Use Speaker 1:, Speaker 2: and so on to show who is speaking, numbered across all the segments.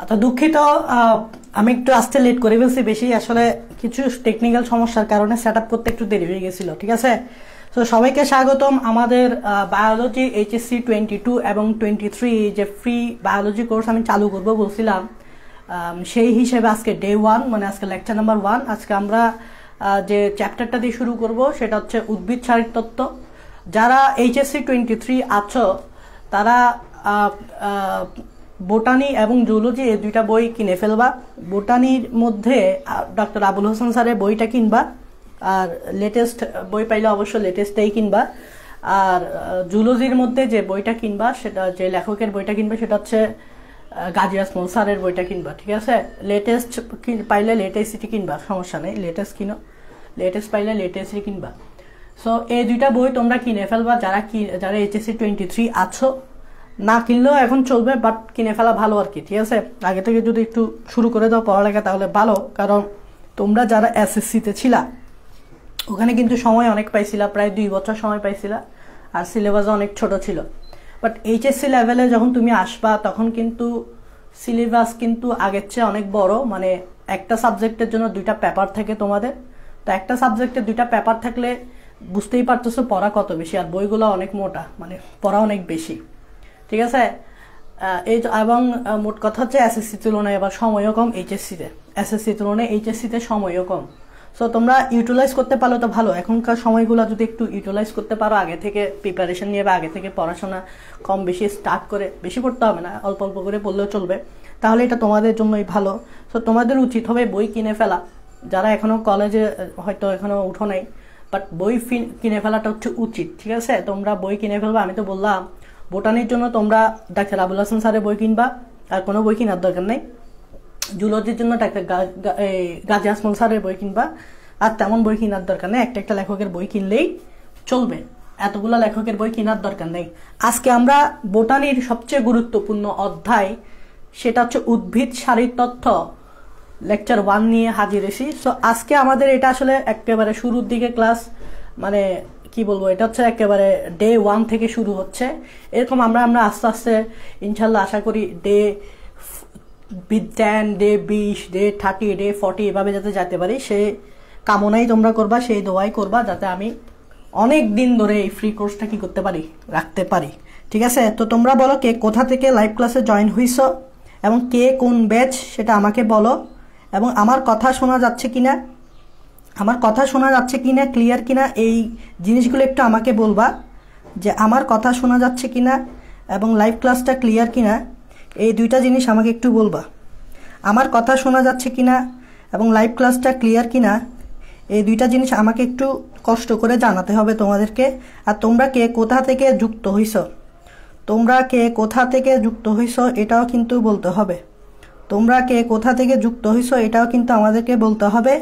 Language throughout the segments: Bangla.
Speaker 1: তো দুঃখিত, আমি একটু আসতে লেট করে ফেলছি বেশি, আসলে কিছু টেকনিক্যাল সমস্যার কারণে সেট আপ করতে একটু দেরি হয়ে গেছিল। ঠিক আছে, তো সবাইকে স্বাগতম আমাদের বায়োলজি HSC 22 এবং 23 যে ফ্রি বায়োলজি কোর্স আমি চালু করব বলছিলাম, সেই হিসেবে আজকে ডে 1, মানে আজকে লেকচার নাম্বার 1। আজকে আমরা যে চ্যাপ্টারটা দিয়ে শুরু করব সেটা হচ্ছে উদ্ভিদ শারীরতত্ত্ব। যারা HSC 23 আছো তারা বোটানি এবং জুলজি এই দুইটা বই কিনে ফেলবা। বোটানির মধ্যে ডক্টর আবুল হোসেন স্যারের বইটা কিনবা, আর লেটেস্ট বই পাইলে অবশ্যই লেটেস্টটাই কিনবা। আর জুলজির মধ্যে যে বইটা কিনবা, সেটা যে লেখকের বইটা কিনবা সেটা হচ্ছে গাজী আজমল স্যারের বইটা কিনবা। ঠিক আছে, লেটেস্ট পাইলে লেটেস্টই কিনবা, সমস্যা নেই, লেটেস্ট কিনো, লেটেস্ট পাইলে লেটেস্টই কিনবা। সো এই দুইটা বই তোমরা কিনে ফেলবা যারা HSC 23 আছো। না কিনলেও এখন চলবে, বাট কিনে ফেলা ভালো আর কি। ঠিক আছে, আগে থেকে যদি একটু শুরু করে দাও পড়ালেখা তাহলে ভালো, কারণ তোমরা যারা SSC-তে ছিলা ওখানে কিন্তু সময় অনেক পাইছিলা, প্রায় 2 বছর সময় পাইছিলা, আর সিলেবাসও অনেক ছোট ছিল। বাট HSC লেভেলে যখন তুমি আসবা তখন কিন্তু সিলেবাস কিন্তু আগের চেয়ে অনেক বড়, মানে একটা সাবজেক্টের জন্য 2টা পেপার থাকে তোমাদের। তো একটা সাবজেক্টে 2টা পেপার থাকলে বুঝতেই পারতেছো পড়া কত বেশি, আর বইগুলো অনেক মোটা, মানে পড়া অনেক বেশি। ঠিক আছে, এবং মোট কথা হচ্ছে SSC তুলনায় এবার সময়ও কম HSC-তে, SSC তুলনায় HSC-তে সময়ও কম। সো তোমরা ইউটিলাইজ করতে পারো তো ভালো, এখনকার সময়গুলো যদি একটু ইউটিলাইজ করতে পারো, আগে থেকে প্রিপারেশন নিয়ে বা আগে থেকে পড়াশোনা কম বেশি স্টার্ট করে, বেশি পড়তে হবে না, অল্প অল্প করে পড়লেও চলবে, তাহলে এটা তোমাদের জন্যই ভালো। সো তোমাদের উচিত হবে বই কিনে ফেলা। যারা এখনো কলেজে হয়তো এখনো উঠো নাই, বাট বই কিনে ফেলাটা হচ্ছে উচিত। ঠিক আছে, তোমরা বই কিনে ফেলবা। আমি তো বললাম বোটানির জন্য তোমরা ডাক্তার আবুল হাসান স্যারের বই কিনবা, আর কোনো বই কেনার দরকার নেই। জুলজির জন্য ডাক্তার গাজী আজমল স্যারের বই কিনবা, আর তেমন বই কেনার দরকার নেই, একটা লেখকের বই কিনলেই চলবে, এতগুলো লেখকের বই কেনার দরকার নেই। আজকে আমরা বোটানির সবচেয়ে গুরুত্বপূর্ণ অধ্যায়, সেটা হচ্ছে উদ্ভিদ শারীরতত্ত্ব, লেকচার 1 নিয়ে হাজির হয়েছি। সো আজকে আমাদের এটা আসলে একেবারে শুরুর দিকে ক্লাস, মানে কি বলবো, এটা হচ্ছে একেবারে ডে 1 থেকে শুরু হচ্ছে। এরকম আমরা আস্তে আস্তে ইনশাল্লাহ আশা করি ডে 10, ডে 20, ডে 30, ডে 40 এভাবে যাতে যেতে পারি, সে কামনাই তোমরা করবা, সেই দোয়াই করবা যাতে আমি অনেক দিন ধরে এই ফ্রি কোর্সটা কি করতে পারি, রাখতে পারি। ঠিক আছে, তো তোমরা বলো কে কোথা থেকে লাইভ ক্লাসে জয়েন হইছো এবং কে কোন ব্যাচ সেটা আমাকে বলো, এবং আমার কথা শোনা যাচ্ছে কিনা, ক্লিয়ার কিনা, এই জিনিসগুলো একটু আমাকে বলবা যে আমার কথা শোনা যাচ্ছে কিনা এবং লাইভ ক্লাসটা ক্লিয়ার কিনা, এই দুইটা জিনিস আমাকে একটু বলবা। আমার কথা শোনা যাচ্ছে কিনা এবং লাইভ ক্লাসটা ক্লিয়ার কিনা, এই দুইটা জিনিস আমাকে একটু কষ্ট করে জানাতে হবে তোমাদেরকে। আর তোমরা কে কোথা থেকে যুক্ত হইছো এটাও কিন্তু বলতে হবে। এটাও কিন্তু আমাদেরকে বলতে হবে।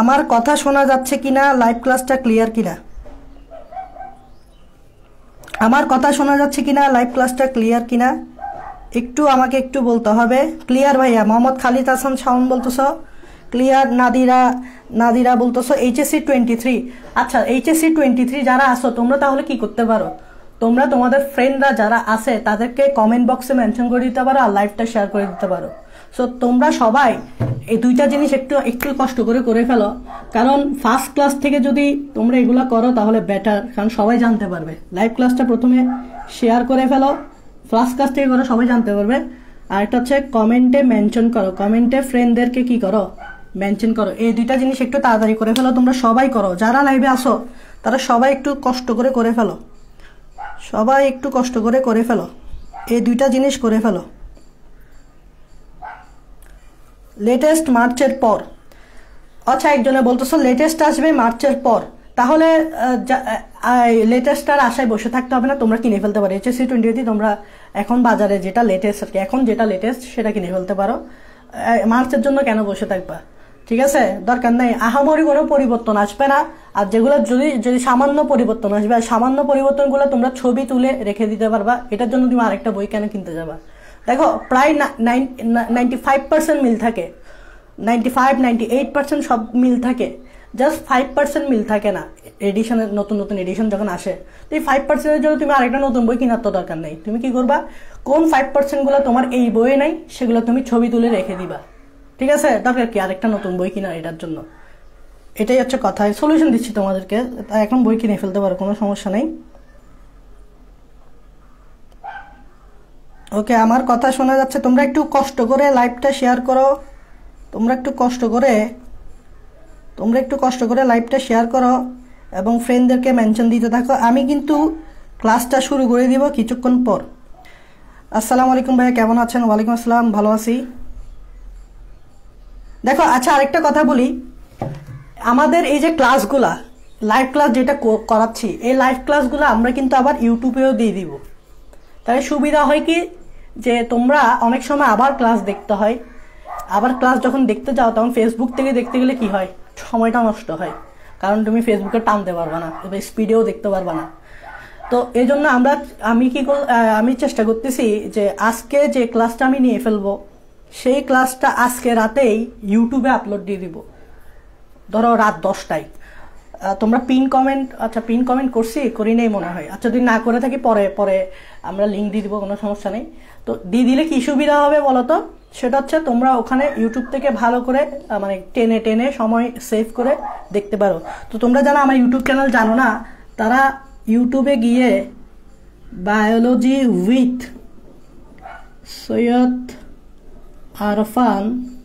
Speaker 1: আমার কথা শোনা যাচ্ছে কিনা, লাইভ ক্লাসটা ক্লিয়ার কিনা, একটু আমাকে একটু বলতে হবে। ক্লিয়ার ভাইয়া, মোহাম্মদ খালিদ হাসান শাওন বলতেছ ক্লিয়ার, নাদিরা বলতেছ HSC 23। আচ্ছা, HSC 23 যারা আসো তোমরা তাহলে কি করতে পারো, তোমরা তোমাদের ফ্রেন্ডরা যারা আছে তাদেরকে কমেন্ট বক্সে মেনশন করে দিতে পারো, আর লাইভটা শেয়ার করে দিতে পারো। সো তোমরা সবাই এই দুইটা জিনিস একটু কষ্ট করে ফেলো, কারণ ফার্স্ট ক্লাস থেকে যদি তোমরা এগুলা করো তাহলে বেটার, কারণ সবাই জানতে পারবে। লাইভ ক্লাসটা প্রথমে শেয়ার করে ফেলো, ফার্স্ট ক্লাস থেকে করো, সবাই জানতে পারবে। আর একটা হচ্ছে কমেন্টে মেনশন করো, কমেন্টে ফ্রেন্ডদেরকে কি করো, মেনশন করো। এই দুইটা জিনিস একটু তাড়াতাড়ি করে ফেলো, তোমরা সবাই করো, যারা লাইভে আসো তারা সবাই একটু কষ্ট করে ফেলো, এই দুইটা জিনিস করে ফেলো। লেটেস্ট মার্চের পর, আচ্ছা একজনে বলতেছো লেটেস্ট আসবে মার্চের পর, তাহলে লেটেস্টটার আশায় বসে থাকতে হবে না, তোমরা কিনে ফেলতে পারো। HSC 23 তোমরা এখন বাজারে যেটা লেটেস্ট আর কি, এখন যেটা লেটেস্ট সেটা কিনে ফেলতে পারো। মার্চের জন্য কেন বসে থাকবা? ঠিক আছে, দরকার নেই, আহামরি কোনো পরিবর্তন আসবে না। আর যেগুলো যদি সামান্য পরিবর্তন আসবে, আর সামান্য পরিবর্তনগুলো তোমরা ছবি তুলে রেখে দিতে পারবা, এটার জন্য তুমি আরেকটা বই কেন কিনতে যাবা? দেখো প্রায় 95% মিল থাকে, 95-98% সব মিল থাকে, জাস্ট 5% মিল থাকে না। এডিশনের নতুন নতুন এডিশন যখন আসে, তো এই 5%-এর জন্য তুমি আরেকটা নতুন বই কেনার তো দরকার নেই। তুমি কি করবা, কোন 5%গুলো তোমার এই বইয়ে নাই সেগুলো তুমি ছবি তুলে রেখে দিবা, ঠিক আছে? দরকার কি আরেকটা নতুন বই কিনা এটার জন্য? এটাই হচ্ছে কথা। সলিউশন দিচ্ছি তোমাদেরকে, এখন বই কিনে ফেলতে পারো, কোনো সমস্যা নেই। ওকে, আমার কথা শোনা যাচ্ছে? তোমরা একটু কষ্ট করে লাইভটা শেয়ার করো, তোমরা একটু কষ্ট করে লাইভটা শেয়ার করো এবং ফ্রেন্ডদেরকে মেনশন দিতে থাকো। আমি কিন্তু ক্লাসটা শুরু করে দিব কিছুক্ষণ পর। আসসালামু আলাইকুম ভাইয়া, কেমন আছেন? ওয়ালাইকুম আসসালাম, ভালো আছি। দেখো, আচ্ছা আরেকটা কথা বলি, আমাদের এই যে ক্লাসগুলা, লাইভ ক্লাস যেটা করাচ্ছি, এই লাইভ ক্লাসগুলো আমরা কিন্তু আবার ইউটিউবেও দিয়ে দিব। তাহলে সুবিধা হয় কি, যে তোমরা অনেক সময় আবার ক্লাস দেখতে হয়, আবার ক্লাস যখন দেখতে যাও তখন ফেসবুক থেকে দেখতে গেলে কি হয়, সময়টা নষ্ট হয়, কারণ তুমি ফেসবুকে টানতে পারবা না, স্পিডেও দেখতে পারবা না। তো এই জন্য আমি চেষ্টা করতেছি যে আজকে যে ক্লাসটা আমি নিয়ে ফেলবো, সেই ক্লাসটা আজকে রাতেই ইউটিউবে আপলোড দিয়ে দিব, ধরো রাত 10টায়। তোমরা পিন কমেন্ট করি নেই মনে হয়। আচ্ছা, যদি না করে থাকি পরে আমরা লিঙ্ক দিয়ে দিব, কোনো সমস্যা নেই। তো দিয়ে দিলে কি সুবিধা হবে বলো তো? সেটা হচ্ছে তোমরা ওখানে ইউটিউব থেকে ভালো করে মানে টেনে সময় সেভ করে দেখতে পারো। তো তোমরা যারা আমার ইউটিউব চ্যানেল জানো না, তারা ইউটিউবে গিয়ে বায়োলজি উইথ সৈয়দ আরফান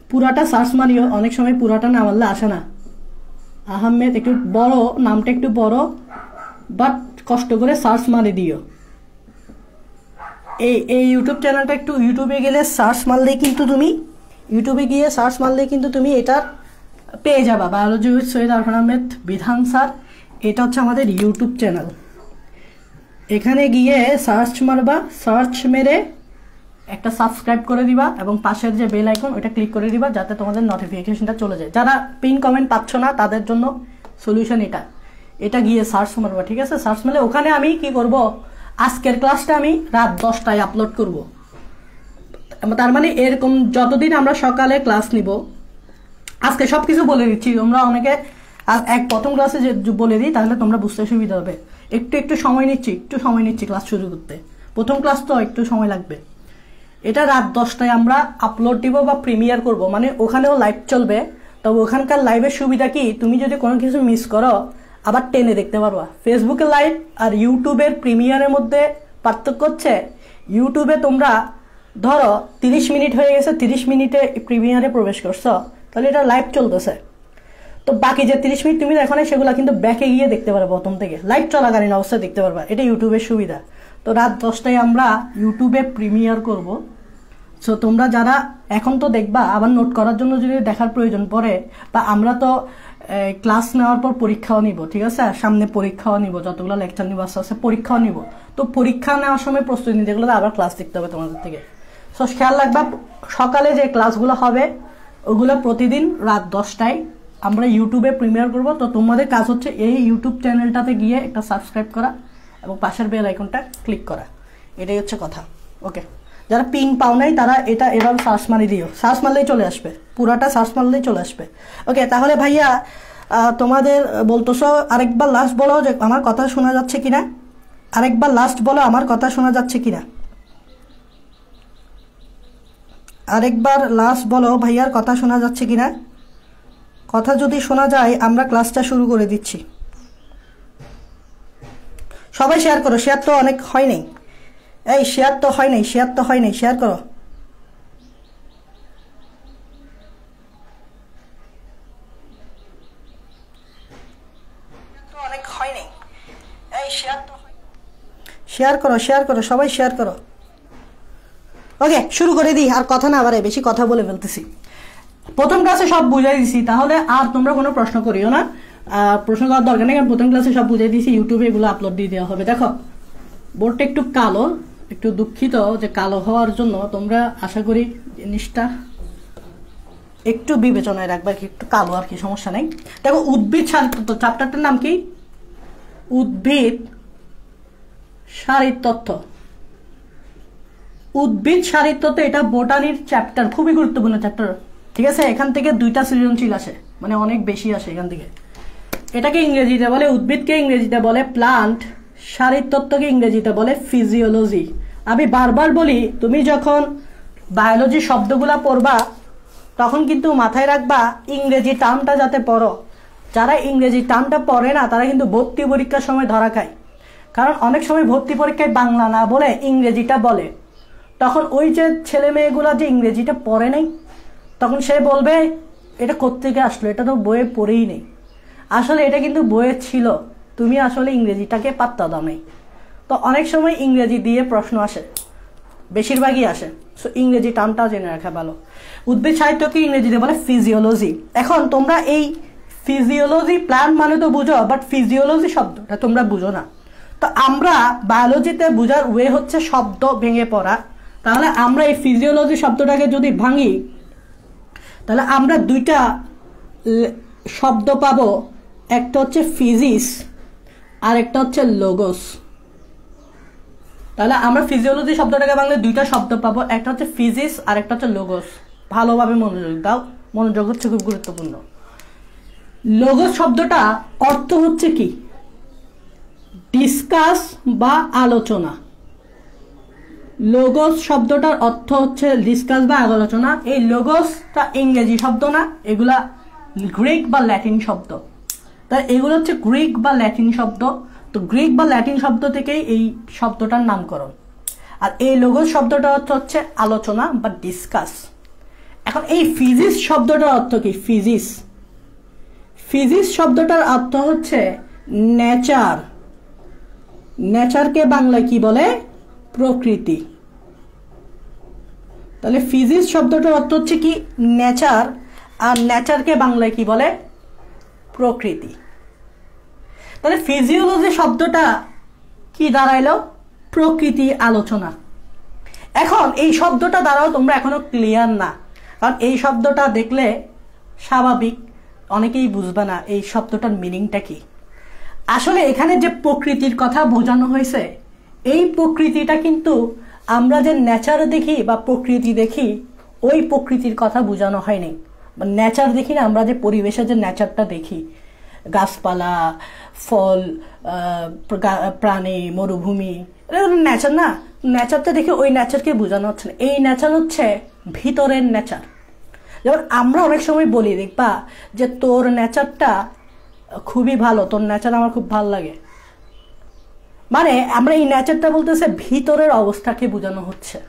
Speaker 1: পুরাটা সার্চ মারিও। অনেক সময় পুরাটা না মারলে আসে না। আহমেদ একটু বড়, নামটা একটু বড়, বাট কষ্ট করে সার্চ মারি দিও। এই ইউটিউব চ্যানেলটা একটু ইউটিউবে গিয়ে সার্চ মারলেই কিন্তু তুমি এটার পেয়ে যাবা, বায়োলজি উইথ সৈয়দ আরফান আহমেদ বিধান স্যার। এটা হচ্ছে আমাদের ইউটিউব চ্যানেল। এখানে গিয়ে সার্চ মারবা, সার্চ মেরে একটা সাবস্ক্রাইব করে দিবা এবং পাশের যে বেল আইকন ওটা ক্লিক করে দিবা, যাতে তোমাদের নোটিফিকেশনটা চলে যায়। যারা পিন কমেন্ট পাচ্ছ না তাদের জন্য সলিউশন এটা গিয়ে সার্চ মারবা, ঠিক আছে? সার্চ মারলে ওখানে আমি কি করব, আজকের ক্লাসটা আমি রাত 10টায় আপলোড করব। তার মানে এরকম যতদিন আমরা সকালে ক্লাস নিব, আজকে সবকিছু বলে দিচ্ছি। তোমরা অনেকে প্রথম ক্লাসে যে বলে দিই, তাহলে তোমরা বুঝতে সুবিধা হবে। একটু সময় নিচ্ছি ক্লাস শুরু করতে। প্রথম ক্লাস তো একটু সময় লাগবে। এটা রাত 10টায় আমরা আপলোড দিব বা প্রিমিয়ার করব, মানে ওখানেও লাইভ চলবে। তবে ওখানকার লাইভের সুবিধা কি, তুমি যদি কোনো কিছু মিস করো আবার টেনে দেখতে পারবা। ফেসবুকে লাইভ আর ইউটিউবের প্রিমিয়ারের মধ্যে পার্থক্য হচ্ছে, ইউটিউবে তোমরা ধরো 30 মিনিট হয়ে গেছে, 30 মিনিটে প্রিমিয়ারে প্রবেশ করছো, তাহলে এটা লাইভ চলতেছে। তো বাকি যে 30 মিনিট তুমি দেখো না, সেগুলো কিন্তু ব্যাকে গিয়ে দেখতে পারবা, প্রথম থেকে লাইভ চলাকালীন অবস্থায় দেখতে পারবা। এটা ইউটিউবের সুবিধা। তো রাত 10টায় আমরা ইউটিউবে প্রিমিয়ার করব। সো তোমরা যারা এখন তো দেখবা, আবার নোট করার জন্য যদি দেখার প্রয়োজন পড়ে, বা আমরা তো ক্লাস নেওয়ার পর পরীক্ষাও নিব, ঠিক আছে? সামনে পরীক্ষাও নিব, যতগুলো লেকচার নিব আস্তে আস্তে পরীক্ষাও নিব। তো পরীক্ষা নেওয়ার সময় প্রস্তুতি নিতে গেলে আবার ক্লাস দেখতে হবে তোমাদের থেকে। সো খেয়াল রাখবা, সকালে যে ক্লাসগুলো হবে ওগুলো প্রতিদিন রাত 10টায় আমরা ইউটিউবে প্রিমিয়ার করব। তো তোমাদের কাজ হচ্ছে এই ইউটিউব চ্যানেলটাতে গিয়ে একটা সাবস্ক্রাইব করা এবং পাশের বেল আইকনটা ক্লিক করা। এটাই হচ্ছে কথা। ওকে, যারা পিন পাও নাই তারা এটা এভাবে সার্চ মারি দিও, সার্চ মারলেই চলে আসবে, পুরাটা সার্চ মারলেই চলে আসবে। ওকে, তাহলে ভাইয়া তোমাদের বলতেছো, আরেকবার লাস্ট বলো যে আমার কথা শোনা যাচ্ছে কিনা। আরেকবার লাস্ট বলো আমার কথা শোনা যাচ্ছে কিনা। আরেকবার লাস্ট বলো ভাইয়ার কথা শোনা যাচ্ছে কিনা। কথা যদি শোনা যায় আমরা ক্লাসটা শুরু করে দিচ্ছি। সবাই শেয়ার করো, শেয়ার তো অনেক হয় নাই। এই শেয়ার তো হয় নাই, শেয়ার করো। শেয়ার করো, সবাই শেয়ার করো। ওকে, শুরু করে দিই, আর কথা না বাড়াই, বেশি কথা বলে ফেলতেছি। প্রথম ক্লাসে সব বুঝাই দিছি, তাহলে আর তোমরা কোনো প্রশ্ন করিও না। প্রশ্ন করার দরকার নেই, কারণ প্রথম ক্লাসে সব বুঝাই দিয়েছি, ইউটিউবে এগুলো আপলোড দিয়ে দেওয়া হবে। দেখো, বোর্ডটা একটু কালো, একটু দুঃখিত যে কালো হওয়ার জন্য। তোমরা আশা করি জিনিসটা একটু বিবেচনায় রাখবা, একটু কালো আর কি, সমস্যা নেই। দেখো, উদ্ভিদ শারীরতত্ত্ব চ্যাপ্টারটার নাম কি? উদ্ভিদ শারীরতত্ত্ব। উদ্ভিদ শারীরতত্ত্ব, এটা বোটানির চ্যাপ্টার, খুবই গুরুত্বপূর্ণ চ্যাপ্টার, ঠিক আছে? এখান থেকে 2টা সৃজনশীল আসে, মানে অনেক বেশি আসে এখান থেকে। এটাকে ইংরেজিতে বলে, উদ্ভিদকে ইংরেজিতে বলে প্লান্ট, শারীরতত্ত্বকে ইংরেজিতে বলে ফিজিওলজি। আমি বারবার বলি, তুমি যখন বায়োলজি শব্দগুলা পড়বা তখন কিন্তু মাথায় রাখবা ইংরেজি টার্মটা যাতে পড়ো। যারা ইংরেজি টার্মটা পড়ে না তারা কিন্তু ভর্তি পরীক্ষার সময় ধরা খায়। কারণ অনেক সময় ভর্তি পরীক্ষায় বাংলা না বলে ইংরেজিটা বলে, তখন ওই যে ছেলে মেয়েগুলা যে ইংরেজিটা পড়ে নাই তখন সে বলবে এটা কোত্থেকে আসলো, এটা তো বইয়ে পড়েই নেই। আসলে এটা কিন্তু বইয়ে ছিল, তুমি আসলে ইংরেজিটাকে পাত্তা দাও নাই। তো অনেক সময় ইংরেজি দিয়ে প্রশ্ন আসে, বেশিরভাগই আসে। সো ইংরেজি টার্মটাও জেনে রাখা ভালো। উদ্ভিদ সাহিত্যকে ইংরেজিতে বলে ফিজিওলজি। এখন তোমরা এই ফিজিওলজি, প্ল্যান্ট মানে তো বুঝো, বাট ফিজিওলজি শব্দটা তোমরা বুঝো না। তো আমরা বায়োলজিতে বোঝার ওয়ে হচ্ছে শব্দ ভেঙে পড়া। তাহলে আমরা এই ফিজিওলজি শব্দটাকে যদি ভাঙি তাহলে আমরা দুইটা শব্দ পাবো, একটা হচ্ছে ফিজিক্স আর একটা হচ্ছে লোগোস। তাহলে আমরা ফিজিওলজি শব্দটাকে ভাঙলে দুইটা শব্দ পাবো, একটা হচ্ছে ফিজিক্স আর একটা হচ্ছে লোগোস। ভালোভাবে মনোযোগ দাও, মনোযোগ হচ্ছে খুব গুরুত্বপূর্ণ। লোগোস শব্দটা অর্থ হচ্ছে কি? ডিসকাস বা আলোচনা। লোগোস শব্দটার অর্থ হচ্ছে ডিসকাস বা আলোচনা। এই লোগোসটা ইংরেজি শব্দ না, এগুলা গ্রিক বা ল্যাটিন শব্দ। তাই এগুলো হচ্ছে গ্রিক বা ল্যাটিন শব্দ। তো গ্রিক বা ল্যাটিন শব্দ থেকেই এই শব্দটার নামকরণ। আর এই লোগোস শব্দটার অর্থ হচ্ছে আলোচনা বা ডিসকাস। এখন এই ফিজিক্স শব্দটার অর্থ কি? ফিজিক্স শব্দটার অর্থ হচ্ছে নেচার। নেচারকে বাংলায় কি বলে? প্রকৃতি। তাহলে ফিজিক্স শব্দটার অর্থ হচ্ছে কি? নেচার। আর নেচারকে বাংলায় কি বলে? প্রকৃতি। তাহলে ফিজিওলজি শব্দটা কি দাঁড়াইলো? প্রকৃতি আলোচনা। এখন এই শব্দটা দ্বারাও তোমরা এখনো ক্লিয়ার না, কারণ এই শব্দটা দেখলে স্বাভাবিক অনেকেই বুঝবে না এই শব্দটার মিনিংটা কি। আসলে এখানে যে প্রকৃতির কথা বোঝানো হয়েছে, এই প্রকৃতিটা কিন্তু আমরা যে নেচার দেখি বা প্রকৃতি দেখি ওই প্রকৃতির কথা বোঝানো হয়নি। নেচার দেখি না, আমরা যে পরিবেশের যে নেচারটা দেখি, গাছপালা, ফল, প্রাণী, মরুভূমি, এটা নেচার না। নেচারটা দেখে ওই নেচারকে বোঝানো হচ্ছে না। এই নেচার হচ্ছে ভিতরের নেচার। যেমন আমরা অনেক সময় বলি, দেখবা যে তোর নেচারটা খুবই ভালো, তোর নেচার আমার খুব ভালো লাগে। মানে আমরা এই নেচারটা বলতেছে ভিতরের অবস্থাকে বোঝানো হচ্ছে।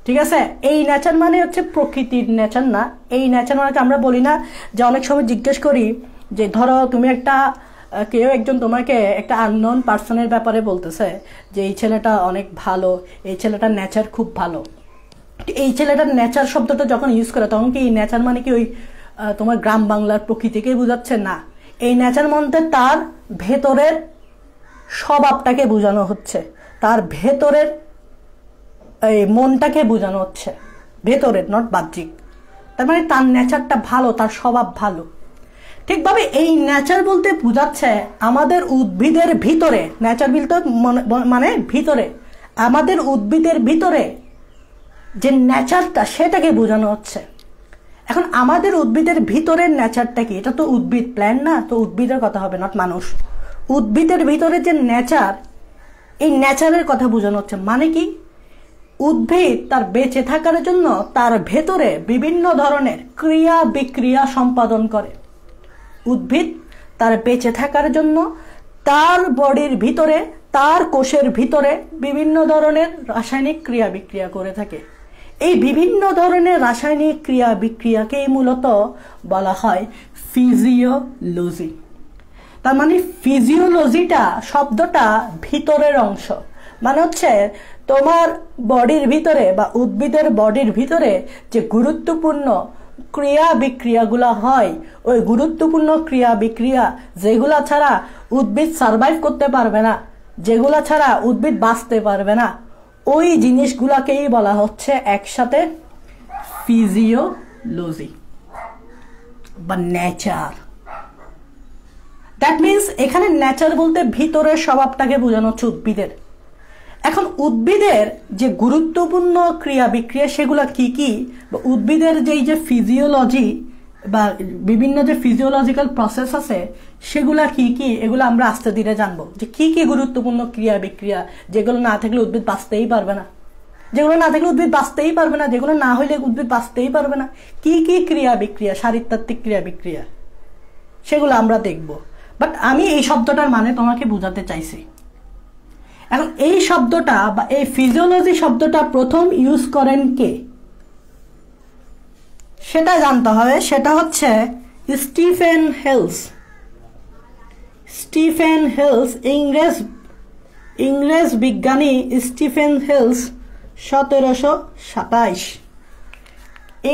Speaker 1: ঠিক আছে? এই নেচার মানে হচ্ছে প্রকৃতির নেচার না। এই নেচার মানে আমরা বলি না যে অনেক সময় জিজ্ঞেস করি যে ধরো তুমি কেউ একজন তোমাকে একটা আননোন পার্সনের ব্যাপারে বলতেছে যে এই ছেলেটা অনেক ভালো, এই ছেলেটার নেচার খুব ভালো। এই ছেলেটার নেচার শব্দটা যখন ইউজ করে তখন কি এই নেচার মানে কি ওই তোমার গ্রাম বাংলার প্রকৃতিকেই বোঝাচ্ছে না। এই নেচার মধ্যে তার ভেতরের স্বভাবটাকে বোঝানো হচ্ছে, তার ভেতরের এই মনটাকে বোঝানো হচ্ছে, ভেতরের, নট বাহ্যিক। তার মানে তার নেচারটা ভালো, তার স্বভাব ভালো। ঠিকভাবে এই নেচার বলতে বোঝাচ্ছে আমাদের উদ্ভিদের ভিতরে, নেচার বলতে মানে ভিতরে, আমাদের উদ্ভিদের ভিতরে যে নেচারটা সেটাকে বোঝানো হচ্ছে। এখন আমাদের উদ্ভিদের ভিতরের নেচারটা কি? এটা তো উদ্ভিদ, প্ল্যান্ট না, তো উদ্ভিদের কথা হবে, নট মানুষ। উদ্ভিদের ভিতরে যে নেচার, এই নেচারের কথা বোঝানো হচ্ছে। মানে কি? উদ্ভিদ তার বেঁচে থাকার জন্য তার ভেতরে বিভিন্ন ধরনের ক্রিয়া বিক্রিয়া সম্পাদন করে। উদ্ভিদ তার বেঁচে থাকার জন্য তার বডির ভিতরে, তার কোষের ভিতরে বিভিন্ন ধরনের রাসায়নিক ক্রিয়া বিক্রিয়া করে থাকে। এই বিভিন্ন ধরনের রাসায়নিক ক্রিয়া বিক্রিয়াকেই মূলত বলা হয় ফিজিওলজি। তার মানে ফিজিওলজিটা শব্দটা ভিতরের অংশ, মানে হচ্ছে তোমার বডির ভিতরে বা উদ্ভিদের বডির ভিতরে যে গুরুত্বপূর্ণ ক্রিয়া বিক্রিয়াগুলো হয়, ওই গুরুত্বপূর্ণ ক্রিয়া বিক্রিয়া যেগুলা ছাড়া উদ্ভিদ সার্ভাইভ করতে পারবে না, যেগুলা ছাড়া উদ্ভিদ বাঁচতে পারবে না, ওই জিনিসগুলাকেই বলা হচ্ছে একসাথে ফিজিওলজি বা নেচার। দ্যাট মিনস এখানে নেচার বলতে ভিতরের স্বভাবটাকে বোঝানো হচ্ছে উদ্ভিদের। এখন উদ্ভিদের যে গুরুত্বপূর্ণ ক্রিয়া বিক্রিয়া সেগুলো কি কি, বা উদ্ভিদের যে ফিজিওলজি বা বিভিন্ন যে ফিজিওলজিক্যাল প্রসেস আছে সেগুলা কি কি, এগুলো আমরা আস্তে ধীরে জানবো, যে কি কি গুরুত্বপূর্ণ ক্রিয়া বিক্রিয়া যেগুলো না থাকলে উদ্ভিদ বাঁচতেই পারবে না, যেগুলো না থাকলে উদ্ভিদ বাঁচতেই পারবে না, যেগুলো না হইলে উদ্ভিদ বাঁচতেই পারবে না, কি কি ক্রিয়া বিক্রিয়া, শারীরতাত্ত্বিক ক্রিয়া বিক্রিয়া, সেগুলো আমরা দেখব। বাট আমি এই শব্দটার মানে তোমাকে বোঝাতে চাইছি। এখন এই শব্দটা বা এই ফিজিওলজি শব্দটা প্রথম ইউজ করেন কে সেটা জানতে হবে। সেটা হচ্ছে স্টিফেন হেলস। স্টিফেন হেলস, ইংরেজ বিজ্ঞানী স্টিফেন হেলস 1727।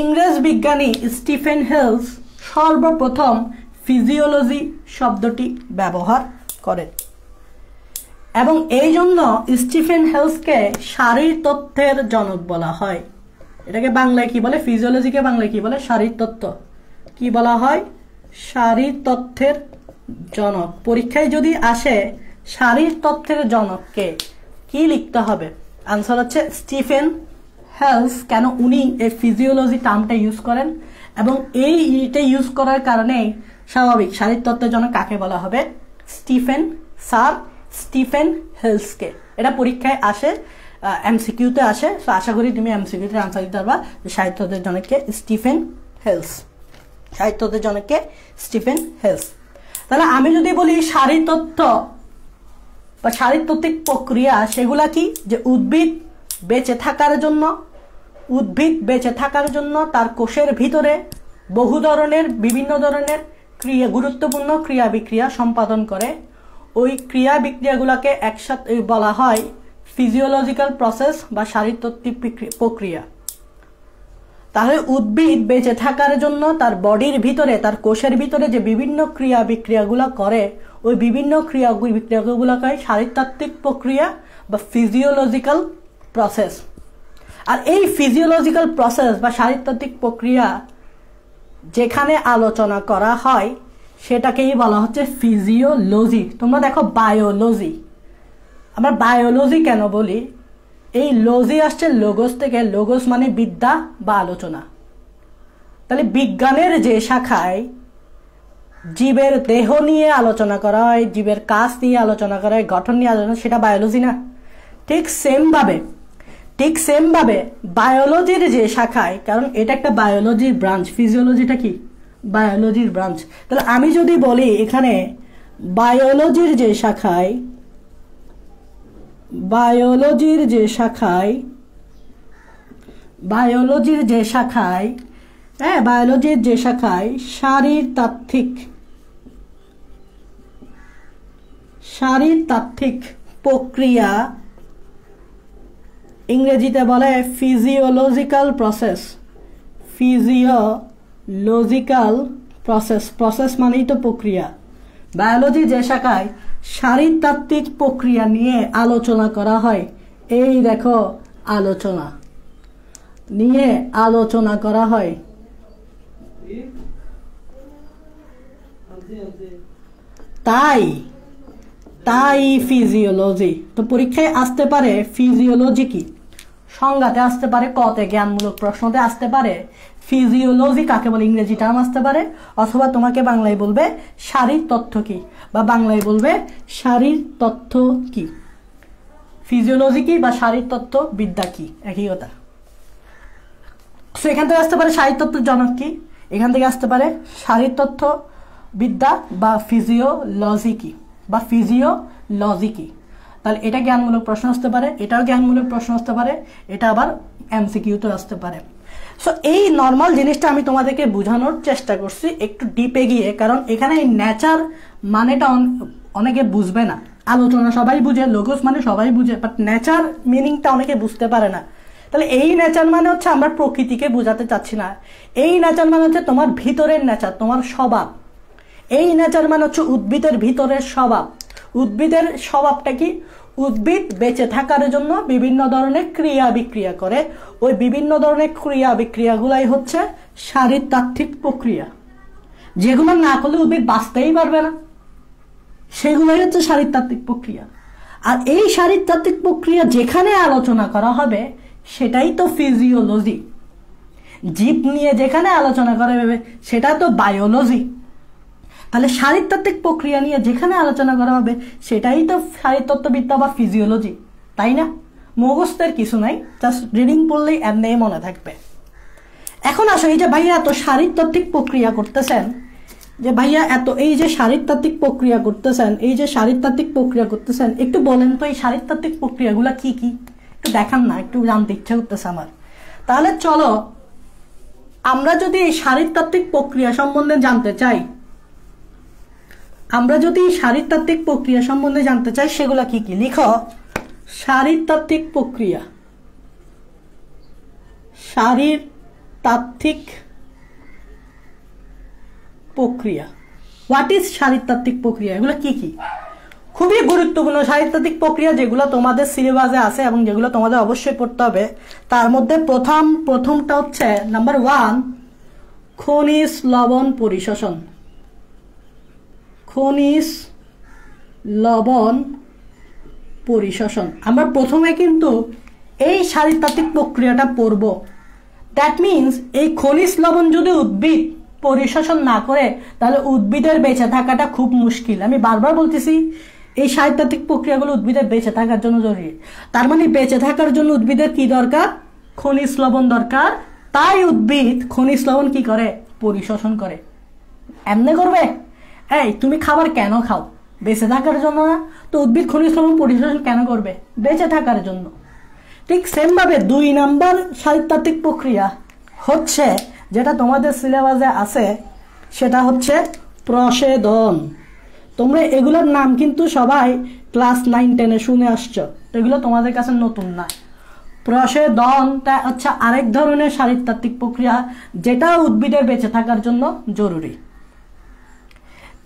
Speaker 1: ইংরেজ বিজ্ঞানী স্টিফেন হেলস সর্বপ্রথম ফিজিওলজি শব্দটি ব্যবহার করেন এবং এই জন্য স্টিফেন হেলসকে শারীরতত্ত্বের জনক বলা হয়। এটাকে বাংলায় কি বলে? ফিজিওলজিকে বাংলায় কি বলে? শারীরতত্ত্ব। কি বলা হয়? শারীরতত্ত্বের জনক। পরীক্ষায় যদি আসে শারীরতত্ত্বের জনককে, কি লিখতে হবে? আনসার হচ্ছে স্টিফেন হেলস। কেন উনি এই ফিজিওলজি টার্মটা ইউজ করেন এবং এইটা ইউজ করার কারণে স্বাভাবিক শারীরতত্ত্বের জনক কাকে বলা হবে? স্টিফেন হেলসকে। এটা পরীক্ষায় আসে, এমসিকিউতে আসে। তো আশা করি তুমি এমসিকিউতে আনসার দিতে পারবা যে শারীরতত্ত্বের জনককে স্টিফেন হেলস। শারীরতত্ত্বের জনককে স্টিফেন হেলস। তাহলে আমি যদি বলি শারীরতত্ত্ব বা শারীরতত্ত্বিক প্রক্রিয়া, সেগুলা কি? যে উদ্ভিদ বেঁচে থাকার জন্য তার কোষের ভিতরে বিভিন্ন ধরনের গুরুত্বপূর্ণ ক্রিয়া বিক্রিয়া সম্পাদন করে। ওই ক্রিয়া বিক্রিয়াগুলোকে একসাথে বলা হয় ফিজিওলজিক্যাল প্রসেস বা শারীরতত্ত্বিক প্রক্রিয়া। তাহলে উদ্ভিদ বেঁচে থাকার জন্য তার বডির ভিতরে, তার কোষের ভিতরে যে বিভিন্ন ক্রিয়া বিক্রিয়াগুলো করে, ওই বিভিন্ন ক্রিয়া বিক্রিয়াগুলোকে শারীরতাত্ত্বিক প্রক্রিয়া বা ফিজিওলজিক্যাল প্রসেস। আর এই ফিজিওলজিক্যাল প্রসেস বা শারীরতাত্ত্বিক প্রক্রিয়া যেখানে আলোচনা করা হয় সেটাকেই বলা হচ্ছে ফিজিওলজি। তোমরা দেখো বায়োলজি, আমরা বায়োলজি কেন বলি? এই লজি আসছে লোগোস থেকে। লোগোস মানে বিদ্যা বা আলোচনা। তাহলে বিজ্ঞানের যে শাখায় জীবের দেহ নিয়ে আলোচনা করা হয়, জীবের কাজ নিয়ে আলোচনা করা হয়, গঠন নিয়ে আলোচনা, সেটা বায়োলজি না? ঠিক সেম ভাবে বায়োলজির যে শাখায়, কারণ এটা একটা বায়োলজির ব্রাঞ্চ, ফিজিওলজিটা কি? বায়োলজির ব্রাঞ্চ। তাহলে আমি যদি বলি এখানে বায়োলজির যে শাখায় শারীরতাত্ত্বিক প্রক্রিয়া, ইংরেজিতে বলে ফিজিওলজিক্যাল প্রসেস মানেই তো প্রক্রিয়া। বায়োলজি যে শাখায় শারীরতাত্ত্বিক প্রক্রিয়া নিয়ে আলোচনা করা হয়, এই দেখো আলোচনা করা হয়। তাই ফিজিওলজি। তো পরীক্ষায় আসতে পারে ফিজিওলজি কি, সংজ্ঞাতে আসতে পারে, কতে জ্ঞানমূলক প্রশ্নতে আসতে পারে ফিজিওলজি কাকে বলে, ইংরেজি টার্ম আসতে পারে, অথবা তোমাকে বাংলায় বলবে শারীরতত্ত্ব কি, বা বাংলায় বলবে শারীরতত্ত্ব কি। ফিজিওলজি কি বা শারীরতত্ত্ব বিদ্যা কি, একই কথা। তো এখান থেকে আসতে পারে শারীরতত্ত্বের জনক কি, এখান থেকে আসতে পারে শারীরতত্ত্ব বিদ্যা বা ফিজিওলজি কি। তাহলে এটা জ্ঞানমূলক প্রশ্ন আসতে পারে, এটাও জ্ঞানমূলক প্রশ্ন আসতে পারে, এটা আবার এমসিকিউতে আসতে পারে। সো এই নর্মাল জিনিসটা আমি তোমাদেরকে বোঝানোর চেষ্টা করছি একটু ডিপে গিয়ে, কারণ এখানে এই নেচার মানেটা অনেকে বুঝবে না। আলোচনা সবাই বুঝে, লোগোস মানে সবাই বুঝে, বাট নেচার মিনিংটা অনেকে বুঝতে পারে না। তাহলে এই নেচার মানে হচ্ছে আমরা প্রকৃতিকে বোঝাতে চাচ্ছি না। এই নেচার মানে হচ্ছে তোমার ভিতরের নেচার, তোমার স্বভাব। এই নেচার মানে হচ্ছে উদ্ভিদের ভিতরের স্বভাব। উদ্ভিদের স্বভাবটা কি? উদ্ভিদ বেঁচে থাকার জন্য বিভিন্ন ধরনের ক্রিয়া বিক্রিয়া করে। ওই বিভিন্ন ধরনের ক্রিয়া বিক্রিয়াগুলাই হচ্ছে শারীরতাত্ত্বিক প্রক্রিয়া। যেগুলো না করলে উদ্ভিদ বাঁচতেই পারবে না, সেগুলোই হচ্ছে শারীরতাত্ত্বিক প্রক্রিয়া। আর এই শারীরতাত্ত্বিক প্রক্রিয়া যেখানে আলোচনা করা হবে সেটাই তো ফিজিওলজি। জীব নিয়ে যেখানে আলোচনা করা হবে সেটা তো বায়োলজি। তাহলে শারীরতাত্ত্বিক প্রক্রিয়া নিয়ে যেখানে আলোচনা করা হবে সেটাই তো শারীরতত্ত্ববিদ্যা বা ফিজিওলজি, তাই না? মুখস্থের কিছু নাই, জাস্ট রিডিং পড়লেই এমনি মনে থাকবে। এখন আসো, এই যে ভাইয়া এত শারীরতাত্ত্বিক প্রক্রিয়া করতেছেন, যে ভাইয়া এত এই যে শারীরতাত্ত্বিক প্রক্রিয়া করতেছেন, এই যে শারীরতাত্ত্বিক প্রক্রিয়া করতেছেন, একটু বলেন তো এই শারীরতাত্ত্বিক প্রক্রিয়াগুলো কি কি, একটু দেখান না, একটু জানতে ইচ্ছা করতেছে আমার। তাহলে চলো আমরা যদি এই শারীরতাত্ত্বিক প্রক্রিয়া সম্বন্ধে জানতে চাই, সেগুলা কি কি লিখো। শারীরতাত্ত্বিক প্রক্রিয়া, শারীরতাত্ত্বিক প্রক্রিয়া, হোয়াট ইজ শারীরতাত্ত্বিক প্রক্রিয়া, এগুলো কি কি? খুবই গুরুত্বপূর্ণ শারীরতাত্ত্বিক প্রক্রিয়া, যেগুলো তোমাদের সিলেবাসে আছে এবং যেগুলো তোমাদের অবশ্যই পড়তে হবে। তার মধ্যে প্রথমটা হচ্ছে নাম্বার 1, খনিজ লবণ পরিশোষণ। খনিজ লবণ পরিশোষণ আমরা প্রথমে কিন্তু এই শারীরতাত্ত্বিক প্রক্রিয়াটা পড়ব। দ্যাট মিনস এই খনিজ লবণ যদি উদ্ভিদ পরিশোষণ না করে তাহলে উদ্ভিদের বেঁচে থাকাটা খুব মুশকিল। আমি বারবার বলতেছি এই শারীরতাত্ত্বিক প্রক্রিয়াগুলো উদ্ভিদের বেঁচে থাকার জন্য জরুরি। তার মানে বেঁচে থাকার জন্য উদ্ভিদের কি দরকার? খনিজ লবণ দরকার। তাই উদ্ভিদ খনিজ লবণ কি করে? পরিশোষণ করে। এমনি করবে? এই তুমি খাবার কেন খাও? বেঁচে থাকার জন্য না? তো উদ্ভিদ খনিজ লবণ পরিশোষণ কেন করবে? বেঁচে থাকার জন্য। ঠিক সেম ভাবে 2 নাম্বার শারীরতাত্ত্বিক প্রক্রিয়া হচ্ছে, যেটা তোমাদের সিলেবাসে আছে, সেটা হচ্ছে প্রসেদন। তোমরা এগুলোর নাম কিন্তু সবাই ক্লাস 9-10-এ শুনে আসছো, এগুলো তোমাদের কাছে নতুন না। প্রসেদনটা হচ্ছে আরেক ধরনের শারীরতাত্ত্বিক প্রক্রিয়া, যেটা উদ্ভিদের বেঁচে থাকার জন্য জরুরি।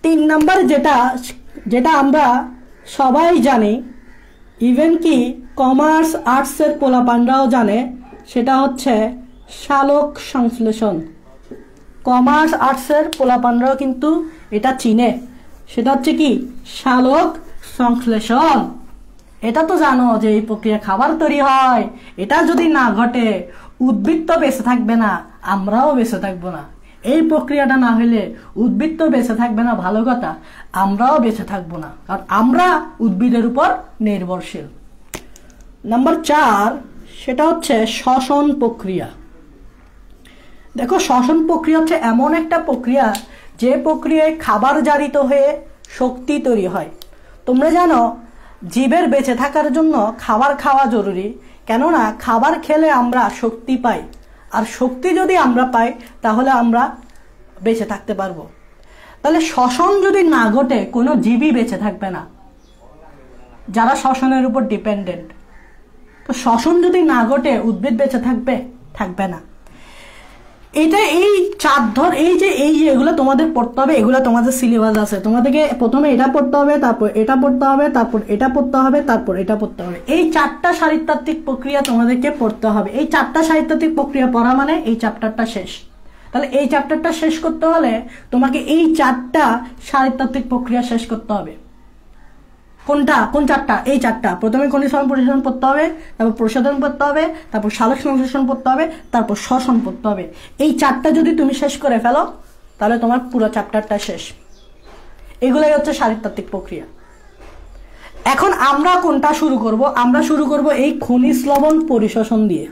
Speaker 1: 3 নাম্বার যেটা আমরা সবাই জানি, ইভেন কি কমার্স আর্টসের পোলাপানরাও জানে, সেটা হচ্ছে সালোক সংশ্লেষণ। কমার্স আর্টসের পোলাপানরাও কিন্তু এটা চিনে, সেটা হচ্ছে কি? সালোক সংশ্লেষণ। এটা তো জানো যে এই প্রক্রিয়া খাবার তৈরি হয়। এটা যদি না ঘটে উদ্ভিদ তো বেঁচে থাকবে না, আমরাও বেঁচে থাকবো না। এই প্রক্রিয়াটা না হলে উদ্ভিদ তো বেঁচে থাকবে না, ভালো কথা, আমরাও বেঁচে থাকবো না, কারণ আমরা উদ্ভিদের উপর নির্ভরশীল। নাম্বার 4 সেটা হচ্ছে শ্বসন প্রক্রিয়া। দেখো, শ্বসন প্রক্রিয়া হচ্ছে এমন একটা প্রক্রিয়া যে প্রক্রিয়ায় খাবার জারিত হয়ে শক্তি তৈরি হয়। তোমরা জানো জীবের বেঁচে থাকার জন্য খাবার খাওয়া জরুরি, কেননা খাবার খেলে আমরা শক্তি পাই, আর শক্তি যদি আমরা পাই তাহলে আমরা বেঁচে থাকতে পারবো। তাহলে শ্বসন যদি না ঘটে কোনো জীবই বেঁচে থাকবে না, যারা শ্বসনের উপর ডিপেন্ডেন্ট। তো শ্বসন যদি না ঘটে উদ্ভিদ বেঁচে থাকবে না। এটা এই এগুলো তোমাদের পড়তে হবে, এগুলো তোমাদের সিলেবাস আছে। তোমাদেরকে প্রথমে এটা পড়তে হবে, তারপর এটা পড়তে হবে, তারপর এটা পড়তে হবে, তারপর এটা পড়তে হবে। এই 4টা শারীরতাত্ত্বিক প্রক্রিয়া তোমাদেরকে পড়তে হবে। এই 4টা শারীরতাত্ত্বিক প্রক্রিয়া পড়া মানে এই চ্যাপ্টারটা শেষ। তাহলে এই চ্যাপ্টারটা শেষ করতে হলে তোমাকে এই 4টা শারীরতাত্ত্বিক প্রক্রিয়া শেষ করতে হবে। কোন 4টা? এই 4টা। প্রথমে খনিজ লবণ পরিশোষণ পড়তে হবে, তারপর প্রসেদন পড়তে হবে, তারপর সালোক সংশ্লেষণ পড়তে হবে, তারপর শ্বসন পড়তে হবে। এই 4টা যদি তুমি শেষ করে ফেলো তাহলে তোমার পুরো চ্যাপ্টারটা শেষ। এগুলাই হচ্ছে শারীরতাত্ত্বিক প্রক্রিয়া। এখন আমরা কোনটা শুরু করব? আমরা শুরু করব এই খনিজ লবণ পরিশোষণ দিয়ে।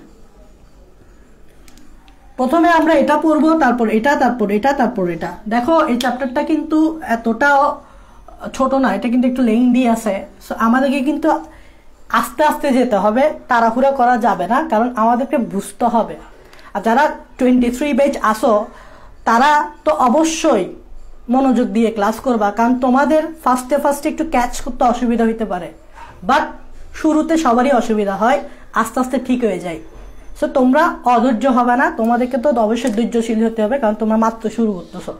Speaker 1: প্রথমে আমরা এটা পড়বো, তারপর এটা, তারপর এটা, তারপর এটা। দেখো এই চ্যাপ্টারটা কিন্তু এতটাও ছোট না, এটা কিন্তু একটু লেন্দি আছে। সো আমাদেরকে কিন্তু আস্তে আস্তে যেতে হবে, তাড়াহুড়া করা যাবে না, কারণ আমাদেরকে বুঝতে হবে। আর যারা 23 ব্যাচ আসো তারা তো অবশ্যই মনোযোগ দিয়ে ক্লাস করবা, কারণ তোমাদের ফার্স্টে একটু ক্যাচ করতে অসুবিধা হইতে পারে, বাট শুরুতে সবারই অসুবিধা হয়, আস্তে আস্তে ঠিক হয়ে যায়। সো তোমরা অধৈর্য হবে না, তোমাদেরকে তো অবশ্যই ধৈর্যশীল হতে হবে, কারণ তোমরা মাত্র শুরু করতেছো।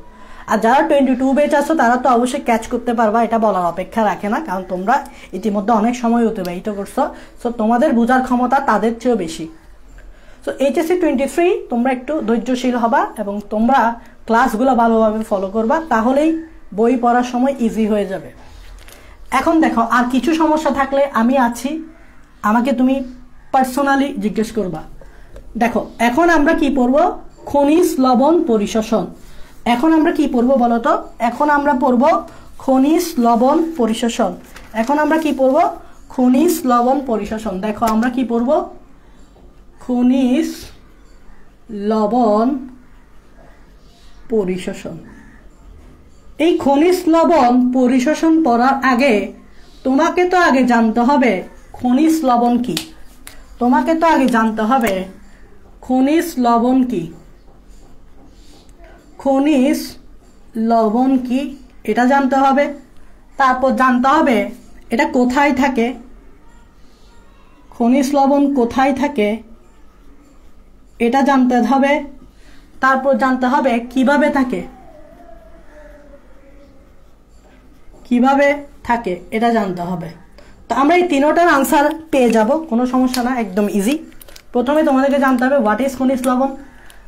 Speaker 1: আর যারা 22 ব্যাচ আছো তারা তো অবশ্যই ক্যাচ করতে পারবা, এটা বলার অপেক্ষা রাখে না, কারণ তোমরা ইতিমধ্যে অনেক সময় অতিবাহিত করছো। সো তোমাদের বোঝার ক্ষমতা তাদের চেয়েও বেশি। সো HSC 23 তোমরা একটু ধৈর্যশীল হবা এবং তোমরা ক্লাসগুলো ভালোভাবে ফলো করবা, তাহলেই বই পড়ার সময় ইজি হয়ে যাবে। এখন দেখো, আর কিছু সমস্যা থাকলে আমি আছি, আমাকে তুমি পার্সোনালি জিজ্ঞেস করবা। দেখো এখন আমরা কি পড়বো? খনিজ লবণ পরিশোষণ। এখন আমরা কি পড়বো বলতো? এখন আমরা পড়বো খনিজ লবণ পরিশোষণ। এখন আমরা কি পড়বো? খনিজ লবণ পরিশোষণ। দেখো আমরা কি পড়বো? খনিজ লবণ পরিশোষণ। এই খনিজ লবণ পরিশোষণ পড়ার আগে তোমাকে তো আগে জানতে হবে খনিজ লবণ কি। তোমাকে তো আগে জানতে হবে খনিজ লবণ কি। খনিজ লবণ কি এটা জানতে হবে। তারপর জানতে হবে এটা কোথায় থাকে, খনিজ লবণ কোথায় থাকে এটা জানতে হবে। তারপর জানতে হবে কিভাবে থাকে, কিভাবে থাকে এটা জানতে হবে। তো আমরা এই তিনটার আনসার পেয়ে যাব, কোনো সমস্যা না, একদম ইজি। প্রথমে তোমাদেরকে জানতে হবে হোয়াট ইজ খনিজ লবণ,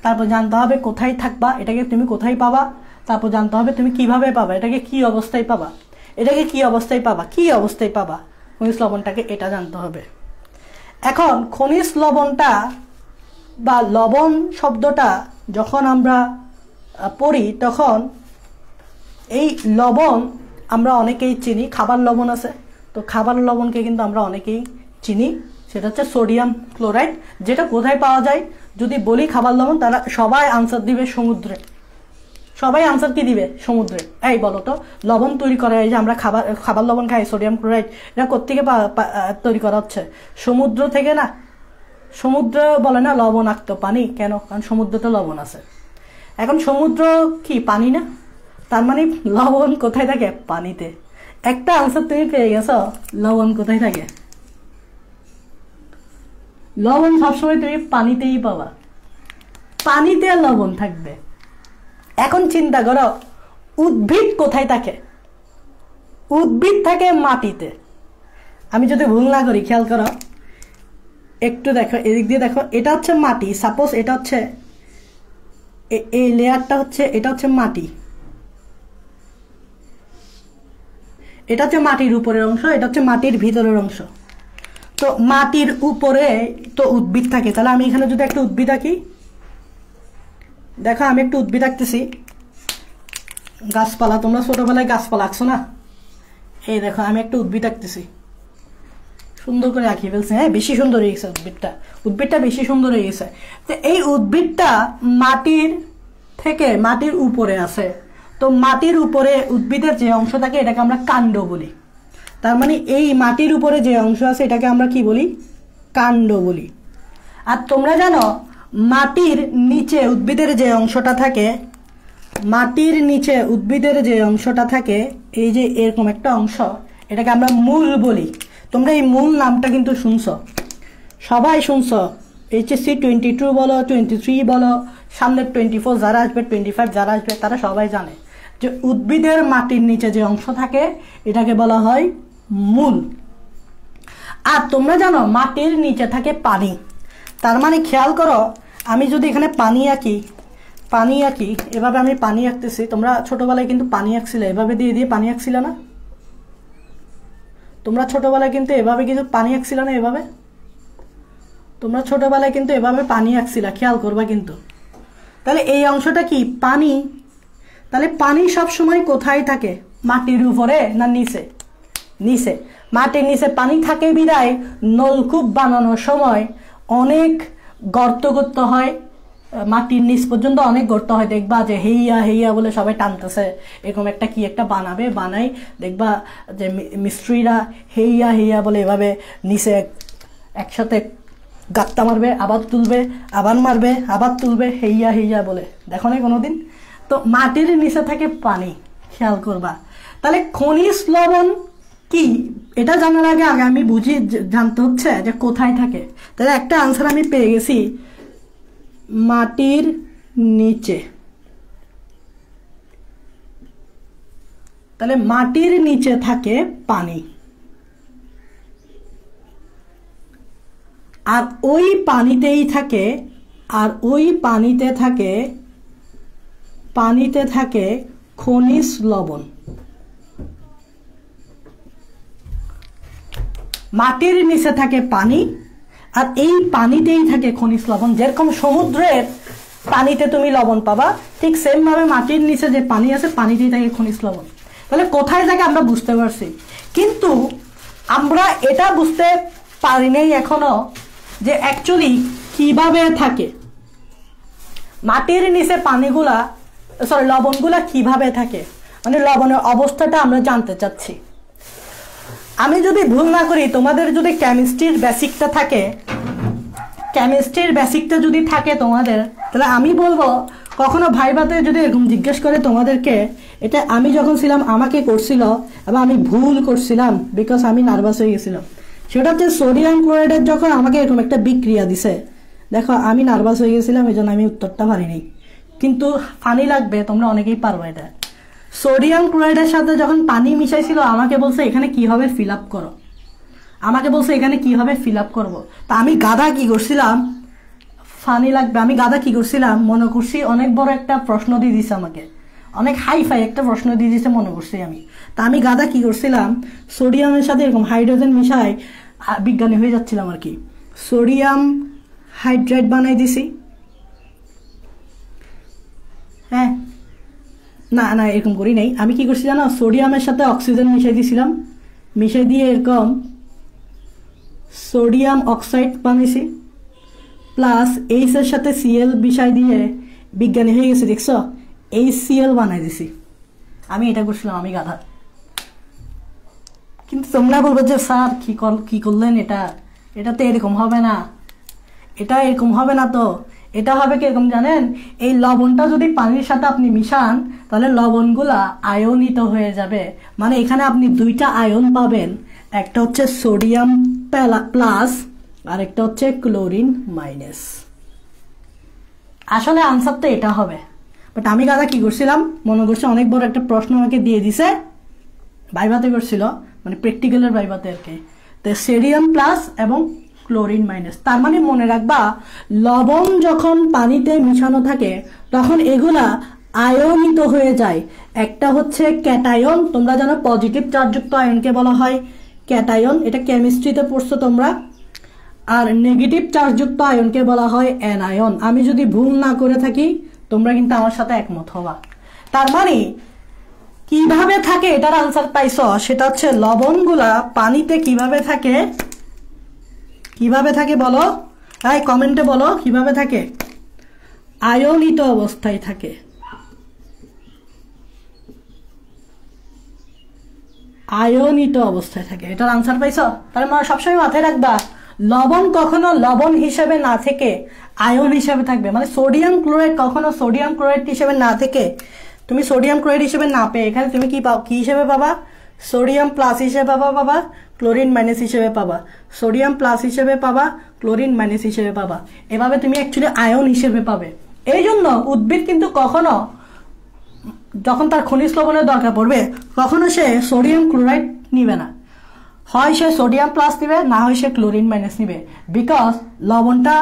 Speaker 1: তারপর জানতে হবে কোথায় থাকবা, এটাকে তুমি কোথায় পাবা, তারপর জানতে হবে তুমি কিভাবে পাবা, এটাকে কি অবস্থায় পাবা, এটাকে কি অবস্থায় পাবা, কি অবস্থায় পাবা খনিজ লবণটাকে, এটা জানতে হবে। এখন খনিজ লবণটা বা লবণ শব্দটা যখন আমরা পড়ি তখন এই লবণ আমরা অনেকেই চিনি, খাবার লবণ আছে, তো খাবার লবণকে কিন্তু আমরা অনেকেই চিনি, সেটা হচ্ছে সোডিয়াম ক্লোরাইড। যেটা কোথায় পাওয়া যায় যদি বলি খাবার লবণ, তারা সবাই আনসার দিবে সমুদ্রে। সবাই আনসার কি দিবে? সমুদ্রে। এই বলো তো লবণ তৈরি করা, এই যে আমরা খাবার লবণ খাই সোডিয়াম ক্লোরাইড, এটা কোত্থেকে তৈরি করা হচ্ছে? সমুদ্র থেকে না। সমুদ্র বলে না লবণাক্ত পানি, কেন? কারণ সমুদ্রতে লবণ আছে। এখন সমুদ্র কি পানি না? তার মানে লবণ কোথায় থাকে? পানিতে। একটা আনসার তুমি পেয়ে গেছো, লবণ কোথায় থাকে? লবণ সবসময় তুমি পানিতেই পাবা, পানিতে লবণ থাকবে। এখন চিন্তা করো উদ্ভিদ কোথায় থাকে? উদ্ভিদ থাকে মাটিতে। আমি যদি ভুল না করি, খেয়াল করো একটু, দেখো এদিক দিয়ে দেখো, এটা হচ্ছে মাটি। সাপোজ এটা হচ্ছে এই লেয়ারটা হচ্ছে, এটা হচ্ছে মাটি, এটা হচ্ছে মাটির উপরের অংশ, এটা হচ্ছে মাটির ভিতরের অংশ। তো মাটির উপরে তো উদ্ভিদ থাকে। তাহলে আমি এখানে যদি একটা উদ্ভিদ আঁকি, দেখো আমি একটু উদ্ভিদ আঁকতেছি, গাছপালা, তোমরা ছোটবেলায় গাছপালা আঁকছো না? এই দেখো আমি একটা উদ্ভিদ আঁকতেছি, সুন্দর করে আঁকিয়ে ফেলছে। হ্যাঁ, বেশি সুন্দর হয়ে গেছে উদ্ভিদটা, উদ্ভিদটা বেশি সুন্দর হয়ে গেছে। তো এই উদ্ভিদটা মাটির থেকে মাটির উপরে আছে। তো মাটির উপরে উদ্ভিদের যে অংশ থাকে এটাকে আমরা কাণ্ড বলি। তার মানে এই মাটির উপরে যে অংশ আছে এটাকে আমরা কি বলি? কাণ্ড বলি। আর তোমরা জানো মাটির নিচে উদ্ভিদের যে অংশটা থাকে, মাটির নিচে উদ্ভিদের যে অংশটা থাকে, এই যে এরকম একটা অংশ, এটাকে আমরা মূল বলি। তোমরা এই মূল নামটা কিন্তু শুনছো, সবাই শুনছো। HSC 22 বলো, 23 বলো, সামনে 24 যারা আসবে, 25 যারা আসবে, তারা সবাই জানে যে উদ্ভিদের মাটির নিচে যে অংশ থাকে এটাকে বলা হয় মূল। আর তোমরা জানো মাটির নিচে থাকে পানি। তার মানে খেয়াল করো, আমি যদি এখানে পানি আঁকি, এভাবে আমি পানি আঁকতেছি, তোমরা ছোটবেলায় কিন্তু পানি আঁকছিলে, এভাবে দিয়ে দিয়ে পানি আঁকছিলে না? তোমরা ছোটবেলায় কিন্তু এভাবে কিছু পানি আঁকছিলে না? এভাবে তোমরা ছোটবেলায় কিন্তু এভাবে পানি আঁকছিলা, খেয়াল করবা কিন্তু। তাহলে এই অংশটা কি? পানি। তাহলে পানি সব সময় কোথায় থাকে? মাটির উপরে না নিচে? নিচে। মাটির নিচে পানি থাকে বিধায় নলকূপ বানানোর সময় অনেক গর্ত করতে হয়, মাটির নিচ পর্যন্ত অনেক গর্ত হয়। দেখবা যে হেইয়া হেইয়া বলে সবাই টানতেছে, এরকম একটা কি একটা বানাই, দেখবা যে মিস্ত্রিরা হেইয়া হেইয়া বলে এভাবে নিচে একসাথে গাত্তা মারবে, আবার তুলবে, আবার মারবে, আবার তুলবে, হেইয়া হেইয়া বলে। দেখো না কোনোদিন? তো মাটির নিচে থাকে পানি, খেয়াল করবা। তাহলে খনিজ লবণ কি এটা জানার আগে আমি বুঝি জানতে হচ্ছে যে কোথায় থাকে। তাহলে একটা আনসার আমি পেয়ে গেছি, মাটির নিচে। তাহলে মাটির নিচে থাকে পানি, আর ওই পানিতেই থাকে, পানিতে থাকে খনিজ লবণ। মাটির নিচে থাকে পানি, আর এই পানিতেই থাকে খনিজ লবণ। যেরকম সমুদ্রের পানিতে তুমি লবণ পাবা, ঠিক সেম ভাবে মাটির নিচে যে পানি আছে পানিতেই থাকে খনিজ লবণ। তাহলে কোথায় থাকে আমরা বুঝতে পারছি, কিন্তু আমরা এটা বুঝতে পারি নাই এখনো যে অ্যাকচুয়ালি কিভাবে থাকে মাটির নিচে পানিগুলা, সরি লবণগুলা কিভাবে থাকে, মানে লবণের অবস্থাটা আমরা জানতে চাচ্ছি। আমি যদি ভুল না করি, তোমাদের যদি কেমিস্ট্রির বেসিকটা থাকে, কেমিস্ট্রির বেসিকটা যদি থাকে তোমাদের, তাহলে আমি বলবো কখনো ভাইভাতে যদি এরকম জিজ্ঞেস করে তোমাদেরকে, এটা আমি যখন ছিলাম আমাকে করছিল এবং আমি ভুল করছিলাম বিকজ আমি নার্ভাস হয়ে গেছিলাম। সেটা হচ্ছে সোডিয়াম ক্লোরাইডের যখন আমাকে এরকম একটা বিক্রিয়া দিছে, দেখো আমি নার্ভাস হয়ে গেছিলাম, এই জন্য আমি উত্তরটা পারিনি, কিন্তু পানি লাগবে, তোমরা অনেকেই পারবো। এটা সোডিয়াম ক্লোরাইডের সাথে যখন পানি মিশাইছিল আমাকে বলছে এখানে কিভাবে ফিল আপ করো, আমাকে বলছে এখানে কিভাবে ফিল আপ করবো। তা আমি গাধা কি করছিলাম, পানি লাগবে, আমি গাধা কি করছিলাম মনে করছি অনেক বড় একটা প্রশ্ন দিয়ে দিছে আমাকে, অনেক হাইফাই একটা প্রশ্ন দিয়ে দিছে মনে করছি আমি। তা আমি গাধা কি করছিলাম, সোডিয়ামের সাথে এরকম হাইড্রোজেন মিশাই বিজ্ঞানী হয়ে যাচ্ছিলাম আর কি। সোডিয়াম হাইড্রাইড বানাই দিছি, হ্যাঁ না না এরকম করি নাই, আমি কি করছি জানো, সোডিয়ামের সাথে অক্সিজেন মিশাই দিয়েছিলাম, মিশাই দিয়ে এরকম সোডিয়াম অক্সাইড বানিয়েছি, প্লাস এইচ এর সাথে সিএল মিশাই দিয়ে বিজ্ঞানী হয়ে গেছে, দেখছো HCl বানাই দিছি। আমি এটা করছিলাম, আমি গাধা। কিন্তু তোমরা বলবো যে স্যার কি করলেন, এটা তো এরকম হবে না, এটা এরকম হবে না, তো এটা হবে কিরকম জানেন, এই লবণটা যদি পানির সাথে আপনি মিশান তাহলে লবণগুলা আয়নিত হয়ে যাবে, মানে এখানে আপনি দুইটা আয়ন পাবেন, একটা হচ্ছে সোডিয়াম প্লাস আর একটা হচ্ছে ক্লোরিন মাইনাস। আসলে আনসার তো এটা হবে, বাট আমি গাধা কি করছিলাম মনে করছি অনেক বড় একটা প্রশ্ন আমাকে দিয়ে দিছে, ভাইভাতে করছিল, মানে প্র্যাকটিক্যালের ভাইভাতে আর কি। তো সোডিয়াম প্লাস এবং ক্লোরিন মাইনাস, তার মানে মনে রাখবা লবণ যখন পানিতে মিশানো থাকে তখন এগুলা আয়নিত হয়ে যায়। একটা হচ্ছে ক্যাটায়ন, তোমরা জানো পজিটিভ চার্জযুক্ত আয়নকে বলা হয় ক্যাটায়ন, এটা কেমিস্ট্রিতে পড়ছো তোমরা, আর নেগেটিভ চার্জযুক্ত আয়নকে বলা হয় অ্যানায়ন। আমি যদি ভুল না করে থাকি তোমরা কিন্তু আমার সাথে একমত হবা। তার মানে কিভাবে থাকে এটার আনসার পাইছো, সেটা হচ্ছে লবণগুলা পানিতে কিভাবে থাকে, কিভাবে থাকে বলো, তাই কমেন্টে বলো কিভাবে থাকে, আয়নিত অবস্থায় থাকে। আয়নিত অবস্থায় থাকে, এটার আনসার পাইছো। তাহলে মানে সবসময় মাথায় রাখবা লবণ কখনো লবণ হিসেবে না থেকে আয়ন হিসেবে থাকবে, মানে সোডিয়াম ক্লোরাইড কখনো সোডিয়াম ক্লোরাইড হিসেবে না থেকে তুমি সোডিয়াম ক্লোরাইড হিসেবে না পেয়ে এখানে তুমি কি হিসেবে পাবা, সোডিয়াম প্লাস হিসেবে পাবা, ক্লোরিন মাইনাস হিসেবে পাবা, সোডিয়াম প্লাস হিসেবে পাবা, ক্লোরিন মাইনাস হিসেবে পাবা, এভাবে তুমি অ্যাকচুয়ালি আয়ন হিসেবে পাবে। এই জন্য উদ্ভিদ কিন্তু কখনো যখন তার খনিজ লবণের দরকার পড়বে কখনো সে সোডিয়াম ক্লোরাইড নিবে না, হয় সে সোডিয়াম প্লাস নিবে, না হয় সে ক্লোরিন মাইনাস নিবে, বিকজ লবণটা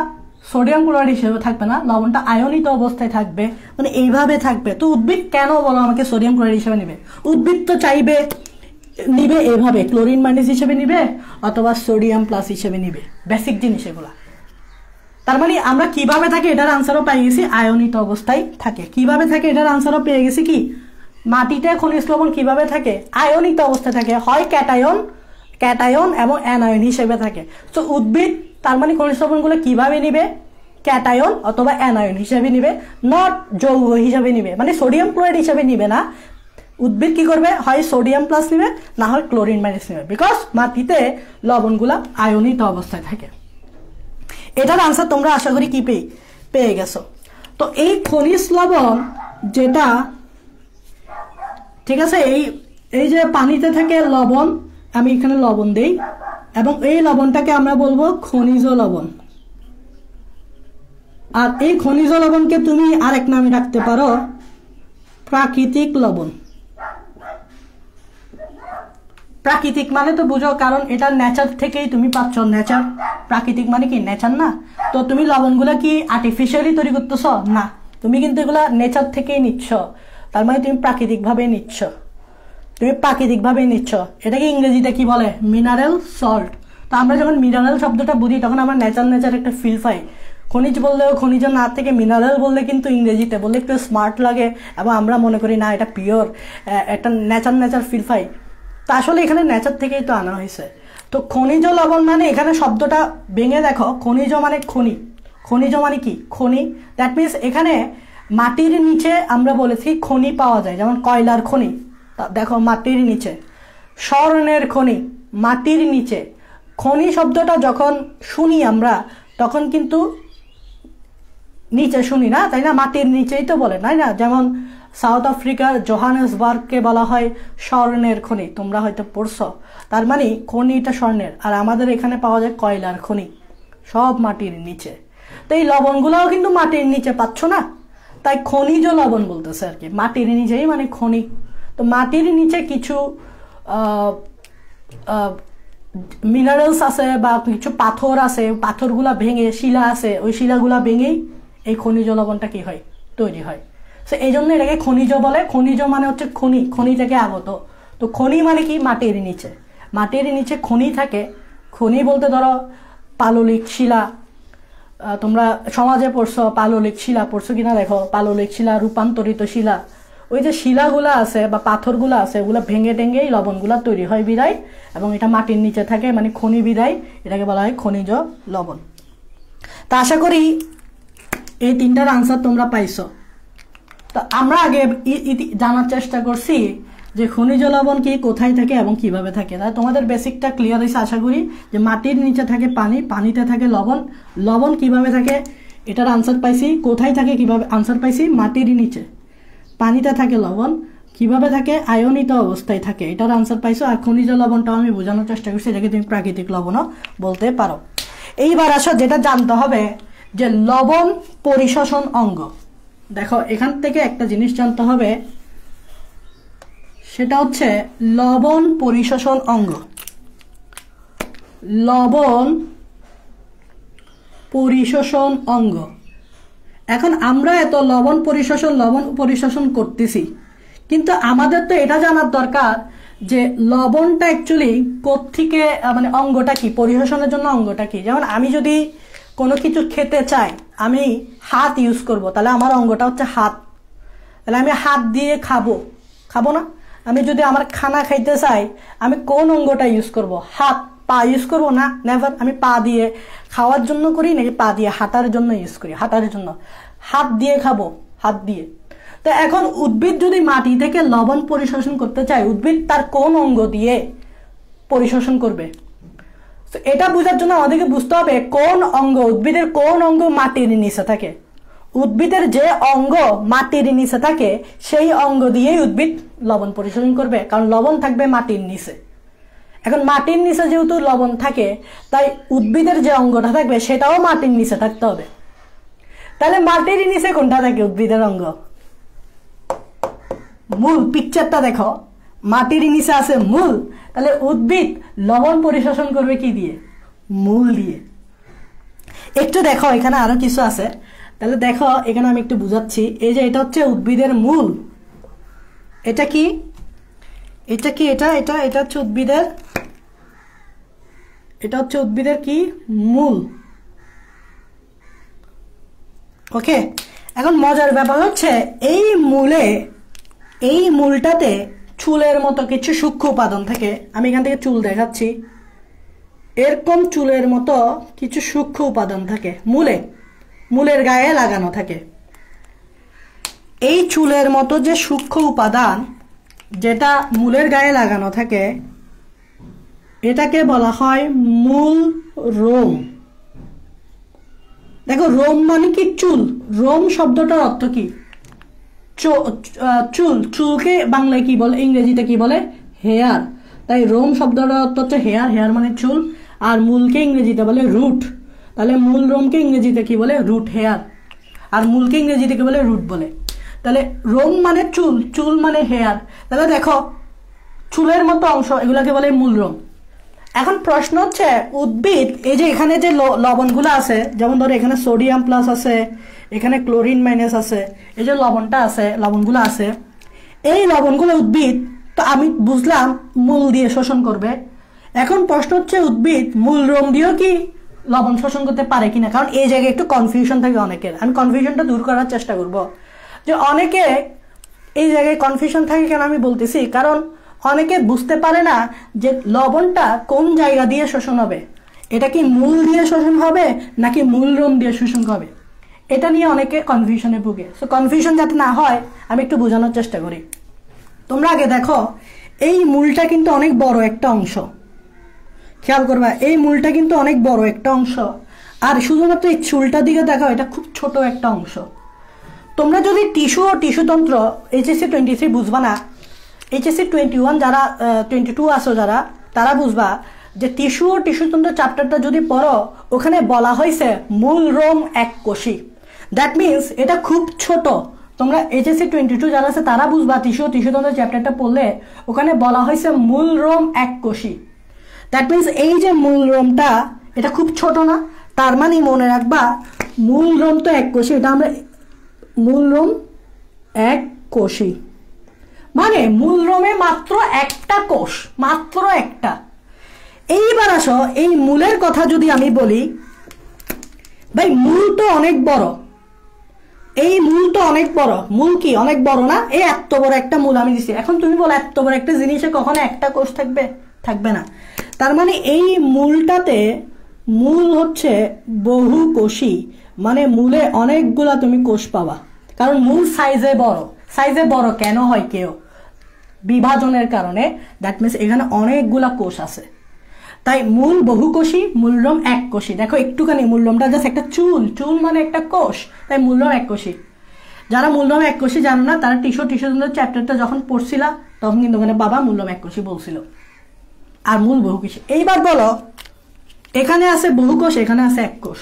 Speaker 1: সোডিয়াম ক্লোরাইড হিসেবে থাকবে না, লবণটা আয়নিত অবস্থায় থাকবে, মানে এইভাবে থাকবে। তো উদ্ভিদ কেন বলো আমাকে সোডিয়াম ক্লোরাইড হিসেবে নিবে, উদ্ভিদ তো চাইবে নিবে এভাবে ক্লোরিন মাইনাস হিসেবে নিবে অথবা সোডিয়াম প্লাস হিসেবে নিবে, বেসিক জিনিস এগুলা। তার মানে আমরা কিভাবে থাকে এটার আনসারও পেয়ে গেছি, আয়নিত অবস্থায় থাকে। কিভাবে থাকে এটার আনসারও পেয়ে গেছি, কি মাটিতে খনিজ লবণ কিভাবে থাকে, আয়নিত অবস্থায় থাকে, হয় ক্যাটায়ন এবং অ্যানায়ন হিসেবে থাকে। তো উদ্ভিদ তার মানে খনিজ লবণগুলো কিভাবে নিবে, ক্যাটায়ন অথবা অ্যানায়ন হিসেবে নিবে, নট যৌগ হিসেবে নিবে, মানে সোডিয়াম ক্লোরাইড হিসেবে নিবে না। উদ্ভিদ কি করবে, হয় সোডিয়াম প্লাস নিবে, না হয় ক্লোরিন মাইনাস নিবে, বিকজ মাটিতে লবণগুলা আয়নিত অবস্থায় থাকে। এটার আনসার তোমরা আশা করি কি পেয়ে গেছো। তো এই খনিজ লবণ যেটা, ঠিক আছে, এই যে পানিতে থাকে লবণ, আমি এখানে লবণ দেই, এবং এই লবণটাকে আমরা বলবো খনিজ লবণ। আর এই খনিজ লবণকে তুমি আরেক নামে রাখতে পারো প্রাকৃতিক লবণ। প্রাকৃতিক মানে তো বুঝো, কারণ এটা নেচার থেকেই তুমি পাচ্ছ, নেচার, প্রাকৃতিক মানে কি নেচার না। তো তুমি লবণগুলা কি আর্টিফিশিয়ালি তৈরি করতেছ না, তুমি কিন্তু এগুলা নেচার থেকেই নিচ্ছ, তার মানে তুমি প্রাকৃতিক ভাবে নিচ্ছ, এটাকে ইংরেজিতে কি বলে, মিনারেল সল্ট। তো আমরা যখন মিনারেল শব্দটা বুঝি তখন আমরা নেচার একটা ফিল পাই, খনিজ বললেও খনিজ না থেকে মিনারেল বললে কিন্তু ইংরেজিতে বললে একটু স্মার্ট লাগে এবং আমরা মনে করি না এটা পিওর, একটা নেচার ফিল পাই। তা আসলে এখানে নেচার থেকেই তো আনা হয়েছে। তো খনিজ লবণ মানে এখানে শব্দটা ভেঙে দেখো, খনিজ মানে খনি, খনিজ মানে কি খনি, দ্যাট মিনস এখানে মাটির নিচে আমরা বলেছি খনি পাওয়া যায়, যেমন কয়লার খনি দেখো মাটির নিচে, স্বর্ণের খনি মাটির নিচে। খনি শব্দটা যখন শুনি আমরা তখন কিন্তু নিচে শুনি না, তাই না, মাটির নিচেই তো বলে, তাই না। যেমন সাউথ আফ্রিকার জোহানেসবার্গকে বলা হয় স্বর্ণের খনি, তোমরা হয়তো পড়ছো, তার মানে খনিটা স্বর্ণের। আর আমাদের এখানে পাওয়া যায় কয়লার খনি, সব মাটির নিচে। তো এই লবণগুলোও কিন্তু মাটির নিচে পাচ্ছ না, তাই খনিজ লবণ বলতেছে আর কি, মাটির নিচেই মানে খনি। তো মাটির নিচে কিছু মিনারেলস আছে বা কিছু পাথর আছে, পাথরগুলা ভেঙে শিলা আছে, ওই শিলাগুলা ভেঙেই এই খনিজ লবণটা কি হয়, তৈরি হয়। সো এই জন্য এটাকে খনিজ বলে। খনিজ মানে হচ্ছে খনি, খনি থেকে আগত। তো খনি মানে কি মাটির নিচে, মাটির নিচে খনি থাকে। খনি বলতে ধরো পাললিক শিলা, তোমরা সমাজে পড়ছো পাললিক শিলা, পড়ছো কিনা দেখো, পাললিক শিলা, রূপান্তরিত শিলা, ওই যে শিলাগুলা আছে বা পাথরগুলা আছে ওগুলো ভেঙে টেঙ্গেই লবণগুলা তৈরি হয় বিদায়, এবং এটা মাটির নিচে থাকে মানে খনি বিদায়, এটাকে বলা হয় খনিজ লবণ। তা আশা করি এই তিনটার আনসার তোমরা পাইছো। তো আমরা আগে জানার চেষ্টা করছি যে খনিজ লবণ কি, কোথায় থাকে এবং কিভাবে থাকে। তাই তোমাদের বেসিকটা ক্লিয়ার হয়েছে আশা করি, যে মাটির নিচে থাকে পানি, পানিতে থাকে লবণ, লবণ কিভাবে থাকে এটার আনসার পাইছি, কোথায় থাকে কিভাবে আনসার পাইছি, মাটির নিচে, পানিতে থাকে লবণ, কিভাবে থাকে আয়নিত অবস্থায় থাকে, এটার আনসার পাইছো। আর খনিজ লবণটাও আমি বোঝানোর চেষ্টা করছি, এটাকে তুমি প্রাকৃতিক লবণও বলতে পারো। এইবার আসো যেটা জানতে হবে যে লবণ পরিশোষণ অঙ্গ। দেখো এখান থেকে একটা জিনিস জানতে হবে, সেটা হচ্ছে লবণ পরিশোষণ অঙ্গ। লবণ পরিশোষণ অঙ্গ। এখন আমরা এত লবণ পরিশোষণ করতেছি, কিন্তু আমাদের তো এটা জানার দরকার যে লবণটা অ্যাকচুয়ালি কোত্থেকে, মানে অঙ্গটা কি, পরিশোষণের জন্য অঙ্গটা কি। যেমন আমি যদি কোনো কিছু খেতে চাই, আমি হাত ইউজ করব, তাহলে আমার অঙ্গটা হচ্ছে হাত, তাহলে আমি হাত দিয়ে খাবো না। আমি যদি আমার খানা খাইতে চাই, আমি কোন অঙ্গটা ইউজ করব, হাত, পা ইউজ করবো না, নেভার। আমি পা দিয়ে খাওয়ার জন্য করি নাকি পা দিয়ে হাঁটার জন্য ইউজ করি, হাঁটার জন্য, হাত দিয়ে খাবো, হাত দিয়ে। তো এখন উদ্ভিদ যদি মাটি থেকে লবণ পরিশোষণ করতে চায়, উদ্ভিদ তার কোন অঙ্গ দিয়ে পরিশোষণ করবে, তো এটা বোঝার জন্য আমাদেরকে বুঝতে হবে কোন অঙ্গ, উদ্ভিদের কোন অঙ্গ মাটির নিচে থাকে। উদ্ভিদের যে অঙ্গ মাটির নিচে থাকে সেই অঙ্গ দিয়েই উদ্ভিদ লবণ পরিশোষণ করবে, কারণ লবণ থাকবে মাটির নিচে। এখন মাটির নিচে যেহেতু লবণ থাকে, তাই উদ্ভিদের যে অঙ্গটা থাকবে সেটাও মাটির নিচে থাকতে হবে। তাহলে মাটির নিচে কোনটা থাকে উদ্ভিদের অঙ্গ, মূল। পিকচারটা দেখো, মাটির নিচে আছে মূল, তাহলে উদ্ভিদ লবণ পরিশোষণ করবে কি দিয়ে, মূল দিয়ে। একটু দেখো এখানে আরো কিছু আছে, তাহলে দেখো এখানে আমি একটু বুঝাচ্ছি। এই যে এটা হচ্ছে উদ্ভিদের মূল, এটা কি, এটা কি, এটা হচ্ছে উদ্ভিদের, এটা হচ্ছে উদ্ভিদের কি, মূল। ওকে, এখন মজার ব্যাপার হচ্ছে এই মূলটাতে চুলের মতো কিছু সূক্ষ্ম উপাদান থাকে। আমি এখান থেকে চুল দেখাচ্ছি, এরকম চুলের মতো কিছু সূক্ষ্ম উপাদান থাকে মূলের গায়ে লাগানো থাকে। এই চুলের মতো যে সূক্ষ্ম উপাদান যেটা মূলের গায়ে লাগানো থাকে, এটাকে বলা হয় মূল রোম। দেখো রোম মানে কি, চুল। রোম শব্দটার অর্থ কি, চুল। চুলকে বাংলায় কি বলে, ইংরেজিতে কি বলে, হেয়ার। তাই রোম শব্দটার অর্থ হচ্ছে হেয়ার, হেয়ার মানে চুল। আর মূলকে ইংরেজিতে বলে রুট, তাহলে মূল রোমকে ইংরেজিতে কি বলে, রুট হেয়ার। আর মূলকে ইংরেজিতে কি বলে, রুট বলে। তাহলে রোম মানে চুল, চুল মানে হেয়ার। তাহলে দেখো চুলের মতো অংশ, এগুলাকে বলে মূল রোম। এখন প্রশ্ন হচ্ছে উদ্ভিদ, এই যে এখানে যে লবণগুলো আছে, যেমন ধরো এখানে সোডিয়াম প্লাস আছে, এখানে ক্লোরিন মাইনাস আছে, এই যে লবণটা আছে, লবণগুলো আছে, এই লবণগুলো উদ্ভিদ তো আমি বুঝলাম মূল দিয়ে শোষণ করবে। এখন প্রশ্ন হচ্ছে উদ্ভিদ মূল রোম দিয়েও কি লবণ শোষণ করতে পারে কিনা, কারণ এই জায়গায় একটু কনফিউশন থাকে অনেকের। আমি কনফিউশনটা দূর করার চেষ্টা করব। যে অনেকে এই জায়গায় কনফিউশন থাকে কেন আমি বলতেছি, কারণ অনেকে বুঝতে পারে না যে লবণটা কোন জায়গা দিয়ে শোষণ হবে। এটা কি মূল দিয়ে শোষণ হবে নাকি মূলরোম দিয়ে শোষণ হবে, এটা নিয়ে অনেকে কনফিউশনে ভুগে। সো কনফিউশন যাতে না হয় আমি একটু বোঝানোর চেষ্টা করি। তোমরা আগে দেখো, এই মূলটা কিন্তু অনেক বড় একটা অংশ, খেয়াল করবা এই মূলটা কিন্তু অনেক বড় একটা অংশ, আর শুধুমাত্র এই চুলটার দিকে দেখো এটা খুব ছোট একটা অংশ। তোমরা যদি টিস্যু ও টিস্যুতন্ত্র HSC 23 বুঝবা না, HSC 21 যারা 22 আসো যারা, তারা বুঝবা যে টিস্যু ও টিস্যুতন্ত্র চ্যাপ্টারটা যদি পড়ো, ওখানে বলা হয়েছে মূলরোম এককোষী। দ্যাট মিনস এটা খুব ছোট। তোমরা HSC 22 যারা আছে তারা বুঝবা টিস্যু ও টিস্যুতন্ত্র চ্যাপ্টারটা পড়লে ওখানে বলা হয়েছে মূলরোম এককোষী। দ্যাট মিনস এই যে মূলরোমটা এটা খুব ছোট না, তার মানে মনে রাখবা মূলরোম তো এককোষী, এটা আমরা মূলরোম এককোষী মানে মূলরোমে মাত্র একটা কোষ, মাত্র একটা। এইবার আসো, এই মূলের কথা যদি আমি বলি, ভাই মূল তো অনেক বড়, এই মূল তো অনেক বড়। মূল কি অনেক বড় না? এই এত বড় একটা মূল আমি দিছি। এখন তুমি বলো এত বড় একটা জিনিসে কখনো একটা কোষ থাকবে? থাকবে না। তার মানে এই মূলটাতে, মূল হচ্ছে বহুকোষী, মানে মূলে অনেকগুলা তুমি কোষ পাবা, কারণ মূল সাইজে বড়। সাইজে বড় কেন হয়? কেউ বিভাজনের কারণে। দ্যাট মিনস এখানে অনেকগুলা কোষ আছে, তাই মূল বহুকোষী, মূলরোম এককোষী। দেখো একটুখানি মূলরোমটা জাস্ট একটা চুল, চুল মানে একটা কোষ, তাই মূলরোম এককোষী। যারা মূলরোম এককোষী জানো না, তারা টিস্যুতন্ত্র চ্যাপ্টারটা যখন পড়ছিলা তখন কিন্তু ওখানে বাবা মূলরোম এককোষী বলছিল, আর মূল বহুকোষী। এইবার বলো, এখানে আছে বহুকোষ, এখানে আছে এককোষ,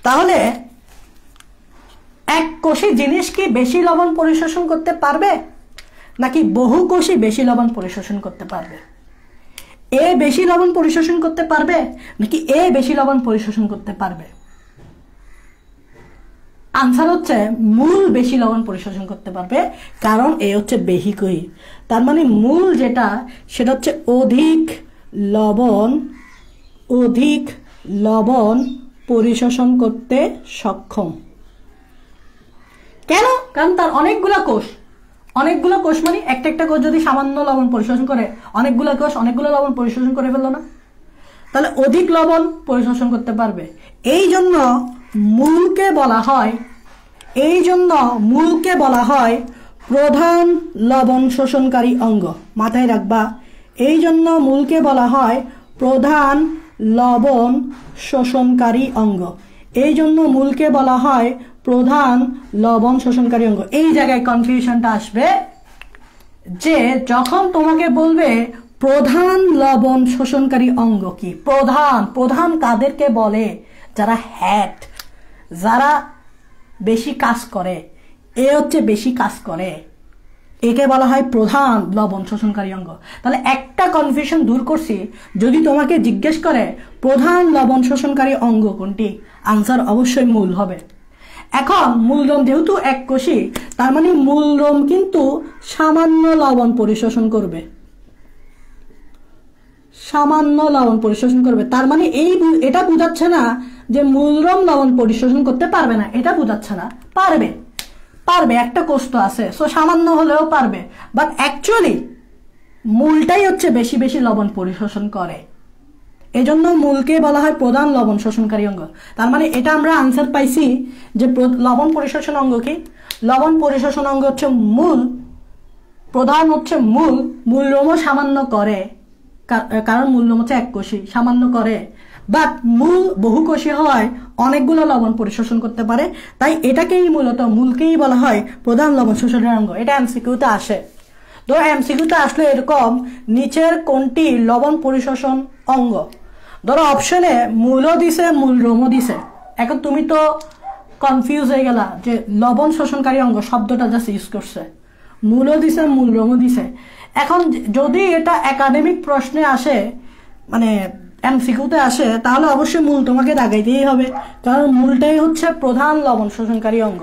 Speaker 1: তাহলে এককোষী জিনিস কি বেশি লবণ পরিশোষণ করতে পারবে নাকি বহুকোষী বেশি লবণ পরিশোষণ করতে পারবে? এ বেশি লবণ পরিশোষণ করতে পারবে নাকি এ বেশি লবণ পরিশোষণ করতে পারবে? আনসার হচ্ছে মূল বেশি লবণ পরিশোষণ করতে পারবে, কারণ এ হচ্ছে বেহিকোষী। তার মানে মূল যেটা, সেটা হচ্ছে অধিক লবণ পরিশোষণ করতে সক্ষম। কেন? কারণ তার অনেকগুলো কোষ, অনেকগুলো কোষ মানে একটা একটা কোষ যদি সামান্য লবণ পরিশোষণ করে, অনেকগুলো কোষ অনেকগুলো লবণ পরিশোষণ করে ফেললো না, তাহলে অধিক লবণ পরিশোষণ করতে পারবে। এই জন্য মূলকে বলা হয় প্রধান লবণ শোষণকারী অঙ্গ। মাথায় রাখবা, এই জন্য মূলকে বলা হয় প্রধান লবণ শোষণকারী অঙ্গ। এই জন্য মূলকে বলা হয় প্রধান লবণ শোষণকারী অঙ্গ। এই জায়গায় কনফিউশনটা আসবে যে যখন তোমাকে বলবে প্রধান লবণ শোষণকারী অঙ্গ কি, প্রধান কাদেরকে বলে? যারা হেড, যারা বেশি কাজ করে, এ হচ্ছে বেশি কাজ করে, একে বলা হয় প্রধান লবণ শোষণকারী অঙ্গ। তাহলে একটা কনফিউশন দূর করছি। যদি তোমাকে জিজ্ঞেস করে প্রধান লবণ শোষণকারী অঙ্গ কোনটি, আনসার অবশ্যই মূল হবে। এখন মূলরোম যেহেতু এককোষী, তার মানে মূলরোম কিন্তু সামান্য লবণ পরিশোষণ করবে, সামান্য লবণ পরিশোষণ করবে। তার মানে এটা বোঝাচ্ছে না যে মূলরোম লবণ পরিশোষণ করতে পারবে না, এটা বোঝাচ্ছে না। পারবে, একটা কোষ তো আছে, সো সামান্য হলেও পারবে। বাট অ্যাকচুয়ালি মূলটাই হচ্ছে বেশি বেশি লবণ পরিশোষণ করে, এজন্য মূলকে বলা হয় প্রধান লবণ শোষণকারী অঙ্গ। তার মানে এটা আমরা আনসার পাইছি যে লবণ পরিশোষণ অঙ্গ কি? লবণ পরিশোষণ অঙ্গ হচ্ছে মূল, প্রধান হচ্ছে মূলরোমও সামান্য করে, কারণ মূলরোম হচ্ছে এককোষী, সামান্য করে। বাট মূল বহুকোষী হয়, অনেকগুলো লবণ পরিশোষণ করতে পারে, তাই এটাকেই মূলত মূলকেই বলা হয় প্রধান লবণ শোষণের অঙ্গ। এটা এমসিকিউতে আসে। ধরো এমসিকিউতে আসলে এরকম, নিচের কোনটি লবণ পরিশোষণ অঙ্গ? ধরো অপশনে মূলও দিছে, মূলরোমও দিছে। এখন তুমি তো কনফিউজ হয়ে গেলা যে লবণ শোষণকারী অঙ্গ শব্দটা জাস্ট ইউজ করছে, মূলও দিছে, মূলরোমও দিছে। এখন যদি এটা একাডেমিক প্রশ্নে আসে, মানে এমসিকিউতে আসে, তাহলে অবশ্যই মূল তোমাকে দাগাইতেই হবে, কারণ মূলটাই হচ্ছে প্রধান লবণ শোষণকারী অঙ্গ।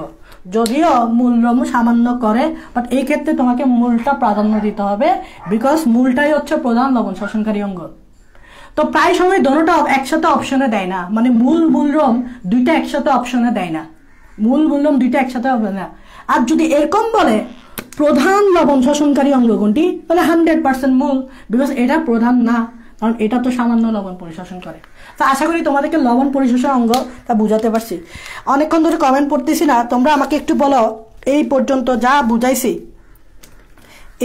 Speaker 1: যদিও মূলরোম সামান্য করে, বাট এই ক্ষেত্রে তোমাকে মূলটা প্রাধান্য দিতে হবে, বিকজ মূলটাই হচ্ছে প্রধান লবণ শোষণকারী অঙ্গ। তো প্রায় সময় দোনোটা একসাথে অপশনে দেয় না, মানে মূল মূলরম দুইটা একসাথে অপশনে দেয় না, মূল মূলরম দুইটা একসাথে হবে না। আর যদি এরকম বলে প্রধান লবণ শোষণকারী অঙ্গ কোনটি, তাহলে 100% মূল, বিকজ এটা প্রধান না, কারণ এটা তো সামান্য লবণ পরিশোষণ করে। তো আশা করি তোমাদেরকে লবণ পরিশোষণ অঙ্গ তা বুঝাতে পারছি। অনেকক্ষণ ধরে কমেন্ট পড়তেছি না, তোমরা আমাকে একটু বলো এই পর্যন্ত যা বুঝাইছি,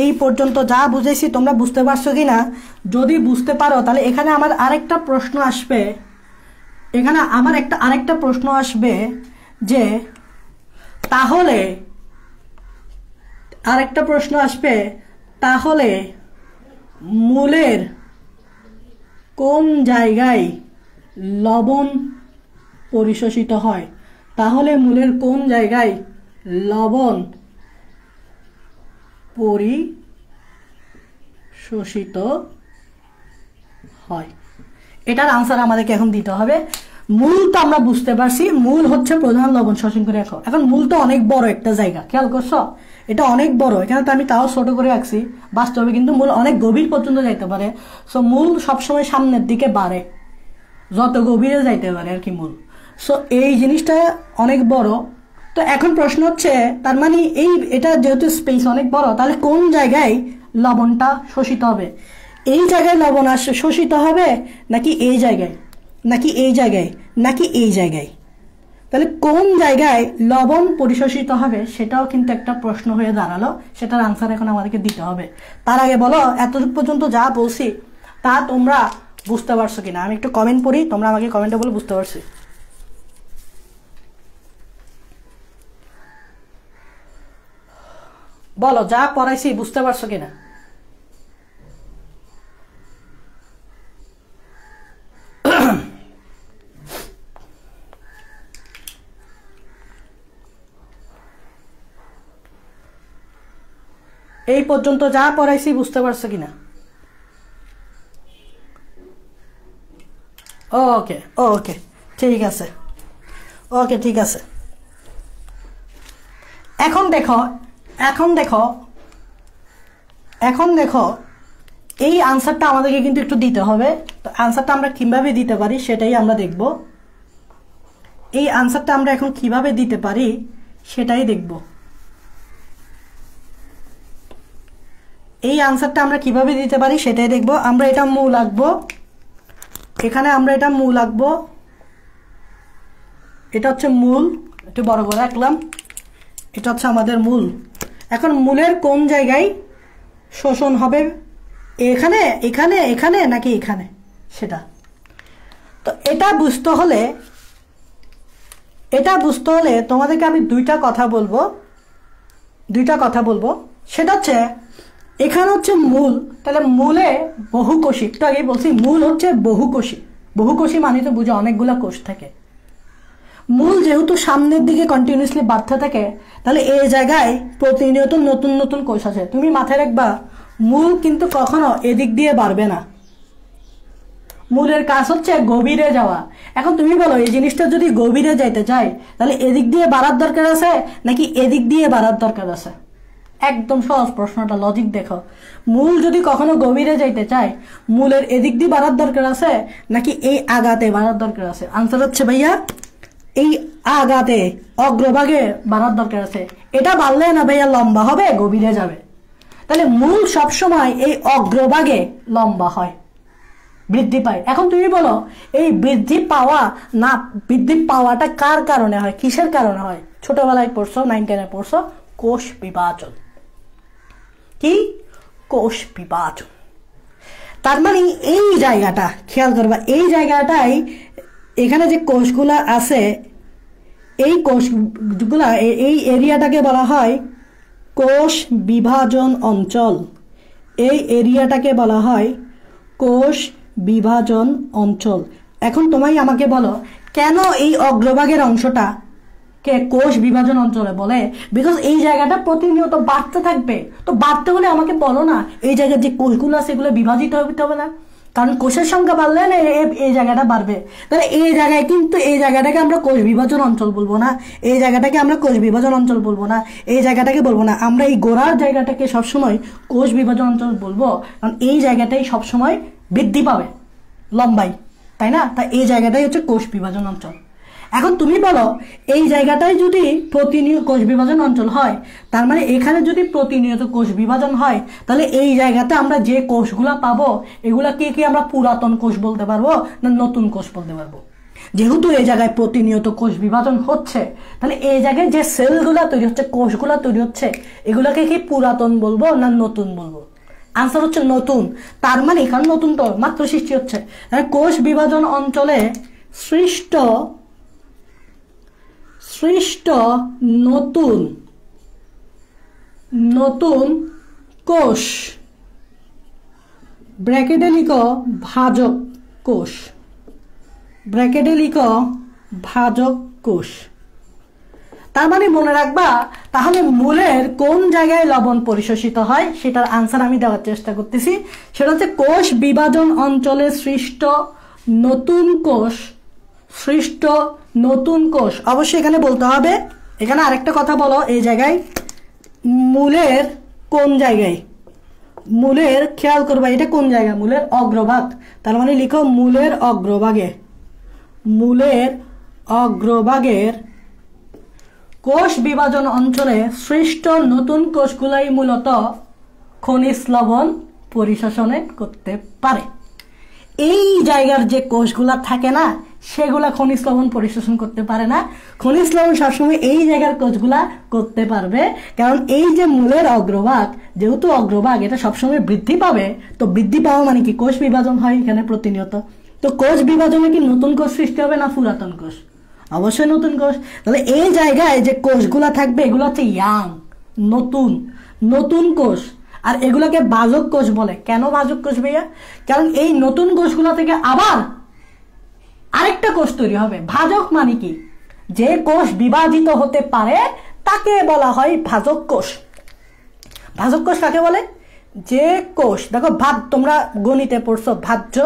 Speaker 1: এই পর্যন্ত যা বুঝাইছি তোমরা বুঝতে পারছো কি না? যদি বুঝতে পারো তাহলে এখানে আমার আরেকটা প্রশ্ন আসবে, এখানে আমার আরেকটা প্রশ্ন আসবে যে তাহলে আরেকটা প্রশ্ন আসবে, তাহলে মূলের কোন জায়গায় লবণ পরিশোষিত হয়? তাহলে মূলের কোন জায়গায় লবণ পরিশোষিত হয়? এটার আনসার আমাদেরকে এখন দিতে হবে। মূল তো আমরা বুঝতে পারছি, মূল হচ্ছে প্রধান লবণ শোষণ করে রাখো। এখন মূল তো অনেক বড় একটা জায়গা, খেয়াল করছো? এটা অনেক বড়, এখানে তো আমি তাও ছোট করে রাখছি, বাস্তবে কিন্তু মূল অনেক গভীর পর্যন্ত যাইতে পারে। সো মূল সবসময় সামনের দিকে বাড়ে, যত গভীরে যাইতে পারে আর কি মূল। সো এই জিনিসটা অনেক বড়। তো এখন প্রশ্ন হচ্ছে, তার মানে এটা যেহেতু স্পেস অনেক বড়, তাহলে কোন জায়গায় লবণটা শোষিত হবে? এই জায়গায় লবণ শোষিত হবে, নাকি এই জায়গায়, নাকি এই জায়গায়, নাকি এই জায়গায়? তাহলে কোন জায়গায় লবণ পরিশোষিত হবে সেটাও কিন্তু একটা প্রশ্ন হয়ে দাঁড়ালো, সেটার আনসার এখন আমাদেরকে দিতে হবে। তার আগে বলো এতটুকু পর্যন্ত যা বলছি তা তোমরা বুঝতে পারছো কিনা? আমি একটু কমেন্ট পড়ি, তোমরা আমাকে কমেন্টে বলে বুঝতে পারছি। বলো যা পড়াইছি বুঝতে পারছো কিনা? এই পর্যন্ত যা পড়াইছি বুঝতে পারছো কিনা? ওকে ওকে ঠিক আছে, ওকে ঠিক আছে। এখন দেখো এই আনসারটা আমাদেরকে কিন্তু একটু দিতে হবে। তো আনসারটা আমরা কিভাবে দিতে পারি সেটাই আমরা দেখব। এই আনসারটা আমরা এখন কিভাবে দিতে পারি সেটাই দেখব। এই আনসারটা আমরা কিভাবে দিতে পারি সেটাই দেখব। আমরা এটা মূল আঁকবো, এখানে আমরা এটা মূল আঁকবো, এটা হচ্ছে মূল, একটু বড় করে আঁকলাম, এটা হচ্ছে আমাদের মূল। এখন মূলের কোন জায়গায় শোষণ হবে, এখানে এখানে এখানে নাকি এখানে, সেটা তো এটা বুঝতে হলে তোমাদেরকে আমি দুইটা কথা বলবো। সেটা হচ্ছে এখানে হচ্ছে মূল, তাহলে মূলে বহুকোষী, একটু আগেই বলছি মূল হচ্ছে বহুকোষী মানে তো বুঝে অনেকগুলা কোষ থাকে। মূল যেহেতু সামনের দিকে কন্টিনিউয়াসলি বাড়তে থাকে, তাহলে এই জায়গায় প্রতিনিয়ত নতুন নতুন কোষ আছে। তুমি মাথায় রাখবা মূল কিন্তু কখনো এদিক দিয়ে বাড়বে না, মূলের কাজ হচ্ছে গভীরে যাওয়া। এখন তুমি বলো এই জিনিসটা যদি গভীরে যাইতে চায় তাহলে এদিক দিয়ে বাড়ার দরকার আছে নাকি এদিক দিয়ে বাড়ার দরকার আছে? একদম সহজ প্রশ্নটা, লজিক দেখো। মূল যদি কখনো গভীরে যাইতে চায়, মূলের এদিক দিয়ে বাড়ার দরকার আছে নাকি এই আগাতে বাড়ার দরকার আছে? আনসার হচ্ছে ভাইয়া এই আগাতে, অগ্রভাগে বাড়ার দরকার আছে। এটা বাড়লে না ভাইয়া লম্বা হবে, গভীরে যাবে। তাহলে মূল সবসময় এই অগ্রভাগে লম্বা হয়, বৃদ্ধি পায়। এখন তুমি বলো এই বৃদ্ধি পাওয়াটা কার কারণে হয়, কিসের কারণে হয়? ছোটবেলায় পড়ছো, 9, 10-এ পড়ছো, কোষ বিভাজন। কি? কোষ বিভাজন। তার মানে এই জায়গাটা খেয়াল করবা, এই জায়গাটাই এখানে যে কোষগুলা আছে, এই কোষগুলা, এই এরিয়াটাকে বলা হয় কোষ বিভাজন অঞ্চল। এই এরিয়াটাকে বলা হয় কোষ বিভাজন অঞ্চল। এখন তোমাই আমাকে বলো কেন এই অগ্রভাগের অংশটা কে কোষ বিভাজন অঞ্চলে বলে? বিকজ এই জায়গাটা প্রতিনিয়ত বাড়তে থাকবে। তো বাড়তে হলে আমাকে বলো না এই জায়গায় যে কোষগুলো আছে এগুলো বিভাজিত হতে হবে না? কারণ কোষের সংখ্যা বাড়লে না এই জায়গাটা বাড়বে। তাহলে এই জায়গায় কিন্তু এই জায়গাটাকে আমরা কোষ বিভাজন অঞ্চল বলবো না, এই জায়গাটাকে আমরা কোষ বিভাজন অঞ্চল বলবো না, এই জায়গাটাকে বলবো না, আমরা এই গোড়ার জায়গাটাকে সবসময় কোষ বিভাজন অঞ্চল বলবো, কারণ এই জায়গাটাই সবসময় বৃদ্ধি পাবে। লম্বাই, তাই না? তা এই জায়গাটাই হচ্ছে কোষ বিভাজন অঞ্চল। এখন তুমি বলো এই জায়গাটাই যদি প্রতিনিয়ত কোষ বিভাজন অঞ্চল হয়, তার মানে এখানে যদি প্রতিনিয়ত কোষ বিভাজন হয়, তাহলে এই জায়গাতে আমরা যে কোষগুলা পাবো এগুলাকে কি আমরা পুরাতন কোষ বলতে পারবো না নতুন কোষ বলতে পারবো? যেহেতু এই জায়গায় প্রতিনিয়ত কোষ বিভাজন হচ্ছে, তাহলে এই জায়গায় যে সেলগুলা তৈরি হচ্ছে, কোষগুলা তৈরি হচ্ছে, এগুলাকে কি পুরাতন বলবো না নতুন বলবো? আনসার হচ্ছে নতুন। তার মানে এখানে নতুন তো মাত্র সৃষ্টি হচ্ছে। কোষ বিভাজন অঞ্চলে সৃষ্ট নতুন নতুন কোষ, ব্র্যাকেটে লিখো ভাজক কোষ, ব্র্যাকেটে লিখো ভাজক কোষ। তার মানে মনে রাখবা তাহলে মূলের কোন জায়গায় লবণ পরিশোষিত হয় সেটার আনসার আমি দেওয়ার চেষ্টা করতেছি। সেটা হচ্ছে কোষ বিভাজন অঞ্চলে সৃষ্ট নতুন কোষ, সৃষ্ট নতুন কোষ। অবশ্যই এখানে বলতে হবে, এখানে আরেকটা কথা বলো, এই জায়গায় মূলের কোন জায়গায়, মূলের খেয়াল করবা এটা কোন জায়গা, মূলের অগ্রভাগ। তার মানে লিখো মূলের অগ্রভাগে, মূলের অগ্রভাগের কোষ বিভাজন অঞ্চলে সৃষ্ট নতুন কোষগুলাই মূলত খনিজ লবণ পরিশোষণে করতে পারে। এই জায়গার যে কোষগুলা থাকে না সেগুলা খনিজ লবণ পরিশোষণ করতে পারে না। খনিজ লবণ সবসময় এই জায়গার কোষগুলা করতে পারবে, কারণ এই যে মূলের অগ্রভাগ, যেহেতু অগ্রভাগ এটা সবসময় বৃদ্ধি পাবে, তো বৃদ্ধি পাওয়া মানে কি কোষ বিভাজন হয় এখানে প্রতিনিয়ত। তো কোষ বিভাজনে কি নতুন কোষ সৃষ্টি হবে না পুরাতন কোষ? অবশ্যই নতুন কোষ। তাহলে এই জায়গায় যে কোষগুলা থাকবে এগুলো হচ্ছে ইয়াং, নতুন নতুন কোষ। আর এগুলোকে ভাজক কোষ বলে। কেন ভাজক কোষ ভাইয়া? কারণ এই নতুন কোষগুলো থেকে আবার আরেকটা কোষ তৈরি হবে। ভাজক মানে কি? যে কোষ বিভাজিত হতে পারে তাকে বলা হয় ভাজক কোষ। ভাজক কোষ কাকে বলে? যে কোষ, দেখো ভাগ, তোমরা গণিতে পড়ছো ভাজ্য,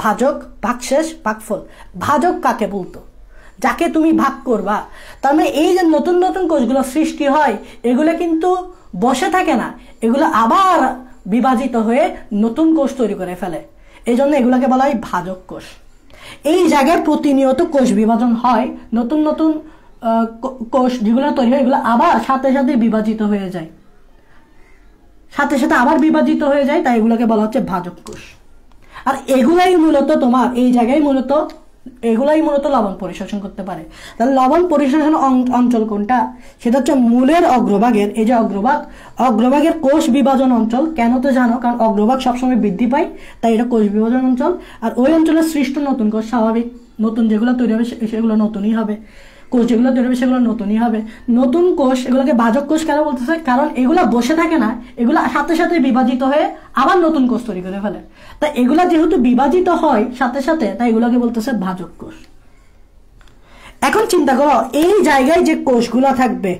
Speaker 1: ভাজক, ভাগশেষ, ভাগফল। ভাজক কাকে বলতো? যাকে তুমি ভাগ করবা। তার মানে এই যে নতুন নতুন কোষগুলো সৃষ্টি হয় এগুলো কিন্তু বসে থাকে না, এগুলো আবার বিভাজিত হয়ে নতুন কোষ তৈরি করে ফেলে। এই জন্য এগুলোকে বলা হয় ভাজক কোষ। এই জায়গায় প্রতিনিয়ত কোষ বিভাজন হয়, নতুন নতুন কোষ যেগুলো তৈরি হয় এগুলো আবার সাথে সাথে বিভাজিত হয়ে যায়, সাথে সাথে আবার বিভাজিত হয়ে যায়, তাই এগুলোকে বলা হচ্ছে ভাজক কোষ। আর এগুলাই মূলত তোমার এই জায়গায় এগুলাই মূলত লবণ পরিশোষণ করতে পারে। তাহলে লবণ পরিশোষণ অঞ্চল কোনটা? সেটা হচ্ছে মূলের অগ্রভাগের, এই যে অগ্রভাগের কোষ বিভাজন অঞ্চল। কেন তো জানো, কারণ অগ্রভাগ সবসময় বৃদ্ধি পায়, তাই এটা কোষ বিভাজন অঞ্চল। আর ওই অঞ্চলে সৃষ্ট নতুন কোষ, স্বাভাবিক নতুন যেগুলো তৈরি হবে সেগুলো নতুনই হবে, কোষ যেগুলো তৈরি হবে সেগুলো নতুনই হবে। নতুন কোষ এগুলোকে ভাজক কোষ কেন বলতেছে? কারণ এগুলা বসে থাকে না, এগুলা সাথে সাথে বিভাজিত হয়ে আবার নতুন কোষ তৈরি করে ফেলে। তাই এগুলা যেহেতু বিভাজিত হয় সাথে সাথে, তাই এগুলোকে বলতেছে ভাজক কোষ। এখন চিন্তা করো এই জায়গায় যে কোষগুলা থাকবে,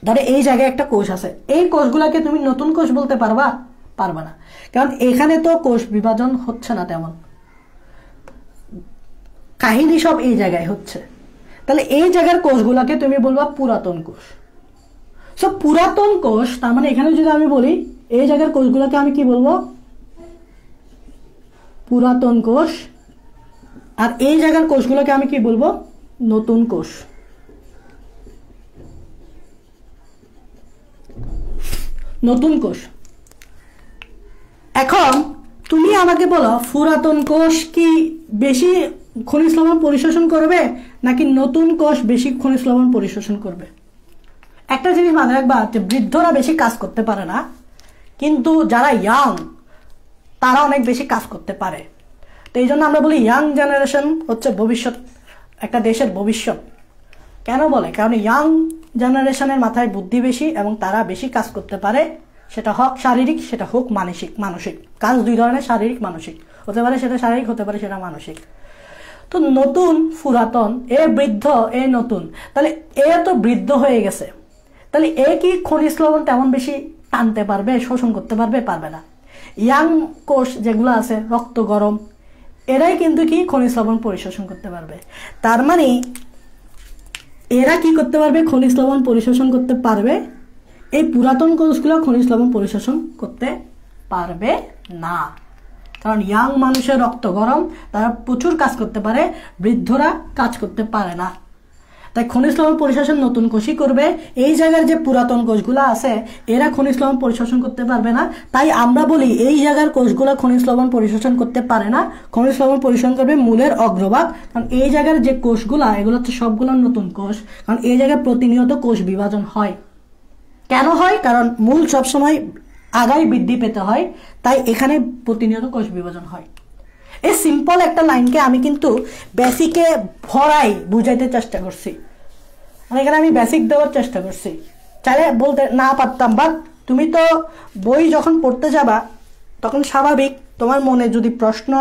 Speaker 1: ধরো এই জায়গায় একটা কোষ আছে, এই কোষগুলাকে তুমি নতুন কোষ বলতে পারবা না, কারণ এখানে তো কোষ বিভাজন হচ্ছে না তেমন, কাহিনী সব এই জায়গায় হচ্ছে। তাহলে এই জায়গার কোষগুলাকে তুমি বলবা পুরাতন কোষ। সব পুরাতন কোষ, তার মানে এখানে যদি আমি বলি এই জায়গার কোষগুলোকে আমি কি বলবো? পুরাতন কোষ। আর এই জায়গার কোষগুলোকে আমি কি বলবো? নতুন কোষ। নতুন কোষ। এখন তুমি আমাকে বলো পুরাতন কোষ কি বেশি খনিজ লবণ পরিশোষণ করবে নাকি নতুন কোষ বেশি খনিজ লবণ পরিশোষণ করবে? একটা জিনিস মাথায় রাখবা যে বৃদ্ধরা বেশি কাজ করতে পারে না, কিন্তু যারা ইয়াং তারা অনেক বেশি কাজ করতে পারে। তো এই জন্য আমরা বলি ইয়াং জেনারেশন হচ্ছে ভবিষ্যৎ, একটা দেশের ভবিষ্যৎ। কেন বলে? কারণ ইয়াং জেনারেশনের মাথায় বুদ্ধি বেশি এবং তারা বেশি কাজ করতে পারে, সেটা হোক শারীরিক সেটা হোক মানসিক। কাজ দুই ধরনের, শারীরিক মানসিক হতে পারে, সেটা শারীরিক হতে পারে, সেটা মানসিক। তো নতুন পুরাতন, এ বৃদ্ধ এ নতুন, তাহলে এ তো বৃদ্ধ হয়ে গেছে, তাহলে এ কি খনিজ লবণ তেমন বেশি টানতে পারবে, শোষণ করতে পারবে না। ইয়াং কোষ যেগুলো আছে রক্ত গরম, এরাই কিন্তু কি খনিজ লবণ পরিশোষণ করতে পারবে। তার মানে এরা কি করতে পারবে? খনিজ লবণ পরিশোষণ করতে পারবে। এই পুরাতন কোষগুলো খনিজ লবণ পরিশোষণ করতে পারবে না। কারণ ইয়াং মানুষের রক্ত গরম, তারা প্রচুর কাজ করতে পারে, বৃদ্ধরা কাজ করতে পারে না। তাই খনিজ লবণ পরিশোষণ নতুন কোষই করবে। এই জায়গার যে পুরাতন কোষগুলো আছে এরা খনিজ লবণ পরিশোষণ করতে পারবে না। তাই আমরা বলি এই জায়গার কোষগুলো খনিজ লবণ পরিশোষণ করতে পারে না, খনিজ লবণ পরিশোষণ করবে মূলের অগ্রভাগ। কারণ এই জায়গার যে কোষগুলা এগুলো হচ্ছে সবগুলো নতুন কোষ, কারণ এই জায়গায় প্রতিনিয়ত কোষ বিভাজন হয়। কেন হয়? কারণ মূল সবসময় আগায় বৃদ্ধি পেতে হয়, তাই এখানে প্রতিনিয়ত কোষ বিভাজন হয়। এই সিম্পল একটা লাইনকে আমি কিন্তু বেসিকে ভরাই বুঝাইতে চেষ্টা করছি, এখানে আমি বেসিক দেওয়ার চেষ্টা করছি। চাইলে বলতে না পারতাম, বাট তুমি তো বই যখন পড়তে যাবা তখন স্বাভাবিক তোমার মনে যদি প্রশ্ন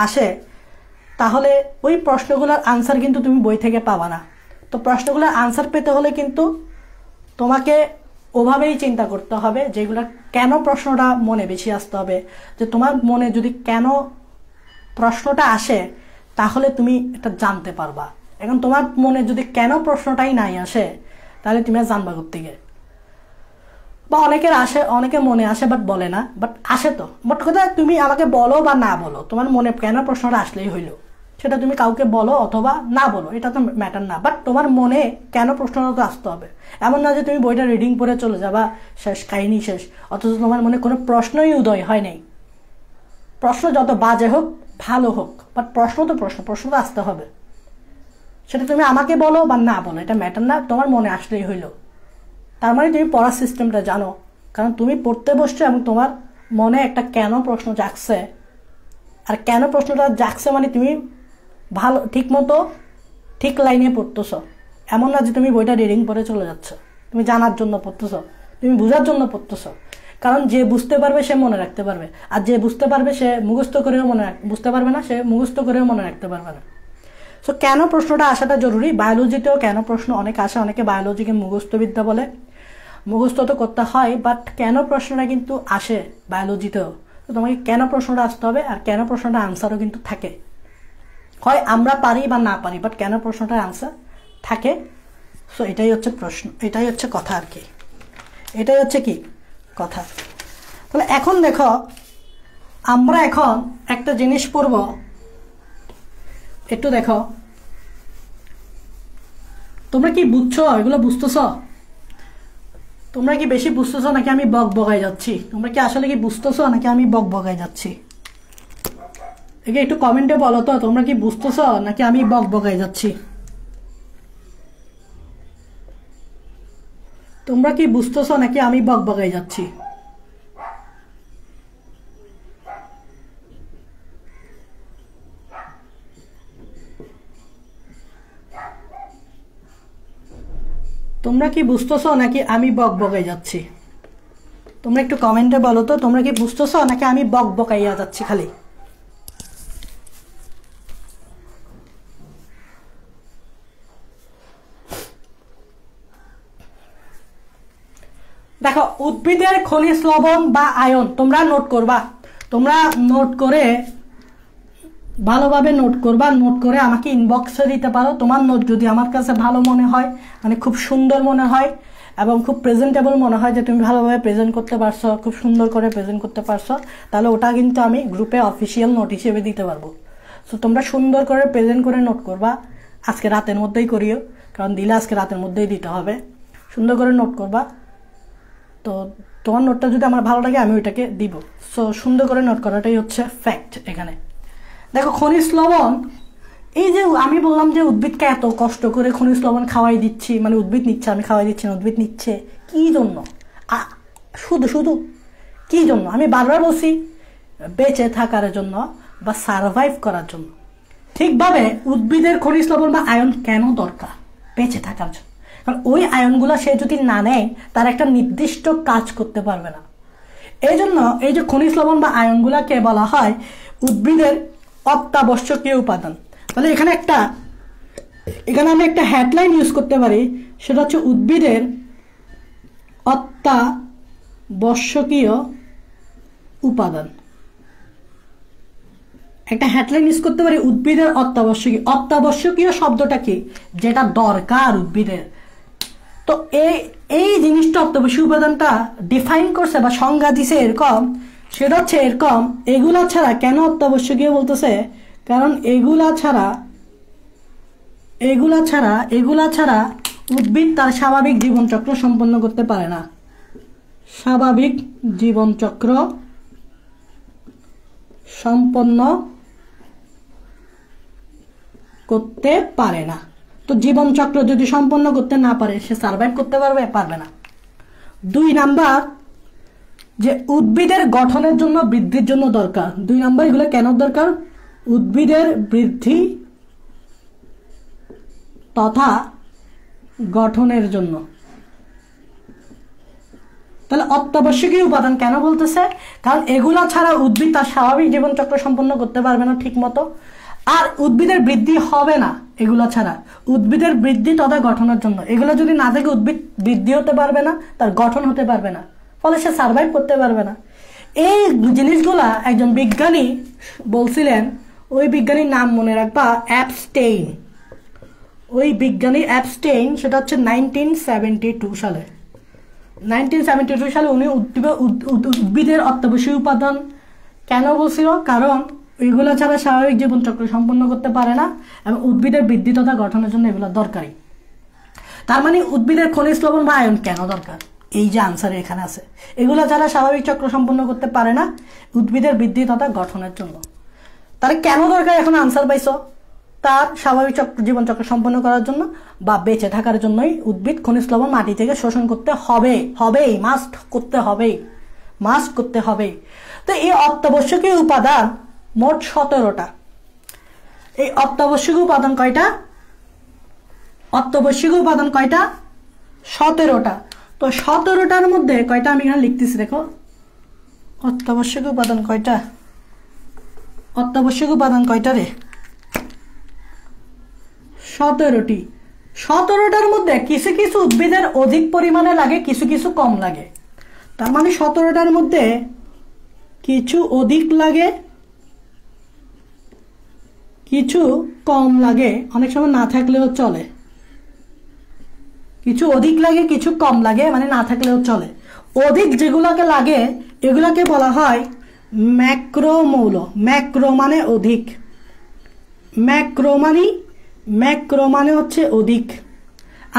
Speaker 1: আসে তাহলে ওই প্রশ্নগুলোর আনসার কিন্তু তুমি বই থেকে পাবা না। তো প্রশ্নগুলোর আনসার পেতে হলে কিন্তু তোমাকে ওভাবেই চিন্তা করতে হবে, যেগুলো কেন প্রশ্নটা মনে বেশি আসতে হবে। যে তোমার মনে যদি কেন প্রশ্নটা আসে তাহলে তুমি এটা জানতে পারবা। এখন তোমার মনে যদি কেন প্রশ্নটাই নাই আসে তাহলে তুমি জানবা কোত্থেকে। বা অনেকের আসে, অনেকের মনে আসে বাট বলে না, বাট আসে তো। বাট কথা তুমি আমাকে বলো বা না বলো, তোমার মনে কেন প্রশ্নটা আসলেই হইলো, সেটা তুমি কাউকে বলো অথবা না বলো, এটা তো ম্যাটার না, বাট তোমার মনে কেন প্রশ্নটা তো আসতে হবে। এমন না যে তুমি বইটা রিডিং পড়ে চলে যাবা, শেষ কাহিনী শেষ, অথচ তোমার মনে কোনো প্রশ্নই উদয় হয় নাই। প্রশ্ন যত বাজে হোক ভালো হোক, বাট প্রশ্ন তো প্রশ্ন তো আসতে হবে। সেটা তুমি আমাকে বলো বা না বলো, এটা ম্যাটার না, তোমার মনে আসলেই হইলো। তার মানে তুমি পড়ার সিস্টেমটা জানো, কারণ তুমি পড়তে বসছো এবং তোমার মনে একটা কেন প্রশ্ন জাগছে। আর কেন প্রশ্নটা জাগছে মানে তুমি ভালো ঠিক মতো ঠিক লাইনে পড়তেছ। এমন না যে তুমি বইটা রিডিং পড়ে চলে যাচ্ছ, তুমি জানার জন্য পড়তেছ, তুমি বোঝার জন্য পড়তেছ। কারণ যে বুঝতে পারবে সে মনে রাখতে পারবে, আর যে বুঝতে পারবে সে মুখস্থ করেও বুঝতে পারবে না, সে মুখস্থ করেও মনে রাখতে পারবে না। সো কেন প্রশ্নটা আসাটা জরুরি। বায়োলজিতেও কেন প্রশ্ন অনেক আসে, অনেকে বায়োলজিকে মুখস্থবিদ্যা বলে, মুখস্থ তো করতে হয়, বাট কেন প্রশ্নটা কিন্তু আসে বায়োলজিতেও। তো তোমাকে কেন প্রশ্নটা আসতে হবে, আর কেন প্রশ্নটা আনসারও কিন্তু থাকে। হয় আমরা পারি বা না পারি, বাট কেন প্রশ্নটার আনসার থাকে। সো এটাই হচ্ছে প্রশ্ন, এটাই হচ্ছে কথা আর কি, এটাই হচ্ছে কি কথা। তাহলে এখন দেখো, আমরা এখন একটা জিনিস পড়ব, একটু দেখো তোমরা কি বুঝছো, এগুলো বুঝতেছ? তোমরা কি বেশি বুঝতেছো নাকি আমি বক বকাই যাচ্ছি? তোমরা কি আসলে কি বুঝতেছো নাকি আমি বক বকাই যাচ্ছি? একে একটু কমেন্টে বলো তো, তোমরা কি বুঝতেছো নাকি আমি বক বকাই যাচ্ছি? তোমরা কি বুঝতেছো নাকি আমি বক বকাই যাচ্ছি? তোমরা কি বুঝতেছো নাকি আমি বক বকাই যাচ্ছি? তোমরা একটু কমেন্টে বলো তো, তোমরা কি বুঝতেছো নাকি আমি বক বকাইয়া যাচ্ছি খালি? দেখো, উদ্ভিদের খনিজ লবণ বা আয়ন তোমরা নোট করবা, তোমরা নোট করে ভালোভাবে নোট করবা, নোট করে আমাকে ইনবক্সে দিতে পারো। তোমার নোট যদি আমার কাছে ভালো মনে হয়, মানে খুব সুন্দর মনে হয় এবং খুব প্রেজেন্টেবল মনে হয়, যে তুমি ভালোভাবে প্রেজেন্ট করতে পারছো, খুব সুন্দর করে প্রেজেন্ট করতে পারছো, তাহলে ওটা কিন্তু আমি গ্রুপে অফিসিয়াল নোট হিসেবে দিতে পারবো। সো তোমরা সুন্দর করে প্রেজেন্ট করে নোট করবা, আজকে রাতের মধ্যেই করিও, কারণ দিলে আজকে রাতের মধ্যেই দিতে হবে। সুন্দর করে নোট করবা, তো তোমার নোটটা যদি আমার ভালো লাগে আমি ওইটাকে দিব। সো সুন্দর করে নোট করাটাই হচ্ছে ফ্যাক্ট এখানে। দেখো, খনিজ লবণ, এই যে আমি বললাম যে উদ্ভিদকে এত কষ্ট করে খনিজ লবণ খাওয়াই দিচ্ছি, মানে উদ্ভিদ নিচ্ছে, আমি খাওয়াই দিচ্ছি না, উদ্ভিদ নিচ্ছে কি জন্য? শুধু শুধু কি জন্য? আমি বারবার বলছি বেঁচে থাকার জন্য বা সারভাইভ করার জন্য। ঠিকভাবে উদ্ভিদের খনিজ লবণ বা আয়ন কেন দরকার? বেঁচে থাকার জন্য। কারণ ওই আয়নগুলো সে যদি না নেয় তার একটা নির্দিষ্ট কাজ করতে পারবে না। এই জন্য এই যে খনিজ লবণ বা আয়নগুলোকে বলা হয় উদ্ভিদের অত্যাবশ্যকীয় উপাদান। তাহলে এখানে আমি একটা হেডলাইন ইউজ করতে পারি, সেটা হচ্ছে উদ্ভিদের অত্যাবশ্যকীয় উপাদান। একটা হেডলাইন ইউজ করতে পারি উদ্ভিদের অত্যাবশ্যকীয় শব্দটা কি? যেটা দরকার উদ্ভিদের। তো এই জিনিসটা অত্যাবশ্যকীয় উপাদানটা ডিফাইন করছে বা সংজ্ঞা দিছে এরকম, সেটা হচ্ছে এরকম, এগুলা ছাড়া কেন অত্যাবশ্যকীয় বলতেছে, কারণ এগুলা ছাড়া উদ্ভিদ তার স্বাভাবিক জীবনচক্র সম্পন্ন করতে পারে না। স্বাভাবিক জীবনচক্র সম্পন্ন করতে পারে না। তো জীবনচক্র যদি সম্পন্ন করতে না পারে, সে সার্ভাইভ করতে পারবে না। 2 নাম্বার, যে উদ্ভিদের গঠনের জন্য, বৃদ্ধির জন্য দরকার। 2 নাম্বার, এগুলো কেন দরকার? উদ্ভিদের বৃদ্ধি তথা গঠনের জন্য। তাহলে অত্যাবশ্যকীয় উপাদান কেন বলতেছে? কারণ এগুলা ছাড়া উদ্ভিদ তার স্বাভাবিক জীবনচক্র সম্পন্ন করতে পারবে না ঠিক মতো, আর উদ্ভিদের বৃদ্ধি হবে না এগুলা ছাড়া। উদ্ভিদের বৃদ্ধি তথা গঠনের জন্য, এগুলো যদি না থাকে উদ্ভিদ বৃদ্ধি হতে পারবে না, তার গঠন হতে পারবে না, ফলে সে সার্ভাইভ করতে পারবে না। এই জিনিসগুলা একজন বিজ্ঞানী বলছিলেন, ওই বিজ্ঞানীর নাম মনে রাখবা, অ্যাপস্টেইন। ওই বিজ্ঞানী অ্যাপস্টেইন, সেটা হচ্ছে 1972 সালে। 1972 সালে উনি উদ্ভিদের অত্যাবশ্যকীয় উপাদান কেন বলছিল? কারণ এগুলো ছাড়া স্বাভাবিক জীবনচক্র সম্পন্ন করতে পারে না, এবং উদ্ভিদের বৃদ্ধি তথা গঠনের জন্য এগুলো দরকারি। তার মানে উদ্ভিদের খনিজ লবণ বা আয়ন কেন দরকার? এই যে আনসার এখানে আছে, এগুলো ছাড়া স্বাভাবিক চক্র সম্পন্ন করতে পারে না, উদ্ভিদের বৃদ্ধি তথা গঠনের জন্য। তাহলে কেন দরকার? এখন আনসার পাইছো, তার স্বাভাবিক জীবনচক্র সম্পন্ন করার জন্য বা বেঁচে থাকার জন্যই উদ্ভিদ খনিজ লবণ মাটি থেকে শোষণ করতে হবেই, মাস্ট করতে হবে। তো এই অত্যাবশ্যকীয় উপাদান মোট 17টা। এই অত্যাবশ্যকীয় উপাদান কয়টা? 17টা। তো 17টার মধ্যে কয়টা আমি এখানে লিখতেছি, দেখো অত্যাবশ্যকীয় উপাদান কয়টা রে? 17টি। 17টার মধ্যে কিছু কিছু উদ্ভিদের অধিক পরিমাণে লাগে, কিছু কিছু কম লাগে। তার মানে 17টার মধ্যে কিছু অধিক লাগে, কিছু কম লাগে, অনেক সময় না থাকলেও চলে। কিছু অধিক লাগে, কিছু কম লাগে, মানে না থাকলেও চলে। অধিক যেগুলোকে লাগে এগুলোকে বলা হয় ম্যাক্রোমৌল। ম্যাক্রো মানে অধিক, ম্যাক্রো মানে হচ্ছে অধিক।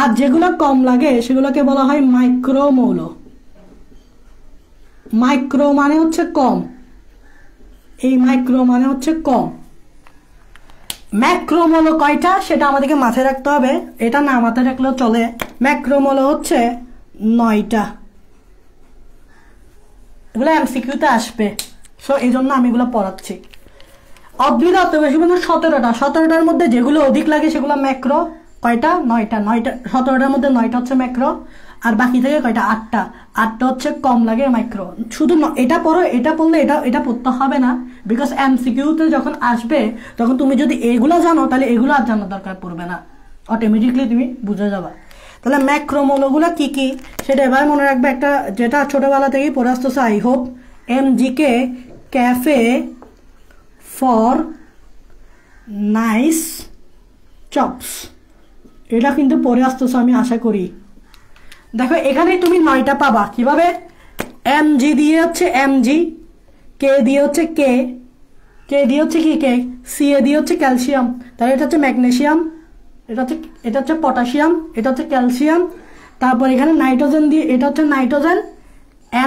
Speaker 1: আর যেগুলো কম লাগে সেগুলোকে বলা হয় মাইক্রোমৌল। মাইক্রো মানে হচ্ছে কম, এই মাইক্রো মানে হচ্ছে কম। ম্যাক্রোমৌল কয়টা সেটা আমাদেরকে মাথায় রাখতে হবে, এটা না মাথায় রাখলেও চলে। ম্যাক্রোমৌল হচ্ছে 9টা। এগুলো এমসিকিউতে আসবে, সো এই জন্য আমি এগুলো পড়াচ্ছি। উদ্ভিদ অত্যাবশ্যকীয় উপাদান 17টা। 17টার মধ্যে যেগুলো অধিক লাগে সেগুলো ম্যাক্রো। কয়টা? 9টা। 17টার মধ্যে 9টা হচ্ছে ম্যাক্রো, আর বাকি থেকে কয়টা? 8টা। 8টা হচ্ছে কম লাগে মাইক্রো। শুধু এটা পড়ো, এটা পড়লে এটা পড়তে হবে না, বিকজ এমসিকিউতে যখন আসবে তখন তুমি যদি এগুলো জানো তাহলে এগুলো আর জানার দরকার পড়বে না, অটোমেটিকলি তুমি বুঝে যাবা। তাহলে ম্যাক্রোমৌলগুলো কি কি সেটা এবার মনে রাখবে, একটা যেটা ছোটবেলা থেকেই পড়ে আসতেছে I hope, MGK cafe for nice chops, এটা কিন্তু পড়ে আসতেছে আমি আশা করি। দেখো এখানে তুমি 9টা পাবা কিভাবে? MG দিয়ে হচ্ছে MG, K দিয়ে হচ্ছে K দিয়ে হচ্ছে কি? K। CA দিয়ে হচ্ছে ক্যালসিয়াম, তাহলে এটা হচ্ছে ম্যাগনেসিয়াম, এটা হচ্ছে পটাশিয়াম, এটা হচ্ছে ক্যালসিয়াম। তারপর এখানে নাইট্রোজেন দিয়ে, এটা হচ্ছে নাইট্রোজেন,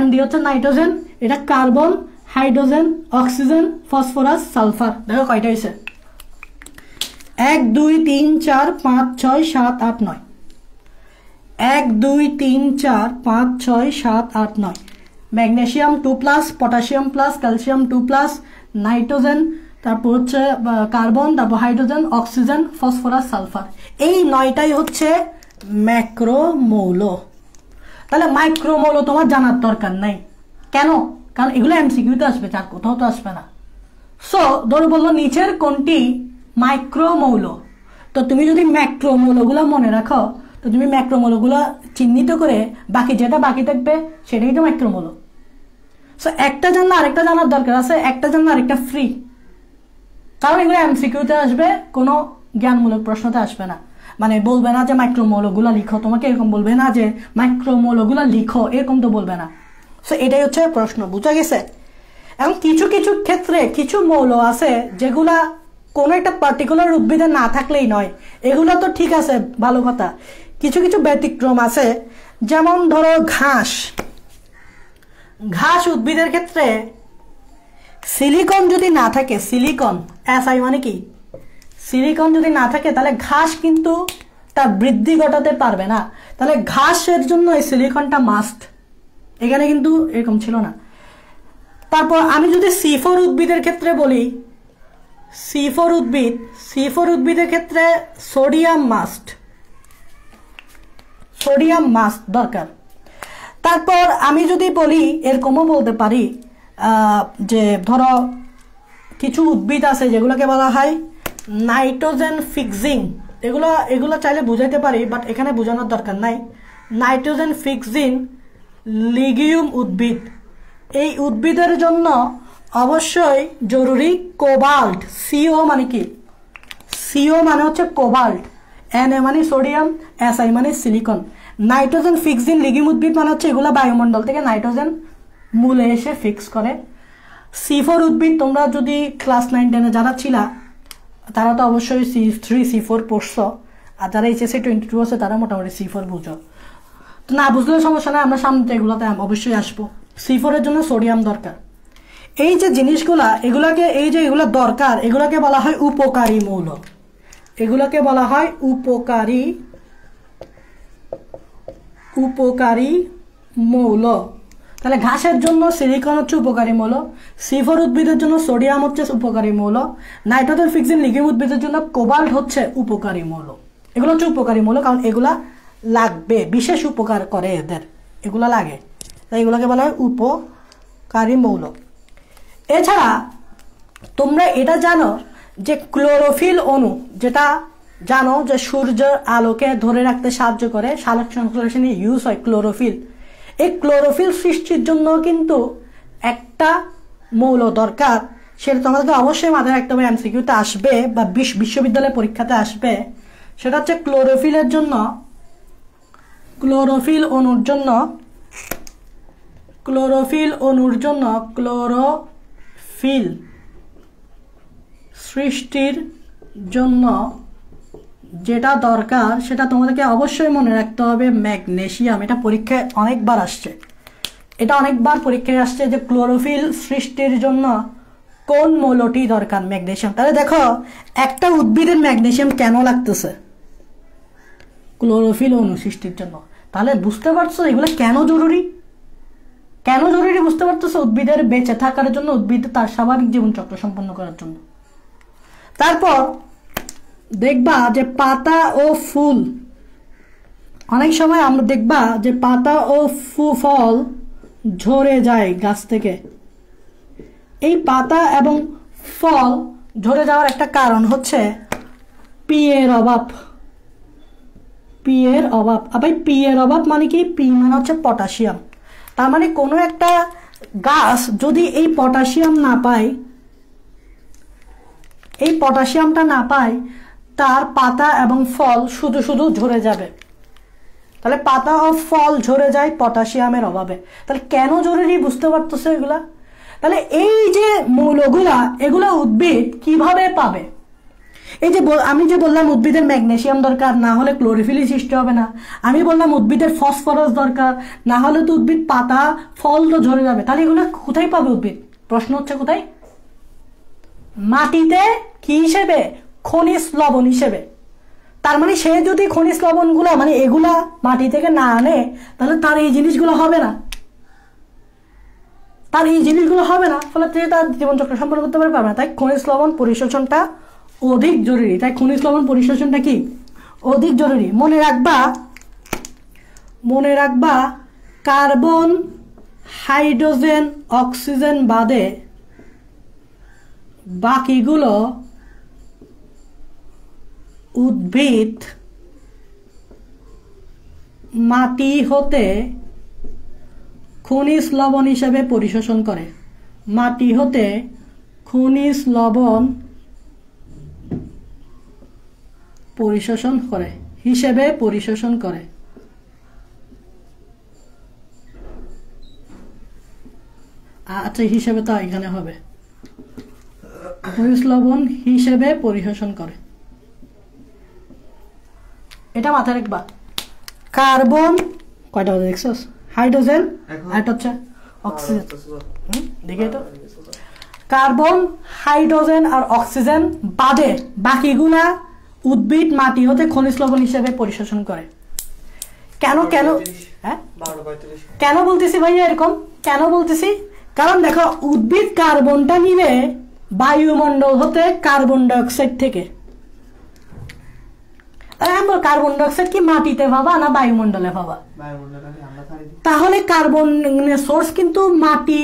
Speaker 1: M দিয়ে হচ্ছে নাইট্রোজেন, এটা carbon, hydrogen, oxygen, phosphorus, sulphur. দেখো কয়টা হয়েছে? 1 2 3 4 5 6 7 8 9। 1 2 3 4 5 6 7 8 9। Magnesium 2+, potassium plus, calcium 2+, nitrogen, তারপর হচ্ছে কার্বন, তারপর হাইড্রোজেন, অক্সিজেন, ফসফরাস, সালফার। এই 9টাই হচ্ছে ম্যাক্রোমৌল। তাহলে মাইক্রোমৌল তোমার জানার দরকার নাই, কেন? কারণ এগুলো এমসিকিউতে আসবে, চার কোথাও তো আসবে না। সো ধরো বললো নিচের কোনটি মাইক্রোমৌল, তো তুমি যদি ম্যাক্রোমৌলগুলো মনে রাখো তো তুমি ম্যাক্রোমৌলগুলো চিহ্নিত করে বাকি যেটা বাকি থাকবে সেটাই তো মাইক্রোমৌল। সো একটা জানলে আরেকটা জানার দরকার আছে, একটা জানলে আরেকটা ফ্রি, কারণ এগুলো এমসিকিউতে আসবে, কোনো জ্ঞানমূলক প্রশ্নতে আসবে না। মানে বলবে না যে মাইক্রোমৌলগুলো লিখো, তোমাকে এরকম বলবে না যে মাইক্রোমৌলগুলো লিখো, এরকম তো বলবে না। সো এটাই হচ্ছে প্রশ্ন, বুঝা গেছে? এখন কিছু কিছু ক্ষেত্রে কিছু মৌল আছে যেগুলা কোনো একটা পার্টিকুলার উদ্ভিদে না থাকলেই নয়, এগুলো তো ঠিক আছে, ভালো কথা। কিছু কিছু ব্যতিক্রম আছে, যেমন ধরো ঘাস। ঘাস উদ্ভিদের ক্ষেত্রে সিলিকন যদি না থাকে, সিলিকন SI মানে কি, সিলিকন যদি না থাকে তাহলে ঘাস কিন্তু তার বৃদ্ধি ঘটাতে পারবে না। তাহলে ঘাসের জন্য এই সিলিকনটা মাস্ট, এখানে কিন্তু এরকম ছিল না। তারপর আমি যদি C4 উদ্ভিদের ক্ষেত্রে বলি, C4 উদ্ভিদের ক্ষেত্রে সোডিয়াম মাস্ট দরকার। তারপর আমি যদি বলি, এরকমও বলতে পারি যে ধরো কিছু উদ্ভিদ আছে যেগুলোকে বলা হয় নাইট্রোজেন ফিক্সিং, এগুলো চাইলে বুঝাইতে পারি, বাট এখানে বোঝানোর দরকার নাই। নাইট্রোজেন ফিক্সিং লিগিউম উদ্ভিদ, এই উদ্ভিদের জন্য অবশ্যই জরুরি কোবাল্ট। CO মানে কি, CO মানে হচ্ছে কোবাল্ট, Na মানে সোডিয়াম, Si মানে সিলিকন। নাইট্রোজেন ফিক্সিং লিগিউম উদ্ভিদ মানে হচ্ছে এগুলো বায়ুমণ্ডল থেকে নাইট্রোজেন মূলে এসে ফিক্স করে। C4 উদ্ভিদ তোমরা যদি ক্লাস 9-10 যারা ছিলা তারা তো অবশ্যই C3 C4 পড়ছো, আর যারা HSC 22 আছে তারা মোটামুটি C4 বুঝো। তো না বুঝলেও সমস্যা নাই, আমরা সামনে এগুলোতে অবশ্যই আসবো। C4 এর জন্য সোডিয়াম দরকার। এই যে জিনিসগুলা, এগুলো দরকার, এগুলোকে বলা হয় উপকারী মৌল। এগুলোকে বলা হয় উপকারী মৌল। তাহলে ঘাসের জন্য সিলিকন হচ্ছে উপকারী মৌল, C4 উদ্ভিদের জন্য সোডিয়াম হচ্ছে উপকারী মৌল, নাইট্রোজেন ফিক্সিং লিগিউম উদ্ভিদের জন্য কোবাল্ট হচ্ছে উপকারী মৌল। এগুলো হচ্ছে উপকারী মৌল, কারণ এগুলা লাগবে, বিশেষ উপকার করে এদের, এগুলা লাগে, তাই এগুলোকে বলা হয় উপকারী মৌল। এছাড়া তোমরা এটা জানো যে ক্লোরোফিল অণু, যেটা জানো যে সূর্যের আলোকে ধরে রাখতে সাহায্য করে, সালোক সংশ্লেষণে ইউজ হয় ক্লোরোফিল। এই ক্লোরোফিল সৃষ্টির জন্য কিন্তু একটা মৌল দরকার, সেটা তোমাদেরকে অবশ্যই মাথায় রাখতে হবে, MCQতে আসবে বা বিশ্ববিদ্যালয়ের পরীক্ষাতে আসবে। সেটা হচ্ছে ক্লোরোফিল সৃষ্টির জন্য যেটা দরকার সেটা তোমাদেরকে অবশ্যই মনে রাখতে হবে ম্যাগনেসিয়াম। এটা পরীক্ষায় অনেকবার আসছে যে ক্লোরোফিল সৃষ্টির জন্য কোন মৌলটি দরকার, ম্যাগনেসিয়াম। তাহলে দেখো একটা উদ্ভিদের ম্যাগনেসিয়াম কেন লাগতেছে, ক্লোরোফিল অণু সৃষ্টির জন্য। তাহলে বুঝতে পারছো এগুলো কেন জরুরি বুঝতে পারতেছো, উদ্ভিদের বেঁচে থাকার জন্য, উদ্ভিদ তার স্বাভাবিক জীবনচক্র সম্পন্ন করার জন্য। তারপর দেখবা যে পাতা ও ফুল, অনেক সময় আমরা দেখবা যে পাতা ও ফল ঝরে যায় গাছ থেকে। এই পাতা এবং ফল ঝরে যাওয়ার একটা কারণ হচ্ছে পি এর অভাব। আবার পি এর অভাব মানে কি, পি মানে হচ্ছে পটাশিয়াম। তার মানে কোনো একটা গাছ যদি এই পটাশিয়ামটা না পায়, তার পাতা এবং ফল শুধু ঝরে যাবে। তাহলে পাতা ও ফল ঝরে যায় পটাশিয়ামের অভাবে। তাহলে কেন জরুরি বুঝতে পারতেছো এগুলা। তাহলে এই যে মৌলগুলা, এগুলা উদ্ভিদ কিভাবে পাবে? এই যে আমি যে বললাম উদ্ভিদের ম্যাগনেসিয়াম দরকার, না হলে ক্লোরোফিলই সৃষ্টি হবে না। আমি বললাম উদ্ভিদের ফসফরাস দরকার, না হলে তো উদ্ভিদ পাতা ফল তো ঝরে যাবে। তাহলে এগুলো কোথায় পাবে উদ্ভিদ? প্রশ্ন হচ্ছে কোথায়? মাটিতে কি হিসেবে? খনিজ লবণ হিসেবে। তার মানে সে যদি খনিজ লবণগুলো মানে এগুলা মাটি থেকে না আনে, তাহলে তার এই জিনিসগুলো হবে না, ফলে তার জীবনচক্র সম্পন্ন করতে পারবে না। তাই খনিজ লবণ পরিশোষণটা অধিক জরুরি। অধিক জরুরি। মনে রাখবা কার্বন, হাইড্রোজেন, অক্সিজেন বাদে বাকিগুলো উদ্ভিদ মাটি হতে খনিজ লবণ হিসেবে পরিশোষণ করে। পরিশোষণ করে। আচ্ছা হিসেবে তো এখানে হবে খনিজ লবণ হিসেবে পরিশোষণ করে, এটা মাথায় রাখবা। কার্বন কয়টা বাজে দেখছস, হাইড্রোজেন আর এটা হচ্ছে অক্সিজেন, দেখে তো কার্বন হাইড্রোজেন আর অক্সিজেন বাদে বাকিগুলা উদ্ভিদ মাটি হতে খনিজ লবণ হিসেবে পরিশোষণ করে। কেন কেন হ্যাঁ কেন বলতেছি ভাইয়া এরকম, কেন বলতেছি, কারণ দেখো উদ্ভিদ কার্বনটা নিবে বায়ুমণ্ডল হতে কার্বন ডাইঅক্সাইড থেকে। কার্বন ডাইঅক্সাইড কি মাটিতে পাবা না বায়ুমণ্ডলে পাবা? তাহলে কার্বনের সোর্স কিন্তু মাটি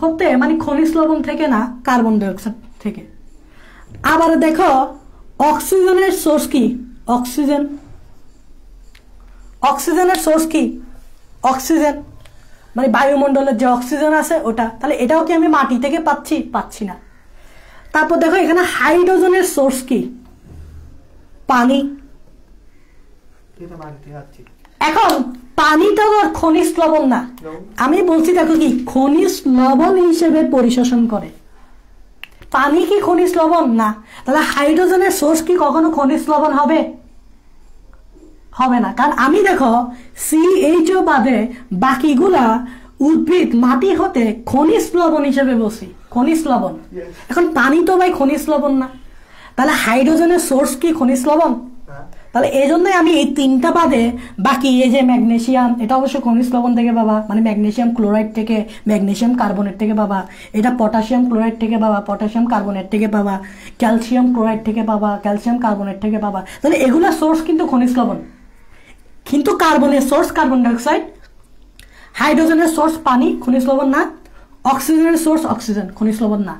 Speaker 1: হতে মানে খনিজ লবণ থেকে না, কার্বন ডাইঅক্সাইড থেকে। আবার দেখো অক্সিজেনের সোর্স কি, অক্সিজেন, অক্সিজেনের সোর্স কি অক্সিজেন, মানে বায়ুমণ্ডলের যে অক্সিজেন আছে ওটা। তাহলে এটাও কি আমি মাটি থেকে পাচ্ছি না। তারপর দেখো এখানে হাইড্রোজেনের সোর্স কি, পানি। এখন পানিটা তো খনিজ লবণ না, আমি বলছি দেখো কি খনিজ লবণ হিসেবে পরিশোষণ করে। পানি কি খনিজ লবণ না, তাহলে হাইড্রোজেনের সোর্স কি কখনো খনিজ লবণ হবে? হবে না, কারণ আমি দেখো CHO বাদে বাকিগুলা উদ্ভিদ মাটি হতে খনিজ লবণ হিসেবে বসি, খনিজ লবণ। এখন পানি তো ভাই খনিজ লবণ না, তাহলে হাইড্রোজেনের সোর্স কি খনিজ লবণ? তাহলে এই জন্যই আমি এই তিনটা বাদে বাকি এই যে ম্যাগনেসিয়াম, এটা অবশ্য খনিজ লবণ থেকে পাবা, মানে ম্যাগনেসিয়াম ক্লোরাইড থেকে, ম্যাগনেসিয়াম কার্বনেট থেকে পাবা। এটা পটাশিয়াম ক্লোরাইড থেকে পাবা, পটাশিয়াম কার্বনেট থেকে পাবা। ক্যালসিয়াম ক্লোরাইড থেকে পাবা, ক্যালসিয়াম কার্বনেট থেকে পাবা। তাহলে এগুলা সোর্স কিন্তু খনিজ লবণ, কিন্তু কার্বনের সোর্স কার্বন ডাইঅক্সাইড, হাইড্রোজেনের সোর্স পানি, খনিজ লবণ না। অক্সিজেনের সোর্স অক্সিজেন, খনিজ লবণ না।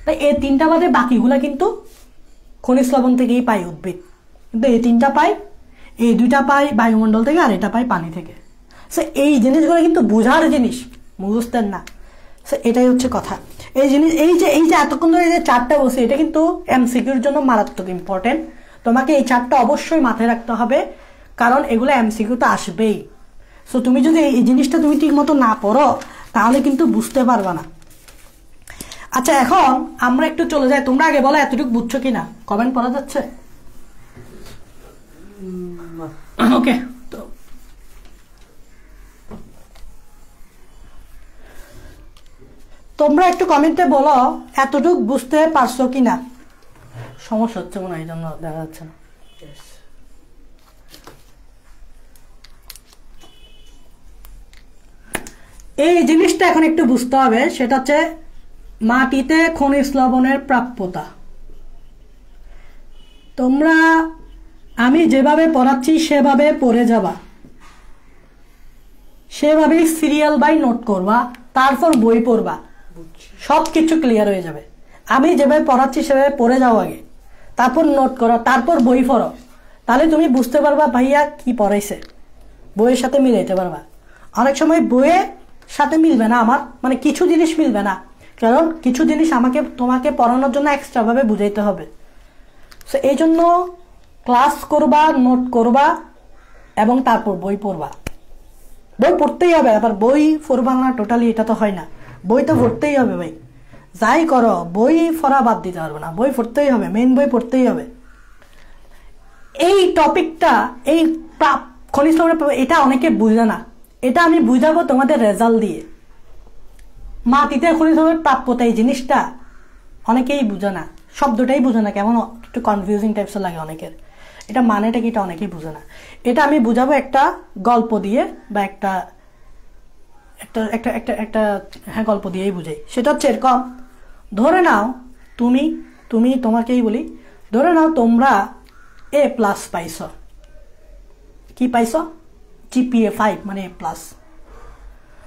Speaker 1: তাই এই তিনটা বাদে বাকিগুলা কিন্তু খনিজ লবণ থেকেই পাই উদ্ভিদ, কিন্তু এই তিনটা পাই, এই দুইটা পাই বায়ুমণ্ডল থেকে, আর এটা পাই পানি থেকে। সে এই জিনিসগুলো কিন্তু বোঝার জিনিস, বুঝতেন না। সে এটাই হচ্ছে কথা। এই জিনিস এই যে এতক্ষণ ধরে এই যে চারটা বসে, এটা কিন্তু MCQর জন্য মারাত্মক ইম্পর্টেন্ট। তোমাকে এই চারটা অবশ্যই মাথায় রাখতে হবে, কারণ এগুলো MCQতে আসবেই। সো তুমি যদি এই জিনিসটা তুমি ঠিক মতো না পড়ো তাহলে কিন্তু বুঝতে পারবা না। আচ্ছা এখন আমরা একটু চলে যাই, তোমরা আগে বলো এতটুকু বুঝছো কিনা, কমেন্ট পড়া যাচ্ছে? ওকে, তো তোমরা একটু কমেন্টে বলো এতটুকু বুঝতে পারছো কিনা। সমস্যা হচ্ছে মনে হয়, এই জন্য দেখা যাচ্ছে না। এই জিনিসটা এখন একটু বুঝতে হবে, সেটা হচ্ছে মাটিতে খনিজ লবণের প্রাপ্যতা। তোমরা আমি যেভাবে পড়াচ্ছি সেভাবে পড়ে যাবা, সেভাবেই সিরিয়াল বাই নোট করবা, তারপর বই পড়বা, সব কিছু ক্লিয়ার হয়ে যাবে। আমি যেভাবে পড়াচ্ছি সেভাবে পড়ে যাও আগে, তারপর নোট করো, তারপর বই পড়ো, তাহলে তুমি বুঝতে পারবা ভাইয়া কি পড়াইছে, বইয়ের সাথে মিলাইতে পারবা। অনেক সময় বইয়ের সাথে মিলবে না আমার, মানে কিছু জিনিস মিলবে না, কারণ কিছু জিনিস তোমাকে পড়ানোর জন্য এক্সট্রা ভাবে বুঝাইতে হবে। সো এই জন্য ক্লাস করবা, নোট করবা, এবং তারপর বই পড়বা। বই পড়তেই হবে, আবার বই পড়বা না টোটালি এটা তো হয় না, বই তো পড়তেই হবে ভাই। যাই করো বই পড়া বাদ দিতে পারবে না, বই পড়তেই হবে, মেইন বই পড়তেই হবে। এই টপিকটা, এই খনিজ লবণের, এটা অনেকে বুঝে না, এটা আমি বুঝাবো তোমাদের রেজাল্ট দিয়ে। মাটিতে খনিজ লবণের প্রাপ্যতা এই জিনিসটা অনেকেই বুঝে না, শব্দটাই বুঝে না, কেমন একটু কনফিউজিং টাইপসের লাগে অনেকের। এটা মানেটা কি এটা অনেকেই বুঝে না। এটা আমি বুঝাবো একটা গল্প দিয়ে, বা একটা একটা একটা একটা একটা হ্যাঁ গল্প দিয়েই বুঝাই। সেটা হচ্ছে এরকম, ধরে নাও তোমাকেই বলি, ধরে নাও তোমরা A+ পাইছ। কি পাইছ? GPA 5 মানে A+।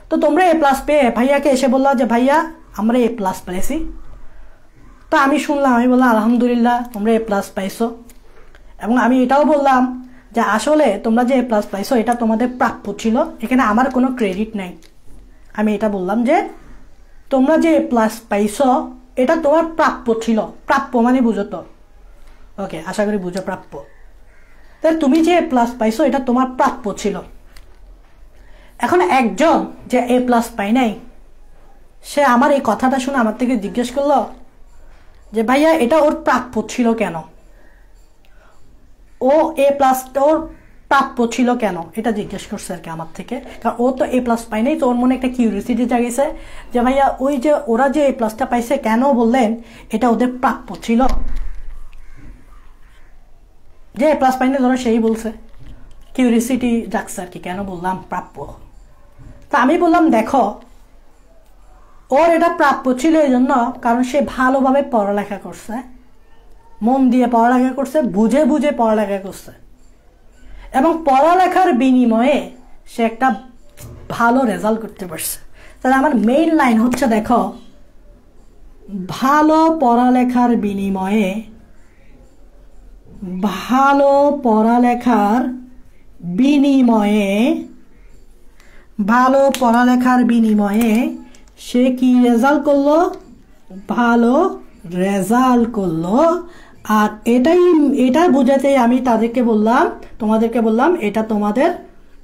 Speaker 1: তো তোমরা A+ পেয়ে ভাইয়াকে এসে বললা যে ভাইয়া আমরা A+ পেয়েছি। তো আমি শুনলাম, আমি বললাম আলহামদুলিল্লাহ তোমরা A+ পাইছো, এবং আমি এটাও বললাম যে আসলে তোমরা যে A+ পাইছো এটা তোমাদের প্রাপ্য ছিল, এখানে আমার কোনো ক্রেডিট নাই। আমি এটা বললাম যে তোমরা যে A+ পাইছো এটা তোমার প্রাপ্য ছিল। প্রাপ্য মানে বুঝো তো? ওকে, আশা করি বুঝো প্রাপ্য। তাহলে তুমি যে A+ পাইছো এটা তোমার প্রাপ্য ছিল। এখন একজন যে A+ পাই নাই, সে আমার এই কথাটা শুনে আমার থেকে জিজ্ঞেস করলো যে ভাইয়া এটা ওর প্রাপ্য ছিল কেন, ও এ প্লাস ওর প্রাপ্য ছিল কেন, এটা জিজ্ঞেস করছে আর কি আমার থেকে। কারণ ও তো এ প্লাস পাই নাই, তো ওর মনে একটা কিউরিয়াসিটি জাগিয়েছে যে ভাইয়া ওই যে ওরা যে এ প্লাসটা পাইছে কেন বললেন এটা ওদের প্রাপ্য ছিল। যে এ প্লাস পাইনি ধরো সেই বলছে, কিউরিয়াসিটি জাগছে আর কি কেন বললাম প্রাপ্য। তা আমি বললাম দেখো ওর এটা প্রাপ্য ছিল এই জন্য কারণ সে ভালোভাবে পড়ালেখা করছে, মন দিয়ে পড়ালেখা করছে, বুঝে বুঝে পড়ালেখা করছে, এবং পড়ালেখার বিনিময়ে সে একটা ভালো রেজাল্ট করতে পারছে। তাহলে আমার মেইন লাইন হচ্ছে দেখো ভালো পড়ালেখার বিনিময়ে, ভালো পড়ালেখার বিনিময়ে, ভালো পড়ালেখার বিনিময়ে সে কি রেজাল্ট করলো, ভালো রেজাল্ট করলো। আর এটা বোঝাতে আমি তাদেরকে বললাম, তোমাদেরকে বললাম এটা তোমাদের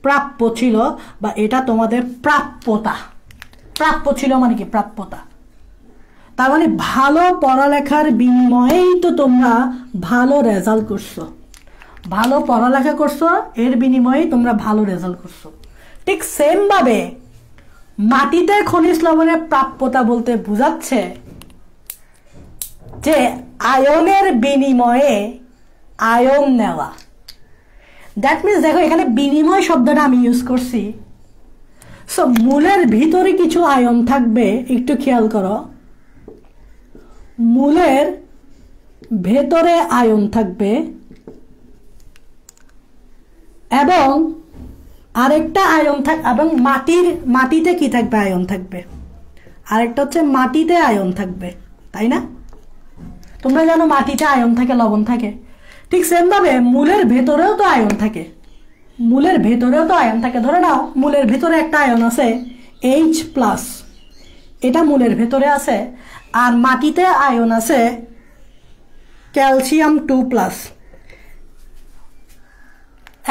Speaker 1: প্রাপ্য ছিল বা এটা তোমাদের প্রাপ্যতা। প্রাপ্য ছিল মানে কি প্রাপ্যতা, তার মানে ভালো পড়ালেখার বিনিময়েই তো তোমরা ভালো রেজাল্ট করছো, ভালো পড়ালেখা করছো এর বিনিময়েই তোমরা ভালো রেজাল্ট করছো। ঠিক সেম ভাবে মাটিতে খনিজ লবণের প্রাপ্যতা বলতে বোঝাচ্ছে যে আয়নের বিনিময়ে আয়ন নেওয়া। দ্যাট মিনস দেখো এখানে বিনিময় শব্দটা আমি ইউজ করছি। সো মূলের ভিতরে কিছু আয়ন থাকবে, একটু খেয়াল করো, মূলের ভেতরে আয়ন থাকবে এবং আরেকটা আয়ন এবং মাটিতে কি থাকবে, আয়ন থাকবে। আরেকটা হচ্ছে মাটিতে আয়ন থাকবে, তাই না? তোমরা জানো মাটিতে আয়ন থাকে, লবণ থাকে। ঠিক সেম ভাবে মূলের ভেতরেও তো আয়ন থাকে, মূলের ভেতরেও তো আয়ন থাকে। ধরে নাও মূলের ভেতরে একটা আয়ন আছে H+, এটা মূলের ভেতরে আছে, আর মাটিতে আয়ন আছে ক্যালসিয়াম 2+।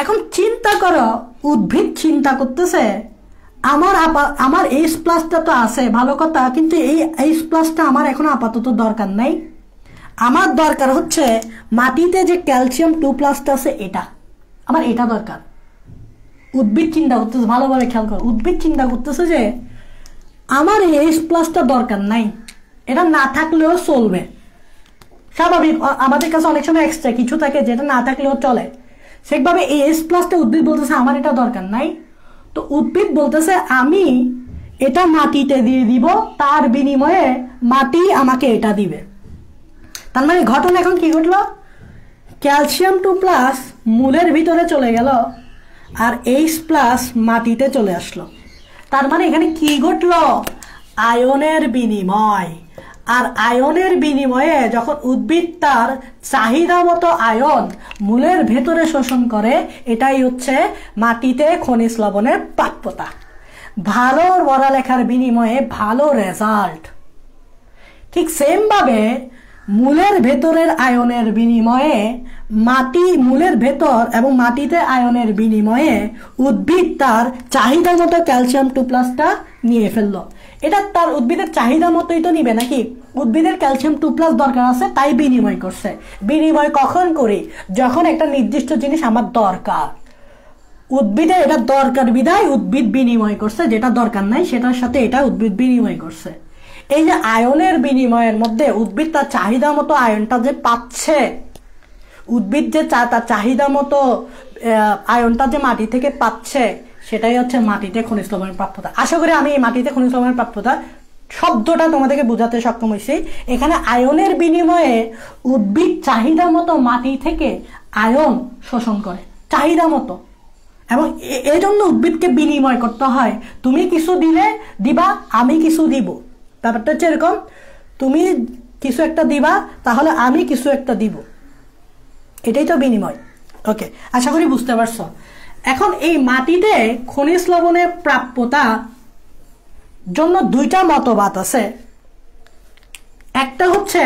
Speaker 1: এখন চিন্তা করো, উদ্ভিদ চিন্তা করতেছে আমার H+টা তো আছে ভালো কথা, কিন্তু এই H+টা আমার এখন আপাতত দরকার নাই। আমার দরকার হচ্ছে মাটিতে যে ক্যালসিয়াম 2+টা আছে এটা আমার, এটা দরকার। উদ্ভিদ চিন্তা করতেছে, ভালোভাবে খেয়াল করো, উদ্ভিদ চিন্তা করতেছে যে আমার এই H+টা দরকার নাই, এটা না থাকলেও চলবে। স্বাভাবিক, আমাদের কাছে অনেক সময় এক্সট্রা কিছু থাকে যেটা না থাকলেও চলে। সেভাবে এই H+টা উদ্ভিদ বলতেছে আমার এটা দরকার নাই। তো উদ্ভিদ বলতেছে আমি এটা মাটিতে দিয়ে দিব, তার বিনিময়ে মাটি আমাকে এটা দিবে। তার মানে ঘটনা এখন কি ঘটলো, ক্যালসিয়াম 2+ মূলের ভিতরে চলে গেল আর H+ মাটিতে চলে আসলো। তার মানে এখানে কি ঘটলো, আয়নের বিনিময়। আর আয়নের বিনিময়ে যখন উদ্ভিদ তার চাহিদা মতো আয়ন মূলের ভেতরে শোষণ করে, এটাই হচ্ছে মাটিতে খনিজ লবণের প্রাপ্যতা। ভালো পড়ালেখার বিনিময়ে ভালো রেজাল্ট। ঠিক সেম ভাবে মূলের ভেতরের আয়নের বিনিময়ে মূলের ভেতর এবং মাটিতে আয়নের বিনিময়ে উদ্ভিদ তার চাহিদা মতো ক্যালসিয়াম 2+টা নিয়ে ফেললো। এটা তার উদ্ভিদের চাহিদা মতোই তো নিবে নাকি, উদ্ভিদের ক্যালসিয়াম 2+ দরকার আছে তাই বিনিময় করছে। বিনিময় কখন করি, যখন একটা নির্দিষ্ট জিনিস আমার দরকার, উদ্ভিদের এটা দরকার বিধায় উদ্ভিদ বিনিময় করছে, যেটা দরকার নাই সেটার সাথে এটা উদ্ভিদ বিনিময় করছে। এই যে আয়নের বিনিময়ের মধ্যে উদ্ভিদ তার চাহিদা মতো আয়নটা যে পাচ্ছে, উদ্ভিদ যে তার চাহিদা মতো আয়নটা যে মাটি থেকে পাচ্ছে, সেটাই হচ্ছে মাটিতে খনিজ লবণের প্রাপ্যতা। আশা করি আমি এই মাটিতে খনিজ লবণের প্রাপ্যতা শব্দটা তোমাদেরকে বোঝাতে সক্ষম হয়েছি। এখানে আয়নের বিনিময়ে উদ্ভিদ চাহিদা মতো মাটি থেকে আয়ন শোষণ করে, চাহিদা মতো, এবং এই জন্য উদ্ভিদকে বিনিময় করতে হয়। তুমি কিছু দিবা, আমি কিছু দিব। ব্যাপারটা হচ্ছে এরকম, তুমি কিছু একটা দিবা তাহলে আমি কিছু একটা দিব, এটাই তো বিনিময়। ওকে, আশা করি বুঝতে পারছো। এখন এই মাটিতে খনিজ লবণের প্রাপ্যতা জন্য দুইটা মতবাদ আছে। একটা হচ্ছে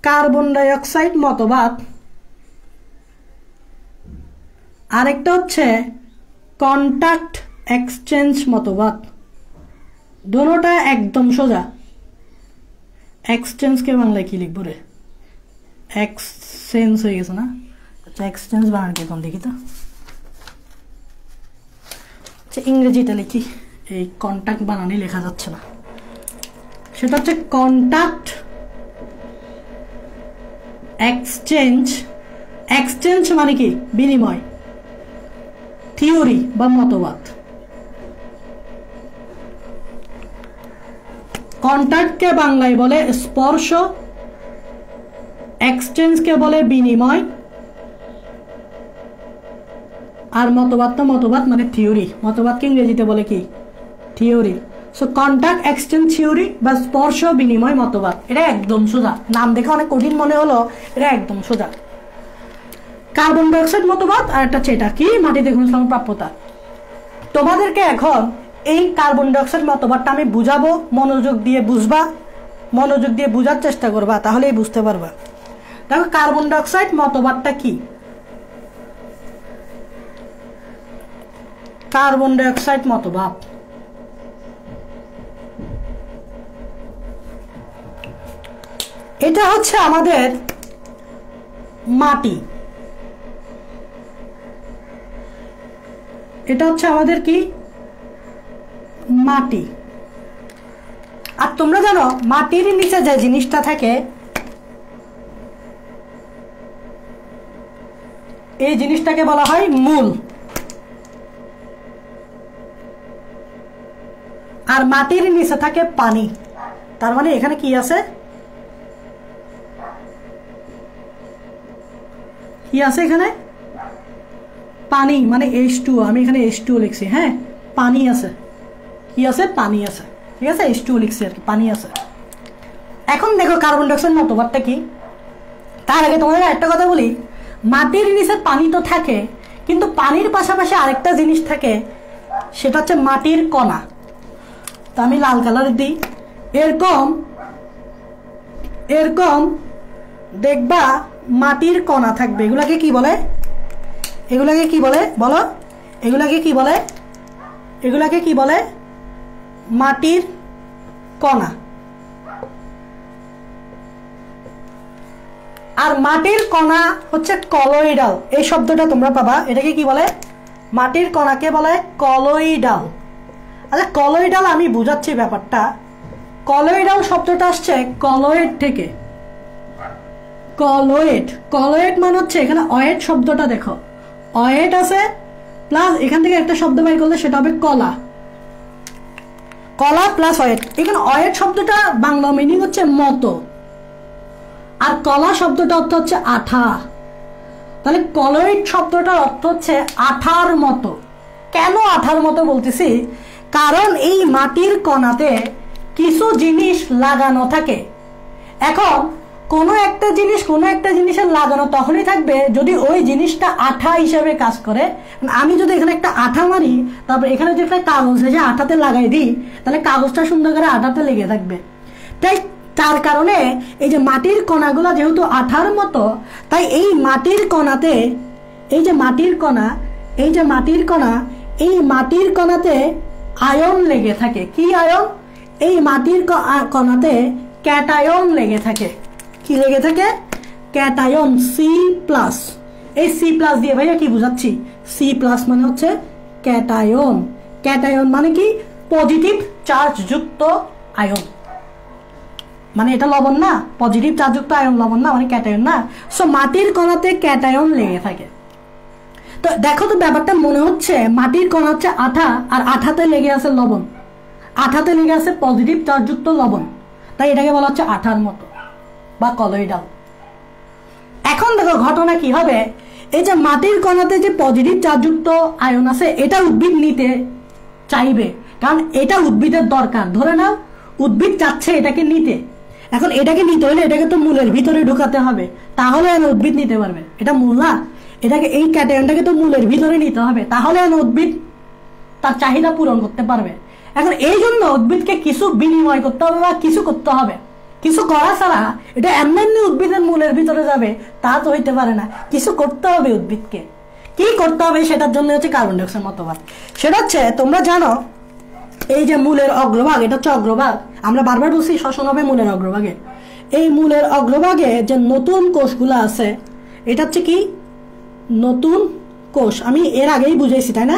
Speaker 1: কার্বন ডাই অক্সাইড মতবাদ, আরেকটা হচ্ছে কন্টাক্ট এক্সচেঞ্জ মতবাদ। दोनोटा एकदम सोजा एक्सचेंज के बांग्ला की लिखबो रे एक्सचेंज हो गेছে না আচ্ছা এক্সচেঞ্জ বানান কি কোন দেখি তো আচ্ছা ইংরেজিতে লিখি এই কন্টাক্ট বানানই লেখা যাচ্ছে না সেটা হচ্ছে কন্টাক্ট এক্সচেঞ্জ এক্সচেঞ্জ মানে কি বিনিময় থিওরি বা মতবাদ কন্টাক্ট কে বাংলায় বলে স্পর্শ এক্সচেঞ্জ কে বলে বিনিময় আর মতবাদ তো মতবাদ মানে থিওরি মতবাদ কে ইংরেজিতে বলে কি theory so contact exchange theory বা স্পর্শ বিনিময় মতবাদ এটা একদম সোজা নাম দেখে অনেক কঠিন মনে হলো এটা একদম সোজা কার্বন ডাই অক্সাইড মতবাদ আর একটা চেটা কি মাটিতে ঘূর্ণন প্রাপ্যতা তোমাদেরকে এখন এই কার্বন ডাই অক্সাইড মতবাদটা আমি বুঝাবো মনোযোগ দিয়ে বুঝবা মনোযোগ দিয়ে বোঝার চেষ্টা করবা তাহলেই বুঝতে পারবা দেখো কার্বন ডাই অক্সাইড মতবাদটা কি কার্বন ডাই অক্সাইড মতবাদ এটা হচ্ছে আমাদের মাটি এটা হচ্ছে আমাদের কি মাটি আর তোমরা জানো মাটির নিচে যে জিনিসটা থাকে এই জিনিসটাকে বলা হয় মূল আর মাটির নিচে থাকে পানি তার মানে এখানে কি আছে কি আছে এখানে পানি মানে H2 আমি এখানে H2 লিখছি হ্যাঁ পানি আছে কি আছে পানি আছে ঠিক আছে H2 লিখছি আর কি পানি আছে এখন দেখো কার্বন ডাই অক্সাইড মতবাদটা কি তার আগে তোমাদের একটা কথা বলি মাটির নিচে পানি তো থাকে কিন্তু পানির পাশাপাশি আরেকটা জিনিস থাকে সেটা হচ্ছে মাটির কণা তো আমি লাল কালার দিই এরকম এরকম দেখবা মাটির কণা থাকবে এগুলাকে কি বলে এগুলাকে কি বলে বলো এগুলাকে কি বলে এগুলাকে কি বলে মাটির কণা আর মাটির কণা হচ্ছে কলয়েডাল এই শব্দটা তোমরা পাবা এটাকে কি বলে মাটির কণাকে বলে কলয়েডাল আচ্ছা কলয়েডাল আমি বুঝাচ্ছি ব্যাপারটা কলয়েডাল শব্দটা আসছে কলয়েড থেকে কলয়েড কলয়েড মানে হচ্ছে এখানে অয়েড শব্দটা দেখো অয়েড আছে প্লাস এখান থেকে একটা শব্দ বের করলে সেটা হবে কলা কলা প্লাস অয়েড এখানে অয়েড শব্দটা বাংলা মিনিং হচ্ছে মতো আর কলা শব্দটা অর্থ হচ্ছে আঠা তাহলে কলয়েড শব্দটার অর্থ হচ্ছে আঠার মতো কেন আঠার মতো বলতেছি কারণ এই মাটির কণাতে কিছু জিনিস লাগানো থাকে এখন কোনো একটা জিনিসের লাগানো তখনই থাকবে যদি ওই জিনিসটা আঠা হিসেবে কাজ করে আমি যদি এখানে একটা আঠা মারি তারপর এখানে যে একটা কাগজ যে আঠাতে লাগাই দিই তাহলে কাগজটা সুন্দর করে আঠাতে লেগে থাকবে তাই তার কারণে এই যে মাটির কণাগুলো যেহেতু আঠার মতো তাই এই মাটির কণাতে এই যে মাটির কণা এই যে মাটির কণা এই মাটির কণাতে আয়ন লেগে থাকে কি আয়ন এই মাটির কণাতে ক্যাটায়ন লেগে থাকে কি লেগে থাকে ক্যাটায়ন C+ এই C+ দিয়ে ভাইয়া কি বুঝাচ্ছি C+ মানে হচ্ছে ক্যাটায়ন ক্যাটায়ন মানে কি পজিটিভ চার্জ যুক্ত আয়ন মানে এটা লবণ না পজিটিভ চার্জ যুক্ত আয়ন লবণ না মানে ক্যাটায়ন না সো মাটির কণাতে ক্যাটায়ন লেগে থাকে তো দেখো তো ব্যাপারটা মনে হচ্ছে মাটির কণা হচ্ছে আঠা আর আঠাতে লেগে আছে লবণ আঠাতে লেগে আছে পজিটিভ চার্জ যুক্ত লবণ তাই এটাকে বলা হচ্ছে আঠার মতো বা কলয়েডাল এখন দেখো ঘটনা কি হবে এই যে মাটির কণাতে যে পজিটিভ চার্জযুক্ত আয়ন আছে এটা উদ্ভিদ নিতে চাইবে কারণ এটা উদ্ভিদের দরকার ধরে নাও উদ্ভিদ চাচ্ছে এটাকে নিতে এখন এটাকে নিতে হলে এটাকে তো মূলের ভিতরে ঢোকাতে হবে তাহলে উদ্ভিদ নিতে পারবে এটা মূল না এটাকে এই ক্যাটায়নটাকে তো মূলের ভিতরে নিতে হবে তাহলে উদ্ভিদ তার চাহিদা পূরণ করতে পারবে এখন এই জন্য উদ্ভিদকে কিছু বিনিময় করতে হবে বা কিছু করতে হবে কিছু করা ছাড়া এটা এমনি উদ্ভিদের মূলের ভিতরে যাবে তা তো হইতে পারে না কিছু করতে হবে উদ্ভিদকে কি করতে হবে সেটার জন্য হচ্ছে কার্বন ডাই অক্সাইড মতবাদ সেটা হচ্ছে তোমরা জানো এই যে মূলের অগ্রভাগ, এটা হচ্ছে অগ্রভাগ, আমরা বারবার বলছি শ্বসন হবে মূলের অগ্রভাগে। এই মূলের অগ্রভাগে যে নতুন কোষগুলো আছে এটা হচ্ছে কি নতুন কোষ, আমি এর আগেই বুঝাইছি তাই না।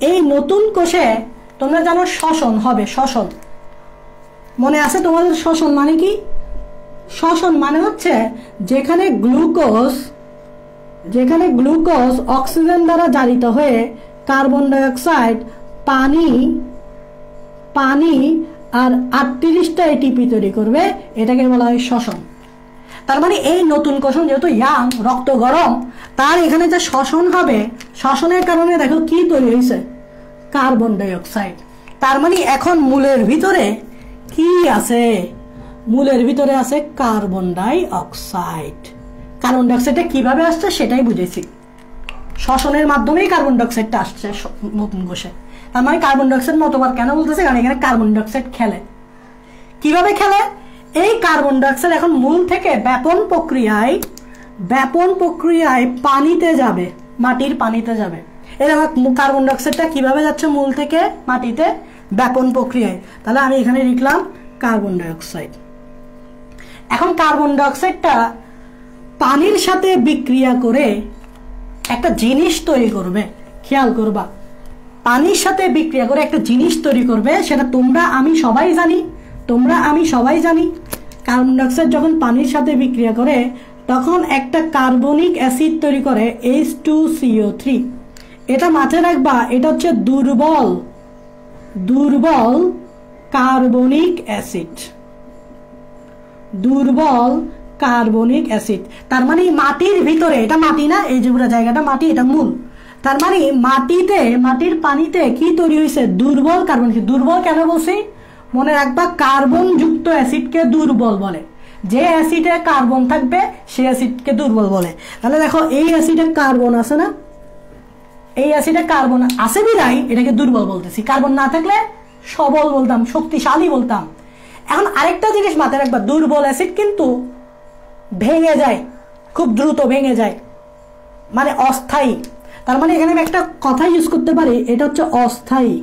Speaker 1: এই নতুন কোষে তোমরা জানো শ্বসন হবে, শ্বসন মনে আছে তোমাদের? শ্বসন মানে কি? শ্বসন মানে হচ্ছে যেখানে গ্লুকোজ অক্সিজেন দ্বারা জারিত হয়ে কার্বন ডাইঅক্সাইড, পানি আর 38টা এটিপি তৈরি করবে, এটাকে বলা হয় শ্বসন। তার মানে এই নতুন কোষ যেহেতু ইয়াং, রক্ত গরম, তার এখানে যে শ্বসন হবে, শ্বসনের কারণে দেখো কি তৈরি হয়েছে, কার্বন ডাইঅক্সাইড। তার মানে এখন মূলের ভিতরে কি আছে? মূলের ভিতরে আছে কার্বন ডাইঅক্সাইড। কার্বন ডাইঅক্সাইডটা কিভাবে আসছে সেটাই বুঝেছি, শ্বসনের মাধ্যমেই কার্বন ডাইঅক্সাইডটা আসছে নতুন কোষে। তার মানে কার্বন ডাইঅক্সাইড মতবার কেন বলতেছে? কারণ এখানে কার্বন ডাইঅক্সাইড খেলে। কিভাবে খেলে? এই কার্বন ডাইঅক্সাইড এখন মূল থেকে ব্যাপন প্রক্রিয়ায় পানিতে যাবে, মাটির পানিতে যাবে। এরকম কার্বন ডাইঅক্সাইডটা কিভাবে যাচ্ছে মূল থেকে মাটিতে? ব্যাপন প্রক্রিয়ায়। তাহলে আমি এখানে লিখলাম কার্বন ডাইঅক্সাইড। এখন কার্বন ডাইঅক্সাইডটা পানির সাথে বিক্রিয়া করে একটা জিনিস তৈরি করবে, খেয়াল করবা, পানির সাথে বিক্রিয়া করে একটা জিনিস তৈরি করবে, সেটা তোমরা আমি সবাই জানি। কার্বন ডাইঅক্সাইড যখন পানির সাথে বিক্রিয়া করে তখন একটা কার্বনিক অ্যাসিড তৈরি করে H2CO3। এটা মাথায় রাখবা, এটা হচ্ছে দুর্বল কার্বনিক অ্যাসিড। তার মানে মাটির ভিতরে, এটা মাটি না, এই যে পুরো জায়গাটা মাটি, এটা মূল। তার মানে মাটির পানিতে কি তৈরি হয়েছে? দুর্বল কার্বন। দুর্বল কেন বলছি মনে রাখবা, কার্বন যুক্ত অ্যাসিডকে দুর্বল বলে। যে অ্যাসিডে কার্বন থাকবে সেই অ্যাসিডকে দুর্বল বলে। তাহলে দেখো এই অ্যাসিডে কার্বন আছে না, এই অ্যাসিডে কার্বন আছে বিধায় এটাকে দুর্বল বলতেছি। কার্বন না থাকলে সবল বলতাম, শক্তিশালী বলতাম। এখন আরেকটা জিনিস মাথায় রাখবা, দুর্বল অ্যাসিড কিন্তু ভেঙে যায়, খুব দ্রুত ভেঙে যায়, মানে অস্থায়ী। তার মানে এখানে আমি একটা কথা ইউজ করতে পারি, এটা হচ্ছে অস্থায়ী।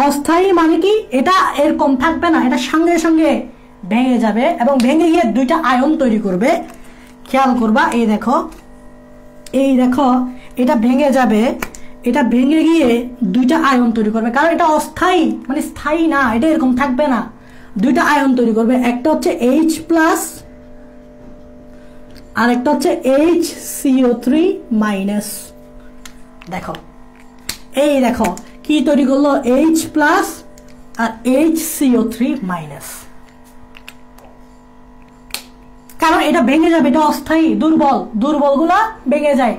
Speaker 1: অস্থায়ী মানে কি? এটা এরকম থাকবে না, এটা সঙ্গে সঙ্গে ভেঙে যাবে এবং ভেঙে গিয়ে দুইটা আয়ন তৈরি করবে। খেয়াল করবা, এই দেখো এটা ভেঙে যাবে, এটা ভেঙে গিয়ে দুইটা আয়ন তৈরি করবে, কারণ এটা অস্থায়ী, মানে স্থায়ী না, এটা এরকম থাকবে না। দুইটা আয়ন তৈরি করবে, একটা হচ্ছে H+ আর একটা হচ্ছে HCO3-। দেখো কি তৈরি করলো, H+ আর HCO3-। কারণ এটা ভেঙে যাবে, এটা অস্থায়ী, দুর্বলগুলা ভেঙে যায়।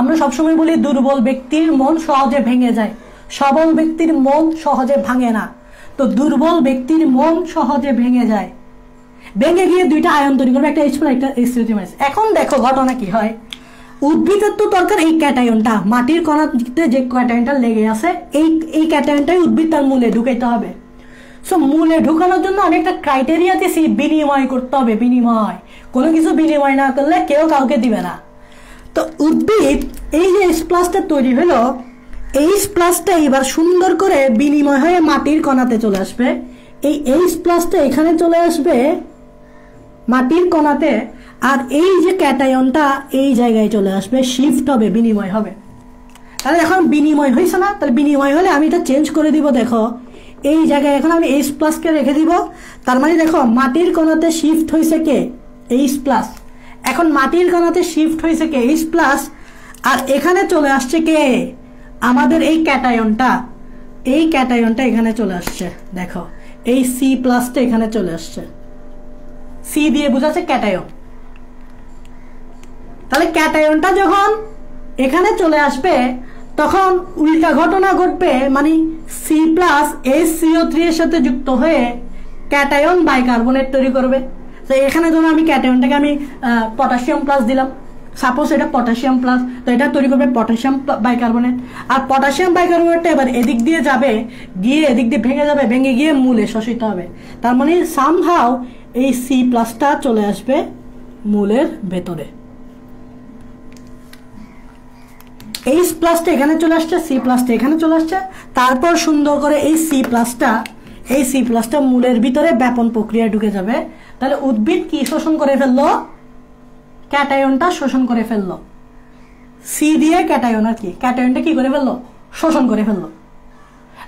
Speaker 1: আমরা সবসময় বলি দুর্বল ব্যক্তির মন সহজে ভেঙে যায়, সবল ব্যক্তির মন সহজে ভাঙে না। তো দুর্বল ব্যক্তির মন সহজে ভেঙে যায়, ভেঙে গিয়ে দুইটা আয়ন তৈরি করবে, একটা H+ একটা HCO3-। এখন দেখো ঘটনা কি হয়, উদ্ভিদের তো দরকার এই ক্যাটায়নটা, মাটির কণাতে যে ক্যাটায়নটা লেগে আছে এই ক্যাটায়নটাই উদ্ভিদ তার মূলে ঢুকাইতে হবে। সো মূলে ঢুকানোর জন্য আমি একটা ক্রাইটেরিয়া দিছি, বিনিময় করতে হবে। বিনিময়, কোনো কিছু বিনিময় না করলে কেউ কাউকে দিবে না। তো উদ্ভিদ এই যে H+ তৈরি হলো, H+ এবার সুন্দর করে বিনিময় হয়ে মাটির কণাতে চলে আসবে। এই H+ এখানে চলে আসবে মাটির কণাতে, আর এই যে ক্যাটায়নটা এই জায়গায় চলে আসবে, শিফট হবে, বিনিময় হবে। তাহলে এখন বিনিময় হয়েছে না, তাহলে বিনিময় হলে আমি এটা চেঞ্জ করে দিব। দেখো এই জায়গায় এখন আমি H+ কে রেখে দিব। তার মানে দেখো মাটির কণাতে শিফট হয়েছে কে? H+। এখন মাটির কণাতে শিফট হয়েছে কে? H+। আর এখানে চলে আসছে কে? আমাদের এই ক্যাটায়নটা এখানে চলে আসছে। দেখো এই C+টা এখানে চলে আসছে, C দিয়ে বোঝাচ্ছে ক্যাটায়ন। তাহলে ক্যাটায়নটা যখন এখানে চলে আসবে তখন উল্টা ঘটনা ঘটবে, মানে C+ HCO3 এর সাথে যুক্ত হয়ে ক্যাটায়ন বাইকার্বনেট তৈরি করবে। তো এখানে ধরো আমি ক্যাটায়নটাকে আমি পটাশিয়াম প্লাস দিলাম, সাপোজ এটা পটাশিয়াম প্লাস, তো এটা তৈরি করবে পটাশিয়াম বাইকার্বনেট। আর পটাশিয়াম বাইকার্বনেটটা এবার এদিক দিয়ে যাবে, গিয়ে এদিক দিয়ে ভেঙে যাবে, ভেঙে গিয়ে মূলে শোষিত হবে। তার মানে সামহাও এই C+টা চলে আসবে মূলের ভেতরে। এইচ প্লাসটা এখানে চলে আসছে, সি প্লাসটা এখানে চলে আসছে, তারপর সুন্দর করে এই সি প্লাসটা মূলের ভিতরে ব্যাপন প্রক্রিয়ায় ঢুকে যাবে। তাহলে উদ্ভিদ কি শোষণ করে ফেললো? ক্যাটায়নটা শোষণ করে ফেললো। সি দিয়ে ক্যাটায়ন আর কি, ক্যাটায়নটা কি করে ফেললো? শোষণ করে ফেললো।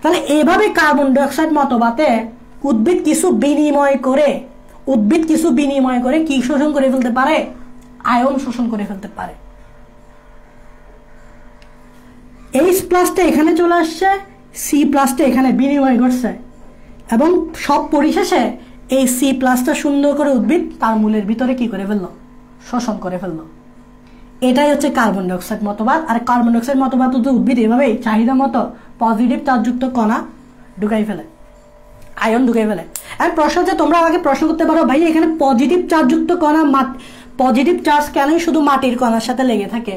Speaker 1: তাহলে এভাবে কার্বন ডাই অক্সাইড মতবাদে উদ্ভিদ কিছু বিনিময় করে কি শোষণ করে ফেলতে পারে? আয়ন শোষণ করে ফেলতে পারে। এইচ প্লাসটা এখানে চলে আসছে, সি প্লাসটা এখানে বিনিময় ঘটছে, এবং সব পরিশেষে এই সি প্লাসটা সুন্দর করে উদ্ভিদ তার মূলের ভিতরে কি করে ফেললো? শোষণ করে ফেললো। এটাই হচ্ছে কার্বন ডাই অক্সাইড মতবাদ। আর কার্বন ডাই অক্সাইড মতবাদ উদ্ভিদ এভাবেই চাহিদা মতো পজিটিভ চার্জযুক্ত কণা ঢুকাই ফেলে, আয়ন ঢুকাই ফেলে। আর প্রশ্ন হচ্ছে, তোমরা আমাকে প্রশ্ন করতে পারো, ভাই এখানে পজিটিভ চার্জযুক্ত কণা, পজিটিভ চার্জ কেনই শুধু মাটির কণার সাথে লেগে থাকে,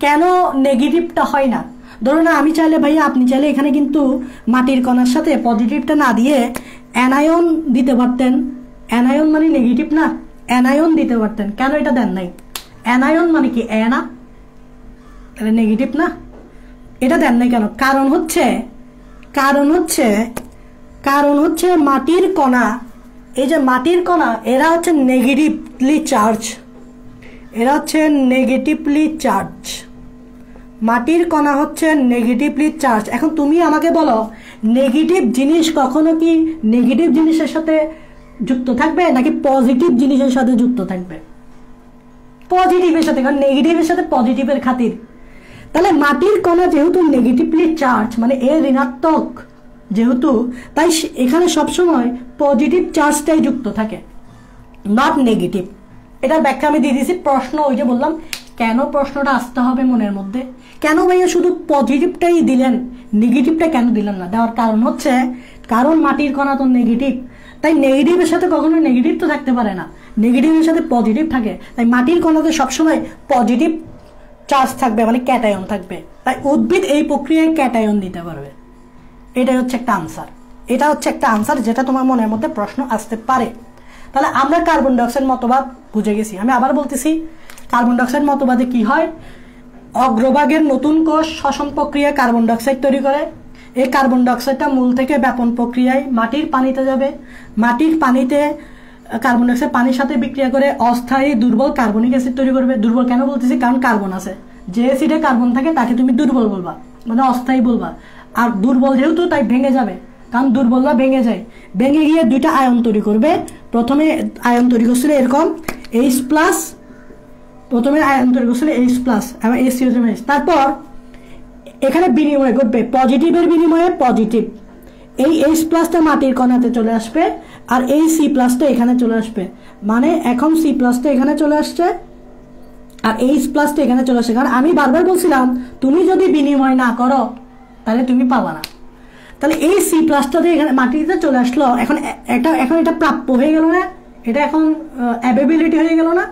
Speaker 1: কেন নেগেটিভটা হয় না? ধরুন আমি চাইলে, ভাইয়া আপনি চাইলে এখানে কিন্তু মাটির কণার সাথে পজিটিভটা না দিয়ে অ্যানায়ন দিতে পারতেন। অ্যানায়ন মানে নেগেটিভ না, অ্যানায়ন দিতে পারতেন, কেন এটা দেন নাই? অ্যানায়ন মানে কি? অ্যানা, তাহলে নেগেটিভ না, এটা দেন নাই কেন? কারণ হচ্ছে মাটির কণা, এই যে মাটির কণা, এরা হচ্ছে নেগেটিভলি চার্জ, মাটির কণা হচ্ছে নেগেটিভলি চার্জ। এখন তুমি আমাকে বলো, নেগেটিভ জিনিস কখনো কি নেগেটিভ জিনিসের সাথে যুক্ত থাকবে নাকি পজিটিভ জিনিসের সাথে যুক্ত থাকবে? পজিটিভের সাথে, কারণ নেগেটিভের সাথে পজিটিভের খাতির। তাহলে মাটির কণা যেহেতু নেগেটিভলি চার্জ, মানে এর ঋণাত্মক যেহেতু, তাই এখানে সবসময় পজিটিভ চার্জটাই যুক্ত থাকে, নট নেগেটিভ। এটার ব্যাখ্যা আমি দিয়ে দিয়েছি। প্রশ্ন ওই যে বললাম, কেন প্রশ্নটা আসতে হবে মনের মধ্যে, কেন ভাইয়া শুধু পজিটিভটাই দিলেন, নেগেটিভটা কেন দিলেন না? দেওয়ার কারণ হচ্ছে, কারণ মাটির কণা তো নেগেটিভ, তাই নেগেটিভের সাথে কখনো নেগেটিভ তো থাকতে পারে না, নেগেটিভের সাথে পজিটিভ থাকে। তাই মাটির কণাতে সবসময় পজিটিভ চার্জ থাকবে, মানে ক্যাটায়ন থাকবে। তাই উদ্ভিদ এই প্রক্রিয়ায় ক্যাটায়ন দিতে পারবে। এটাই হচ্ছে একটা আনসার, এটা হচ্ছে একটা আনসার যেটা তোমার মনের মধ্যে প্রশ্ন আসতে পারে। তাহলে আমরা কার্বন ডাই অক্সাইড মতবাদ বুঝে গেছি। আমি আবার বলতেছি, কার্বন ডাই অক্সাইড মতবাদে কি হয়? অগ্রভাগের নতুন কোষ শ্বসন প্রক্রিয়ায় কার্বন ডাই অক্সাইড তৈরি করে। এই কার্বন ডাই অক্সাইডটা মূল থেকে ব্যাপন প্রক্রিয়ায় মাটির পানিতে যাবে। মাটির পানিতে কার্বন ডাই অক্সাইড পানির সাথে বিক্রিয়া করে অস্থায়ী দুর্বল কার্বনিক অ্যাসিড তৈরি করবে। দুর্বল কেন বলতেছি? কারণ কার্বন আছে, যে অ্যাসিডে কার্বন থাকে তাকে তুমি দুর্বল বলবা, মানে অস্থায়ী বলবা। আর দুর্বল যেহেতু, তাই ভেঙে যাবে, কারণ দুর্বলরা ভেঙে যায়। ভেঙে গিয়ে দুইটা আয়ন তৈরি করবে। প্রথমে আয়ন তৈরি করছিল এরকম H+, প্রথমে আয়ন তৈরি করছিল H+ এবং HCO3। তারপর এখানে বিনিময় ঘটবে, পজিটিভের বিনিময়ে পজিটিভ, এই H+টা মাটির কণাতে চলে আসবে, আর এই C+টা এখানে চলে আসবে। মানে এখন C+টা এখানে চলে আসছে আর H+টা এখানে চলে আসছে। কারণ আমি বারবার বলছিলাম, তুমি যদি বিনিময় না করো তাহলে তুমি পাবা না। তাহলে এই C+টা এখানে মাটিতে চলে আসলো। এখন এটা প্রাপ্য হয়ে গেল না, এটা এখন অ্যাভেবিলিটি হয়ে গেল না,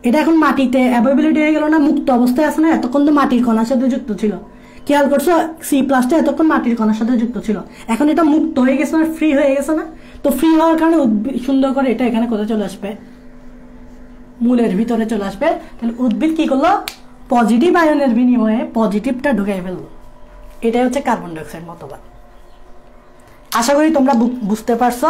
Speaker 1: এটা এখন মাটিতে অ্যাভেবিলিটি হয়ে গেল না, মুক্ত অবস্থায় আছে না। এতক্ষণ তো মাটির কণার সাথে যুক্ত ছিল, খেয়াল করছো? C+টা এতক্ষণ মাটির কণার সাথে যুক্ত ছিল, এখন এটা মুক্ত হয়ে গেছে না, ফ্রি হয়ে গেছে না। তো ফ্রি হওয়ার কারণে সুন্দর করে এটা এখানে কোথায় চলে আসবে? মূলের ভিতরে চলে আসবে। তাহলে উদ্ভিদ কি করলো? পজিটিভ আয়নের বিনিময়ে পজিটিভটা ঢুকাই ফেললো। এটাই হচ্ছে কার্বন ডাই অক্সাইড মতবাদ। আশা করি তোমরা বুঝতে পারছো।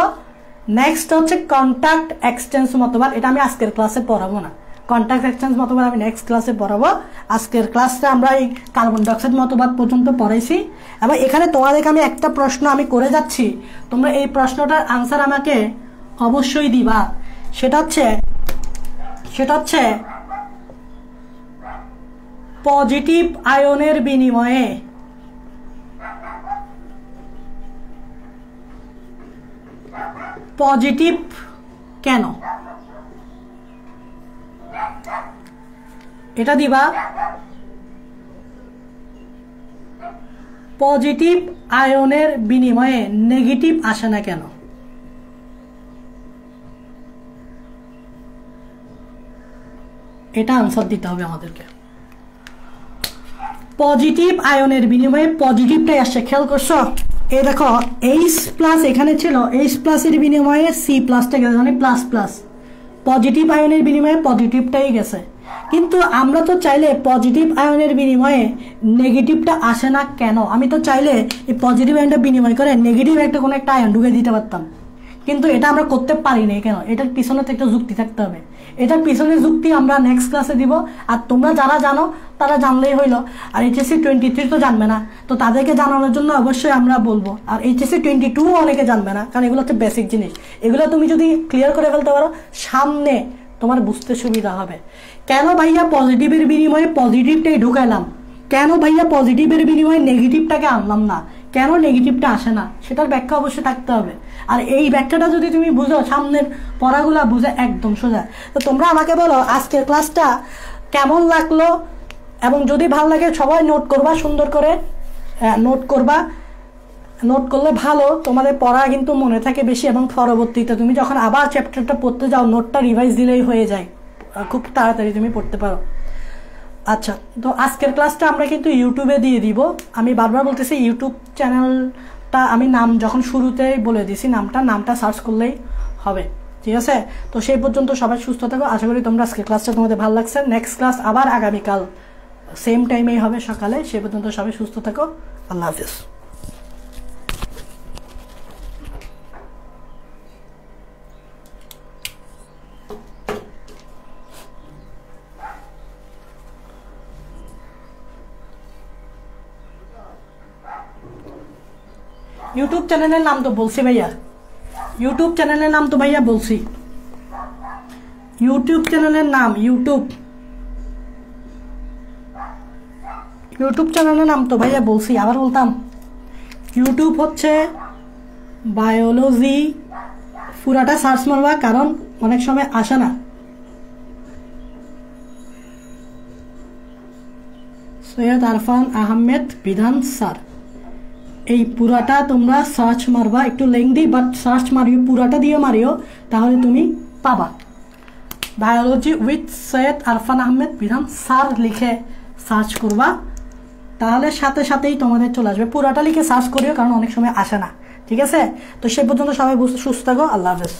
Speaker 1: নেক্সট হচ্ছে কন্টাক্ট এক্সচেঞ্জ মতবাদ। এটা আমি আজকের ক্লাসে পড়াবো না, কন্টাক্ট এক্সচেঞ্জ মতবাদ আমি নেক্সট ক্লাসে পড়াবো। আজকের ক্লাসে আমরা এই কার্বন ডাই অক্সাইড মতবাদ পর্যন্ত পড়াইছি। এবং এখানে তোমাদেরকে আমি একটা প্রশ্ন আমি করে যাচ্ছি, তোমরা এই প্রশ্নটার আনসার আমাকে অবশ্যই দিবা। সেটা হচ্ছে পজিটিভ আয়নের বিনিময়ে পজিটিভ কেন? এটা দিবা। পজিটিভ আয়নের বিনিময়ে নেগেটিভ আসে না কেন? এটা আনসার দিতে হবে আমাদেরকে। পজিটিভ আয়নের বিনিময়ে পজিটিভটাই আসছে, খেয়াল করছো? এই দেখো H+ এখানে ছিল, H+ এর বিনিময়ে C+টা গেছে, মানে প্লাস প্লাস। পজিটিভ আয়নের বিনিময়ে পজিটিভটাই গেছে। কিন্তু আমরা তো চাইলে পজিটিভ আয়নের বিনিময়ে নেগেটিভটা আসে না কেন? আমি তো চাইলে এই পজিটিভ আয়নটা বিনিময় করে নেগেটিভ একটা কোনো একটা আয়ন ঢুকে দিতে পারতাম, কিন্তু এটা আমরা করতে পারি না কেন? এটার পিছনে তো একটা যুক্তি থাকতে হবে। এটার পিছনে যুক্তি আমরা নেক্সট ক্লাসে দিব, আর তোমরা যারা জানো তারা জানলেই হইলো। আর HSC 23 তো জানবে না, তো তাদেরকে জানানোর জন্য অবশ্যই আমরা বলবো। আর HSC 22 অনেকে জানবে না, কারণ এগুলো হচ্ছে বেসিক জিনিস। এগুলো তুমি যদি ক্লিয়ার করে ফেলতে পারো, সামনে তোমার বুঝতে সুবিধা হবে। কেন ভাইয়া পজিটিভের বিনিময়ে পজিটিভটাই ঢুকাইলাম, কেন ভাইয়া পজিটিভের বিনিময়ে নেগেটিভটাকে আনলাম না, কেন নেগেটিভটা আসে না, সেটার ব্যাখ্যা অবশ্যই থাকতে হবে। আর এই ব্যাখ্যাটা যদি তুমি বুঝো, সামনের পড়াগুলা বুঝে একদম সোজা। তো তোমরা আমাকে বলো আজকের ক্লাসটা কেমন লাগলো, এবং যদি ভালো লাগে সবাই নোট করবা, সুন্দর করে নোট করবা। নোট করলে ভালো, তোমাদের পড়া কিন্তু মনে থাকে বেশি, এবং পরবর্তীতে তুমি যখন আবার চ্যাপ্টারটা পড়তে যাও, নোটটা রিভাইজ দিলেই হয়ে যায়, খুব তাড়াতাড়ি তুমি পড়তে পারো। আচ্ছা, তো আজকের ক্লাসটা আমরা কিন্তু ইউটিউবে দিয়ে দিব। আমি বারবার বলতেছি ইউটিউব চ্যানেলটা আমি নাম যখন শুরুতেই বলে দিছি, নামটা সার্চ করলেই হবে, ঠিক আছে? তো সেই পর্যন্ত সবাই সুস্থ থাকো। আশা করি তোমরা আজকের ক্লাসটা তোমাদের ভালো লাগছে। নেক্সট ক্লাস আবার আগামীকাল সেম টাইমেই হবে সকালে। সেই পর্যন্ত সবাই সুস্থ থাকো। আল্লাহ হাফিজ। ইউটিউব চ্যানেলের নাম তো বলছি ভাইয়া, ইউটিউব চ্যানেলের নাম তো ভাইয়া বলছি, ইউটিউব চ্যানেলের নাম ইউটিউব চ্যানেলের নাম তো ভাইয়া বলছি, আবার বলতাম। ইউটিউব হচ্ছে বায়োলজি, পুরাটা সার্চ মারবা, কারণ অনেক সময় আসে না। সৈয়দ আরফান আহমেদ বিধান স্যার, এই পুরাটা তোমরা সার্চ মারবা, একটু লেংদি বাট সার্চ মারিও, পুরাটা দিয়ে মারিও, তাহলে তুমি পাবা। বায়োলজি উইথ সৈয়দ আরফান আহমেদ বিধান স্যার লিখে সার্চ করবা, তাহলে সাথে সাথেই তোমাদের চলে আসবে। পুরাটা লিখে সার্চ করিও, কারণ অনেক সময় আসে না, ঠিক আছে? তো সে পর্যন্ত সবাই সুস্থ থাকো। আল্লাহ হাফেজ।